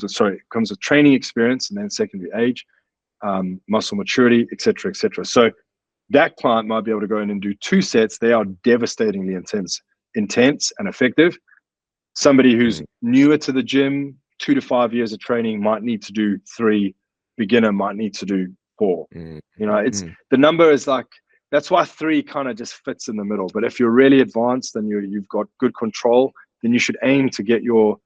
with training experience, and then secondary age, muscle maturity, etc., etc. So that client might be able to go in and do 2 sets. They are devastatingly intense and effective. Somebody who's newer to the gym, 2 to 5 years of training, might need to do 3. Beginner might need to do 4. You know, it's the number is like, that's why 3 kind of just fits in the middle. But if you're really advanced and you've got good control, then you should aim to get your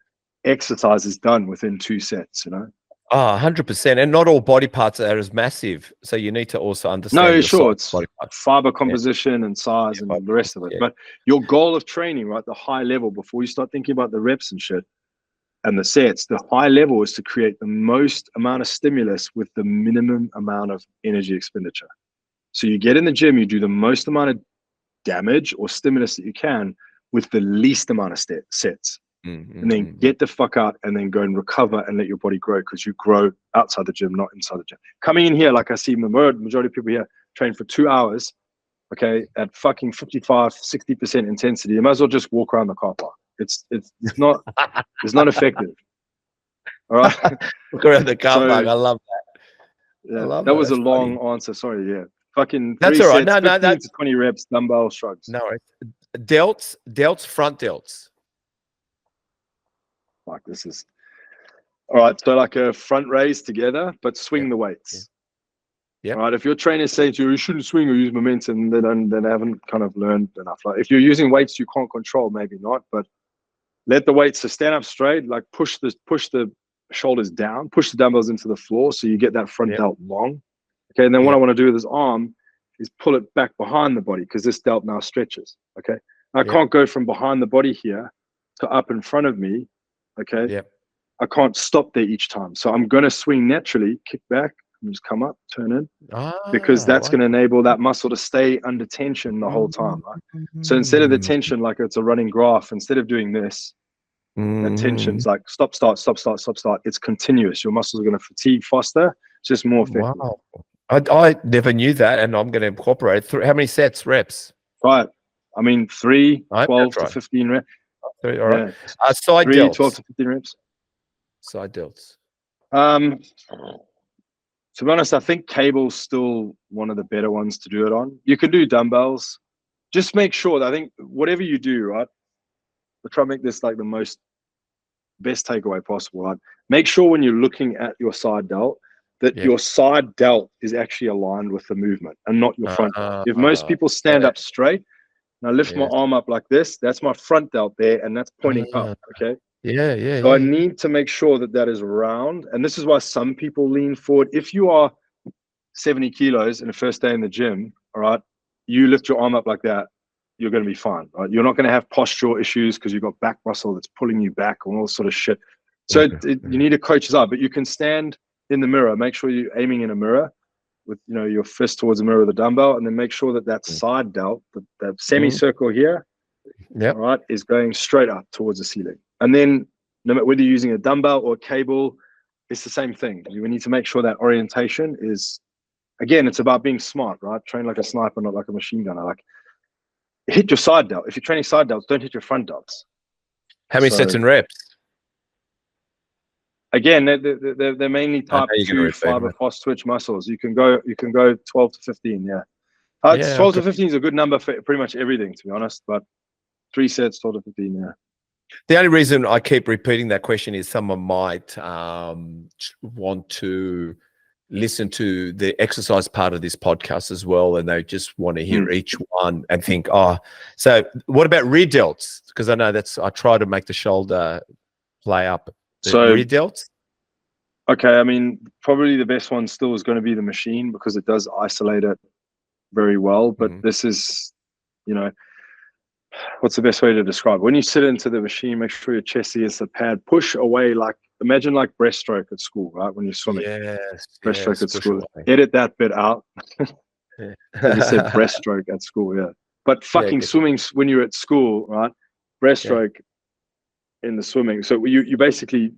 exercises done within 2 sets, you know? 100%. And not all body parts are as massive. So you need to also understand. No, sure. It's fiber composition and size and the rest of it. But your goal of training, right, the high level, before you start thinking about the reps and shit and the sets, the high level is to create the most amount of stimulus with the minimum amount of energy expenditure. So you get in the gym, you do the most amount of damage or stimulus that you can with the least amount of sets. And then get the fuck out and then go and recover and let your body grow, because you grow outside the gym, not inside the gym. Coming in here, like I see the majority of people here train for 2 hours, okay, at fucking 55-60% intensity. You might as well just walk around the car park. It's not effective. All right. Look around the car park. I love that. Yeah, that was a long answer. Sorry. Yeah. Fucking that's 3 all right. sets, No, 15 to 20 reps, dumbbell shrugs. No, delts, front delts. Like this is all right. So like a front raise together, but swing the weights. Yep. Right. If your trainer is saying to you, you shouldn't swing or use momentum, they haven't kind of learned enough. Like if you're using weights you can't control, maybe not, but let the weights to stand up straight, like push the shoulders down, push the dumbbells into the floor so you get that front delt long. Okay. And then what I want to do with this arm is pull it back behind the body because this delt now stretches. Okay. I can't go from behind the body here to up in front of me. Okay. Yep. I can't stop there each time. So I'm going to swing naturally, kick back, and just come up, turn in, because that's going to enable that muscle to stay under tension the whole time. Right? So instead of the tension, like it's a running graph, instead of doing this, that tension's like stop, start, stop, start, stop, start. It's continuous. Your muscles are going to fatigue faster. It's just more effective. Wow. I never knew that, and I'm going to incorporate it. How many sets, reps? Right. I mean, 3, 12 to 15 reps. 3, all right. Yeah. Side 3, delts. 12 to 15 reps. Side delts. To be honest, I think cable's still one of the better ones to do it on. You can do dumbbells. Just make sure that I think whatever you do, right? We'll try to make this like the best takeaway possible. Right? Make sure when you're looking at your side delt that your side delt is actually aligned with the movement and not your front delt. If most people stand up straight, and I lift my arm up like this, that's my front delt there, and that's pointing up. Okay. So I need to make sure that is round. And this is why some people lean forward. If you are 70 kilos in the first day in the gym, all right, you lift your arm up like that, you're going to be fine. Right? You're not going to have postural issues because you've got back muscle that's pulling you back and all sort of shit. So you need a coach's eye, but you can stand in the mirror. Make sure you're aiming in a mirror with your fist towards the mirror of the dumbbell, and then make sure that side delt, that semicircle here, all right, is going straight up towards the ceiling. And then no matter whether you're using a dumbbell or a cable, it's the same thing. We need to make sure that orientation is, again, it's about being smart, right? Train like a sniper, not like a machine gunner. Like hit your side delt. If you're training side delts, don't hit your front delts. How many sets and reps? Again, they're mainly type 2 fiber fast twitch muscles. You can go 12 to 15. Yeah. 12 to 15 is a good number for pretty much everything, to be honest. But 3 sets, 12 to 15. Yeah. The only reason I keep repeating that question is someone might want to listen to the exercise part of this podcast as well, and they just want to hear each one and think, so what about rear delts? Because I know I try to make the shoulder play up. So rear delts? Okay, I mean, probably the best one still is going to be the machine because it does isolate it very well. But this is, what's the best way to describe it? When you sit into the machine, make sure your chest is the pad. Push away, imagine like breaststroke at school, right? When you're swimming. Breaststroke at school. Edit that bit out. You said breaststroke at school, yeah. But fucking swimming when you're at school, right? Breaststroke in the swimming. So you basically,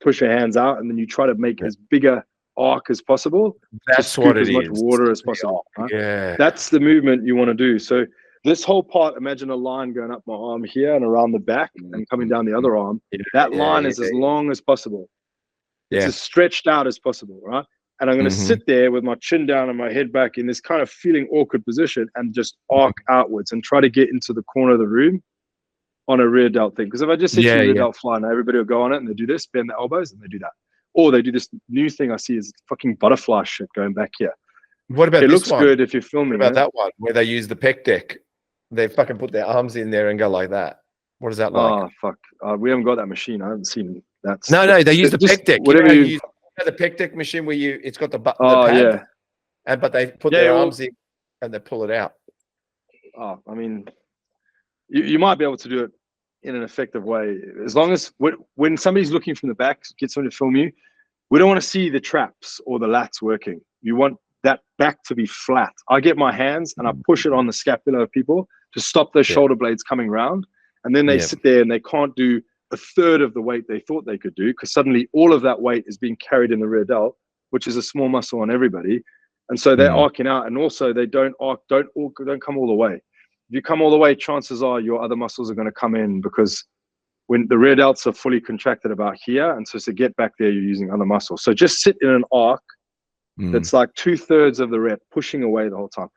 push your hands out and then you try to make as big a arc as possible. That's what it is. As much water as possible. Right? Yeah. That's the movement you want to do. So this whole part, imagine a line going up my arm here and around the back and coming down the other arm. That line is as long as possible. It's as stretched out as possible, right? And I'm going to sit there with my chin down and my head back in this kind of feeling awkward position and just arc outwards and try to get into the corner of the room on a rear delt thing. Because if I just hit you rear delt fly, now everybody will go on it and they do this, bend the elbows, and they do that. Or they do this new thing I see is fucking butterfly shit going back here. What about it? This Looks one? good if you're filming. What about that one where they use the pec deck? They fucking put their arms in there and go like that. What is that like? Oh, fuck. We haven't got that machine. I haven't seen that. No, they use the pec deck. Whatever you use the pec deck machine where it's got the pad. Yeah. But they put their arms in and they pull it out. Oh, I mean, you might be able to do it in an effective way. As long as when somebody's looking from the back, get someone to film you, we don't want to see the traps or the lats working. You want that back to be flat. I get my hands and I push it on the scapula of people to stop those shoulder blades coming round. And then they sit there and they can't do a third of the weight they thought they could do because suddenly all of that weight is being carried in the rear delt, which is a small muscle on everybody. And so they're arcing out, and also they don't come all the way. If you come all the way, chances are your other muscles are going to come in because when the rear delts are fully contracted about here, and so to get back there, you're using other muscles. So just sit in an arc that's like 2/3 of the rep, pushing away the whole time.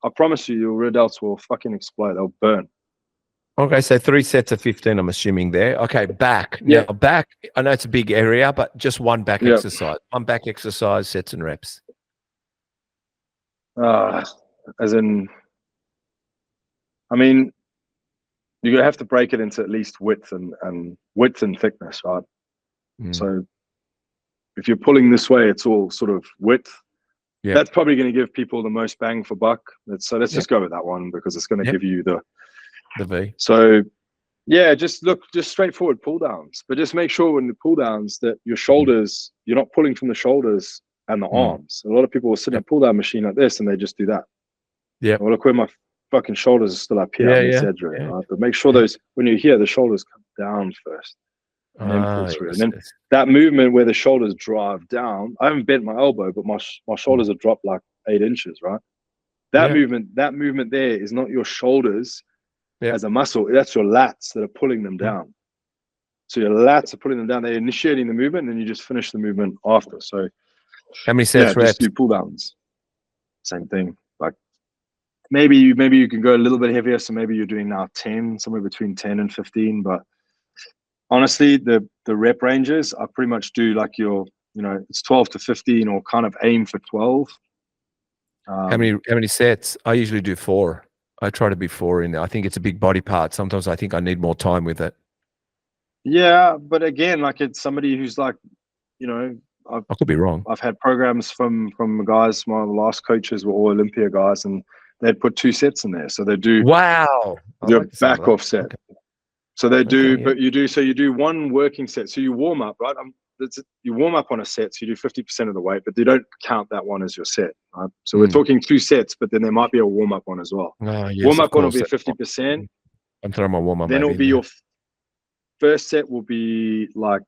I promise you, your rear delts will fucking explode. They'll burn. Okay, so 3 sets of 15, I'm assuming there. Okay, back. Yeah. Now, back, I know it's a big area, but just one back exercise. One back exercise, sets and reps. As in, I mean, you're gonna have to break it into at least width and thickness, right? So if you're pulling this way, it's all sort of width. Yep. That's probably going to give people the most bang for buck. So let's just go with that one because it's going to give you the V. So yeah, just straightforward pull downs, but just make sure when the pull downs that your shoulders, you're not pulling from the shoulders and the arms. A lot of people will sit in a pull down machine like this and they just do that. Yeah. Well, look where my fucking shoulders are still up here. I'm exaggerating, right? But make sure those, when you're here, the shoulders come down first and then pull through. And then that movement where the shoulders drive down, I haven't bent my elbow, but my shoulders have dropped like 8 inches, right? That movement there is not your shoulders as a muscle. That's your lats that are pulling them down. So your lats are pulling them down. They're initiating the movement, and then you just finish the movement after. So how many sets? Just do pull downs. Same thing. Like maybe you can go a little bit heavier. So maybe you're doing now 10, somewhere between 10 and 15. But honestly, the rep ranges, I pretty much do like it's 12 to 15 or kind of aim for 12. How many sets? I usually do 4. I try to be 4 in there. I think it's a big body part. Sometimes I think I need more time with it. Yeah, but again, like it's somebody who's like, I could be wrong. I've had programs from guys. My last coaches were all Olympia guys, and they'd put 2 sets in there. So they do do a back off set. Okay. So they do, but you do 1 working set. So you warm up, right? You warm up on a set, so you do 50% of the weight, but you don't count that one as your set, right? So we're talking 2 sets, but then there might be a warm up one as well. Warm up one will be 50%. I'm throwing my warm up. Then it'll be your first set will be like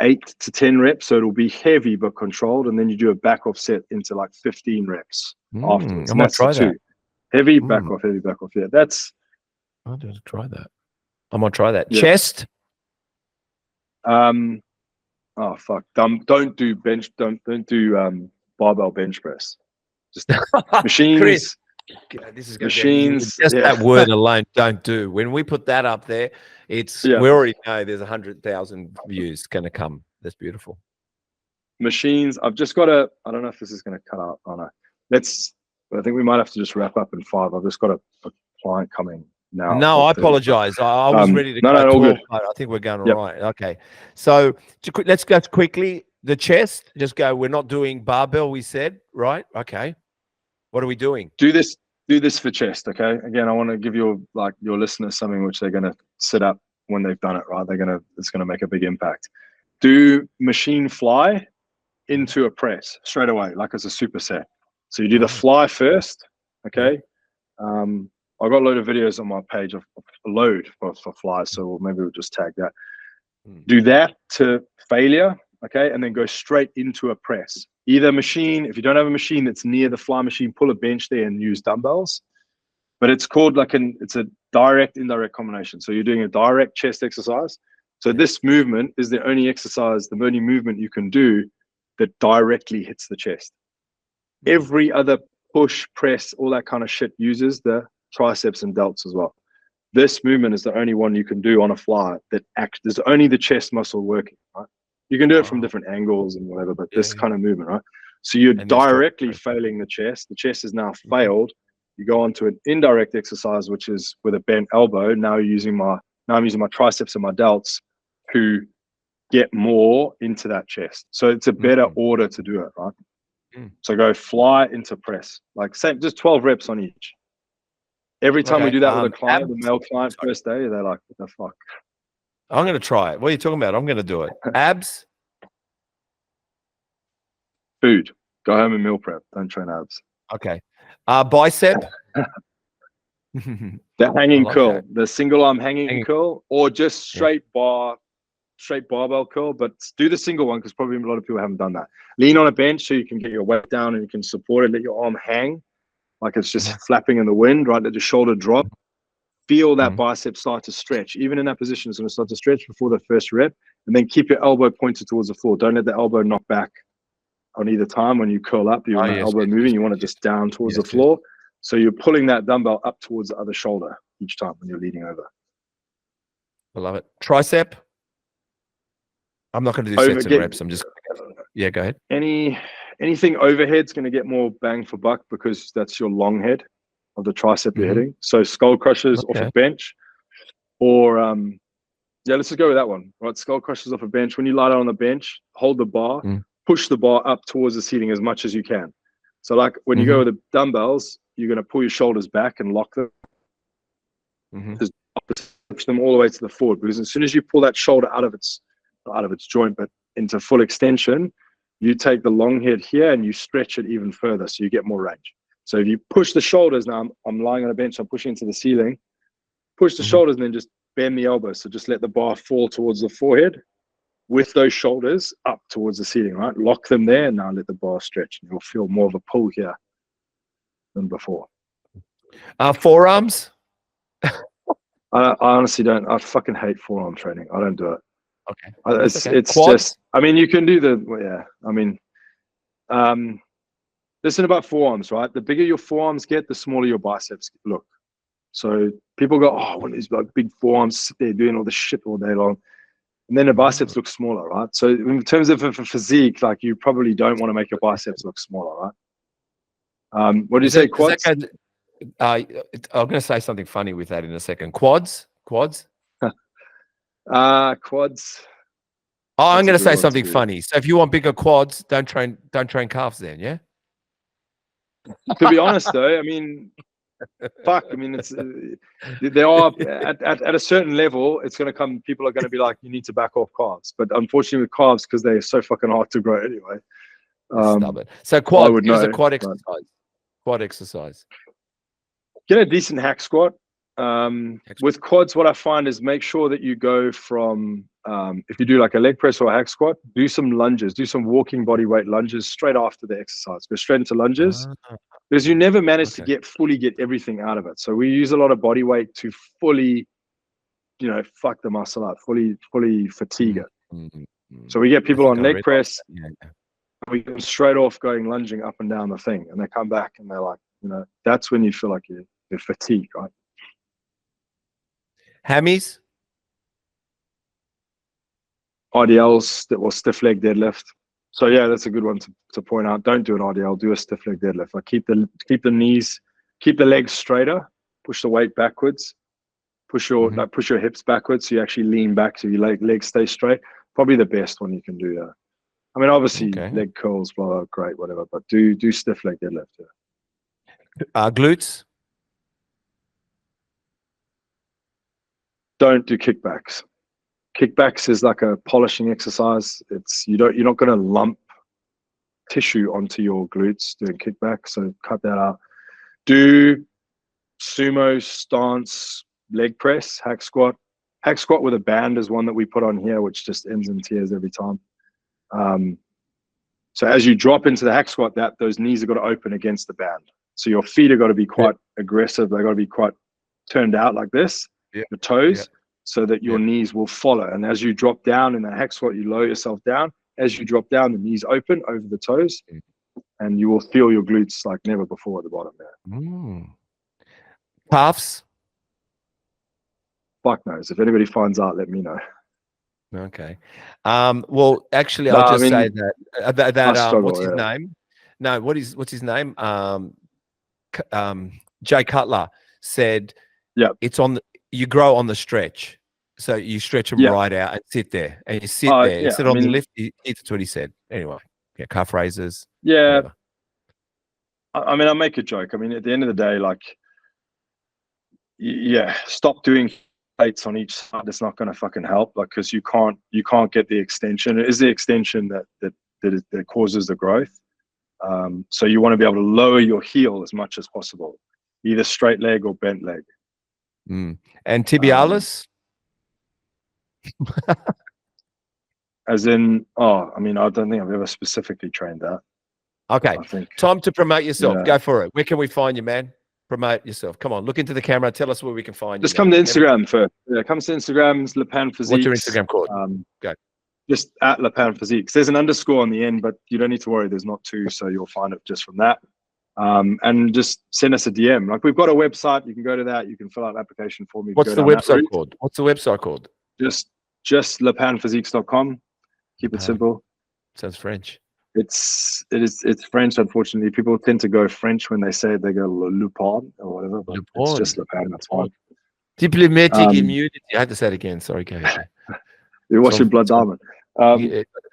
8 to 10 reps, so it'll be heavy but controlled, and then you do a back off set into like 15 reps afterwards. I might try that. Heavy back off, heavy back off. Yeah, I'll just try that. I might try that. Yeah. Chest. Oh fuck! Don't do bench. Don't do barbell bench press. Just machines. Chris, this is machines. Just that word alone, don't do. When we put that up there, we already know there's 100,000 views going to come. That's beautiful. Machines. I've just got a. I don't know if this is going to cut out. Oh no. I think we might have to just wrap up in 5. I've just got a client coming. No, I apologize. I was ready to go. All good. I think we're going all right. Okay. So let's go quickly. The chest, just go. We're not doing barbell, we said, right? Okay. What are we doing? Do this for chest, okay? Again, I want to give your listeners something which they're going to sit up when they've done it, right? It's going to make a big impact. Do machine fly into a press straight away, like as a superset. So you do the fly first, okay? I've got a load of videos on my page of a load for flies, so maybe we'll just tag that. Do that to failure, okay, and then go straight into a press. Either machine, if you don't have a machine that's near the fly machine, pull a bench there and use dumbbells. But it's called it's a direct, indirect combination. So you're doing a direct chest exercise. So this movement is the only movement you can do that directly hits the chest. Every other push, press, all that kind of shit uses the triceps and delts as well. This movement is the only one you can do on a fly that there's only the chest muscle working, right? You can do it from different angles and whatever, but this kind of movement, right? So you're directly failing the chest. The chest is now failed. You go on to an indirect exercise, which is with a bent elbow. Now I'm using my triceps and my delts to get more into that chest. So it's a better order to do it, right? So go fly into press, like same, just 12 reps on each. Every time we do that with a client, the male client, first day, they're like, what the fuck? I'm going to try it. What are you talking about? I'm going to do it. Abs? Food. Go home and meal prep. Don't train abs. Okay. Bicep? The hanging curl. The single arm hanging curl, or just straight barbell curl, but do the single one because probably a lot of people haven't done that. Lean on a bench so you can get your weight down and you can support it. Let your arm hang like it's just flapping in the wind, right? Let the shoulder drop. Feel that bicep start to stretch. Even in that position, it's going to start to stretch before the first rep, and then keep your elbow pointed towards the floor. Don't let the elbow knock back on either time. When you curl up, you want the elbow moving. You want it just down towards the floor. So you're pulling that dumbbell up towards the other shoulder each time when you're leaning over. I love it. Tricep? I'm not going to do sets and reps. I'm just, go ahead. Any Anything overhead's going to get more bang for buck because that's your long head of the tricep you're hitting. So skull crushers off a bench, or yeah, let's just go with that one. Right, skull crushers off a bench. When you lie down on the bench, hold the bar, push the bar up towards the ceiling as much as you can. So like when you go with the dumbbells, you're going to pull your shoulders back and lock them. Just push them all the way to the forward, because as soon as you pull that shoulder out of its joint, but into full extension, you take the long head here and you stretch it even further, so you get more range. So if you push the shoulders, now I'm lying on a bench, I'm pushing into the ceiling, push the shoulders and then just bend the elbows. So just let the bar fall towards the forehead with those shoulders up towards the ceiling, right? Lock them there and now let the bar stretch. And you'll feel more of a pull here than before. Forearms? I honestly don't. I fucking hate forearm training. I don't do it. Okay. It's just, I mean, you can do I mean, listen about forearms, right? The bigger your forearms get, the smaller your biceps look. So people go, oh, I want these like big forearms, sit there doing all this shit all day long. And then the biceps look smaller, right? So in terms of a physique, like you probably don't want to make your biceps look smaller, right? What do you say, quads? I'm going to say something funny with that in a second. Quads? Quads. Oh, I'm going to say something funny. So if you want bigger quads, don't train calves then, yeah? To be honest though, I mean, fuck, I mean, it's there are at a certain level, it's going to come, people are going to be like, you need to back off calves. But unfortunately with calves, because they're so fucking hard to grow anyway. Stubborn. So quad, use a quad exercise. Quad exercise. Get a decent hack squat. With quads, what I find is make sure that you go from, if you do like a leg press or a hack squat, do some lunges, do some walking body weight lunges straight after the exercise. Go straight into lunges because you never manage to fully get everything out of it. So we use a lot of body weight to fully, fuck the muscle up, fully fatigue it. So we get people on leg press, we go straight off going lunging up and down the thing, and they come back and they're like, that's when you feel like you're fatigued, right? Hammies? RDLs, that was stiff leg deadlift. So yeah, that's a good one to point out. Don't do an RDL, do a stiff leg deadlift. Like keep the knees, keep the legs straighter, push the weight backwards, push your hips backwards so you actually lean back so your legs stay straight. Probably the best one you can do there. I mean, obviously leg curls, blah, blah, great, whatever, but do stiff leg deadlift. Yeah. Glutes? Don't do kickbacks. Kickbacks is like a polishing exercise. You're not going to lump tissue onto your glutes doing kickback, so cut that out. Do sumo stance, leg press, hack squat. Hack squat with a band is one that we put on here, which just ends in tears every time. So as you drop into the hack squat, those knees have got to open against the band. So your feet have got to be quite aggressive. They've got to be quite turned out like this, the toes, so that your knees will follow. And as you drop down in the hack squat, you lower yourself down. As you drop down, the knees open over the toes, and you will feel your glutes like never before at the bottom there. Calves? Fuck knows. If anybody finds out, let me know. Okay. Well, actually, I'll just say that what's his name? No, what's his name? Jay Cutler said, it's on you grow on the stretch. So you stretch them right out and sit there. And you sit there. You sit on the lift. That's what he said. Anyway, calf raises. Yeah. Whatever. I mean, I make a joke. I mean, at the end of the day, like, stop doing plates on each side. That's not going to fucking help, like, because you can't get the extension. It is the extension that causes the growth. So you want to be able to lower your heel as much as possible, either straight leg or bent leg. And tibialis? As in, I mean, I don't think I've ever specifically trained that. Okay, time to promote yourself. Go for it. Where can we find you, man? Promote yourself. Come on, look into the camera. Tell us where we can find you. Just come to Instagram first. Yeah, come to Instagram. It's Leppan Physiques. What's your Instagram called? Go. Just at Leppan Physiques. There's an underscore on the end, but you don't need to worry. There's not two, so you'll find it just from that. And just send us a DM. Like, we've got a website. You can go to that. You can fill out an application form. What's the website called? What's the website called? Just leppanphysiques.com. Keep it simple. Sounds French. It's French. Unfortunately, people tend to go French when they say it. They go Leppan or whatever, but it's just Leppan. That's fine. Diplomatic immunity. I had to say it again. Sorry, go ahead. You're watching Blood Diamond.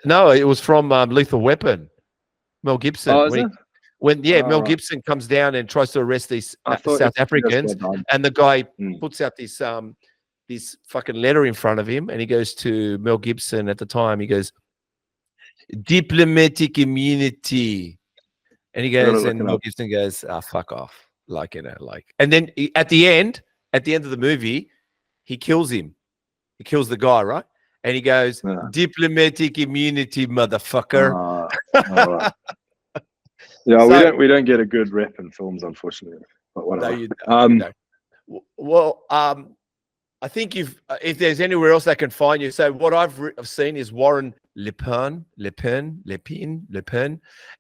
No, it was from Lethal Weapon. Mel Gibson. Oh, is it? Mel Right. Gibson comes down and tries to arrest these thought South it's Africans, just Blood Diamond. and the guy Mm. puts out this fucking letter in front of him, and he goes to Mel Gibson at the time. He goes, diplomatic immunity, and he goes, and Mel Gibson goes, fuck off, and then at the end of the movie, he kills him. He kills the guy, right? And he goes, diplomatic immunity, motherfucker. Right. Yeah, we don't get a good rep in films, unfortunately. But whatever. No, you don't. Well, I think if there's anywhere else I can find you. So what I've seen is Warren Leppan,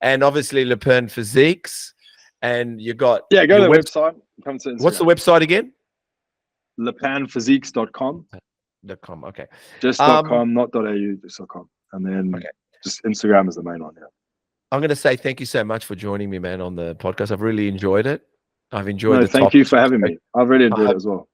and obviously Leppan Physiques, and you got go to the website. Come to Instagram. What's the website again? LeppanPhysiques.com. .com. Okay. Just .com, not .au, just .com. And then just Instagram is the main one. Yeah. I'm going to say thank you so much for joining me, man, on the podcast. I've really enjoyed it. I've enjoyed No, the thank topic. you for having me. I've really enjoyed it as well.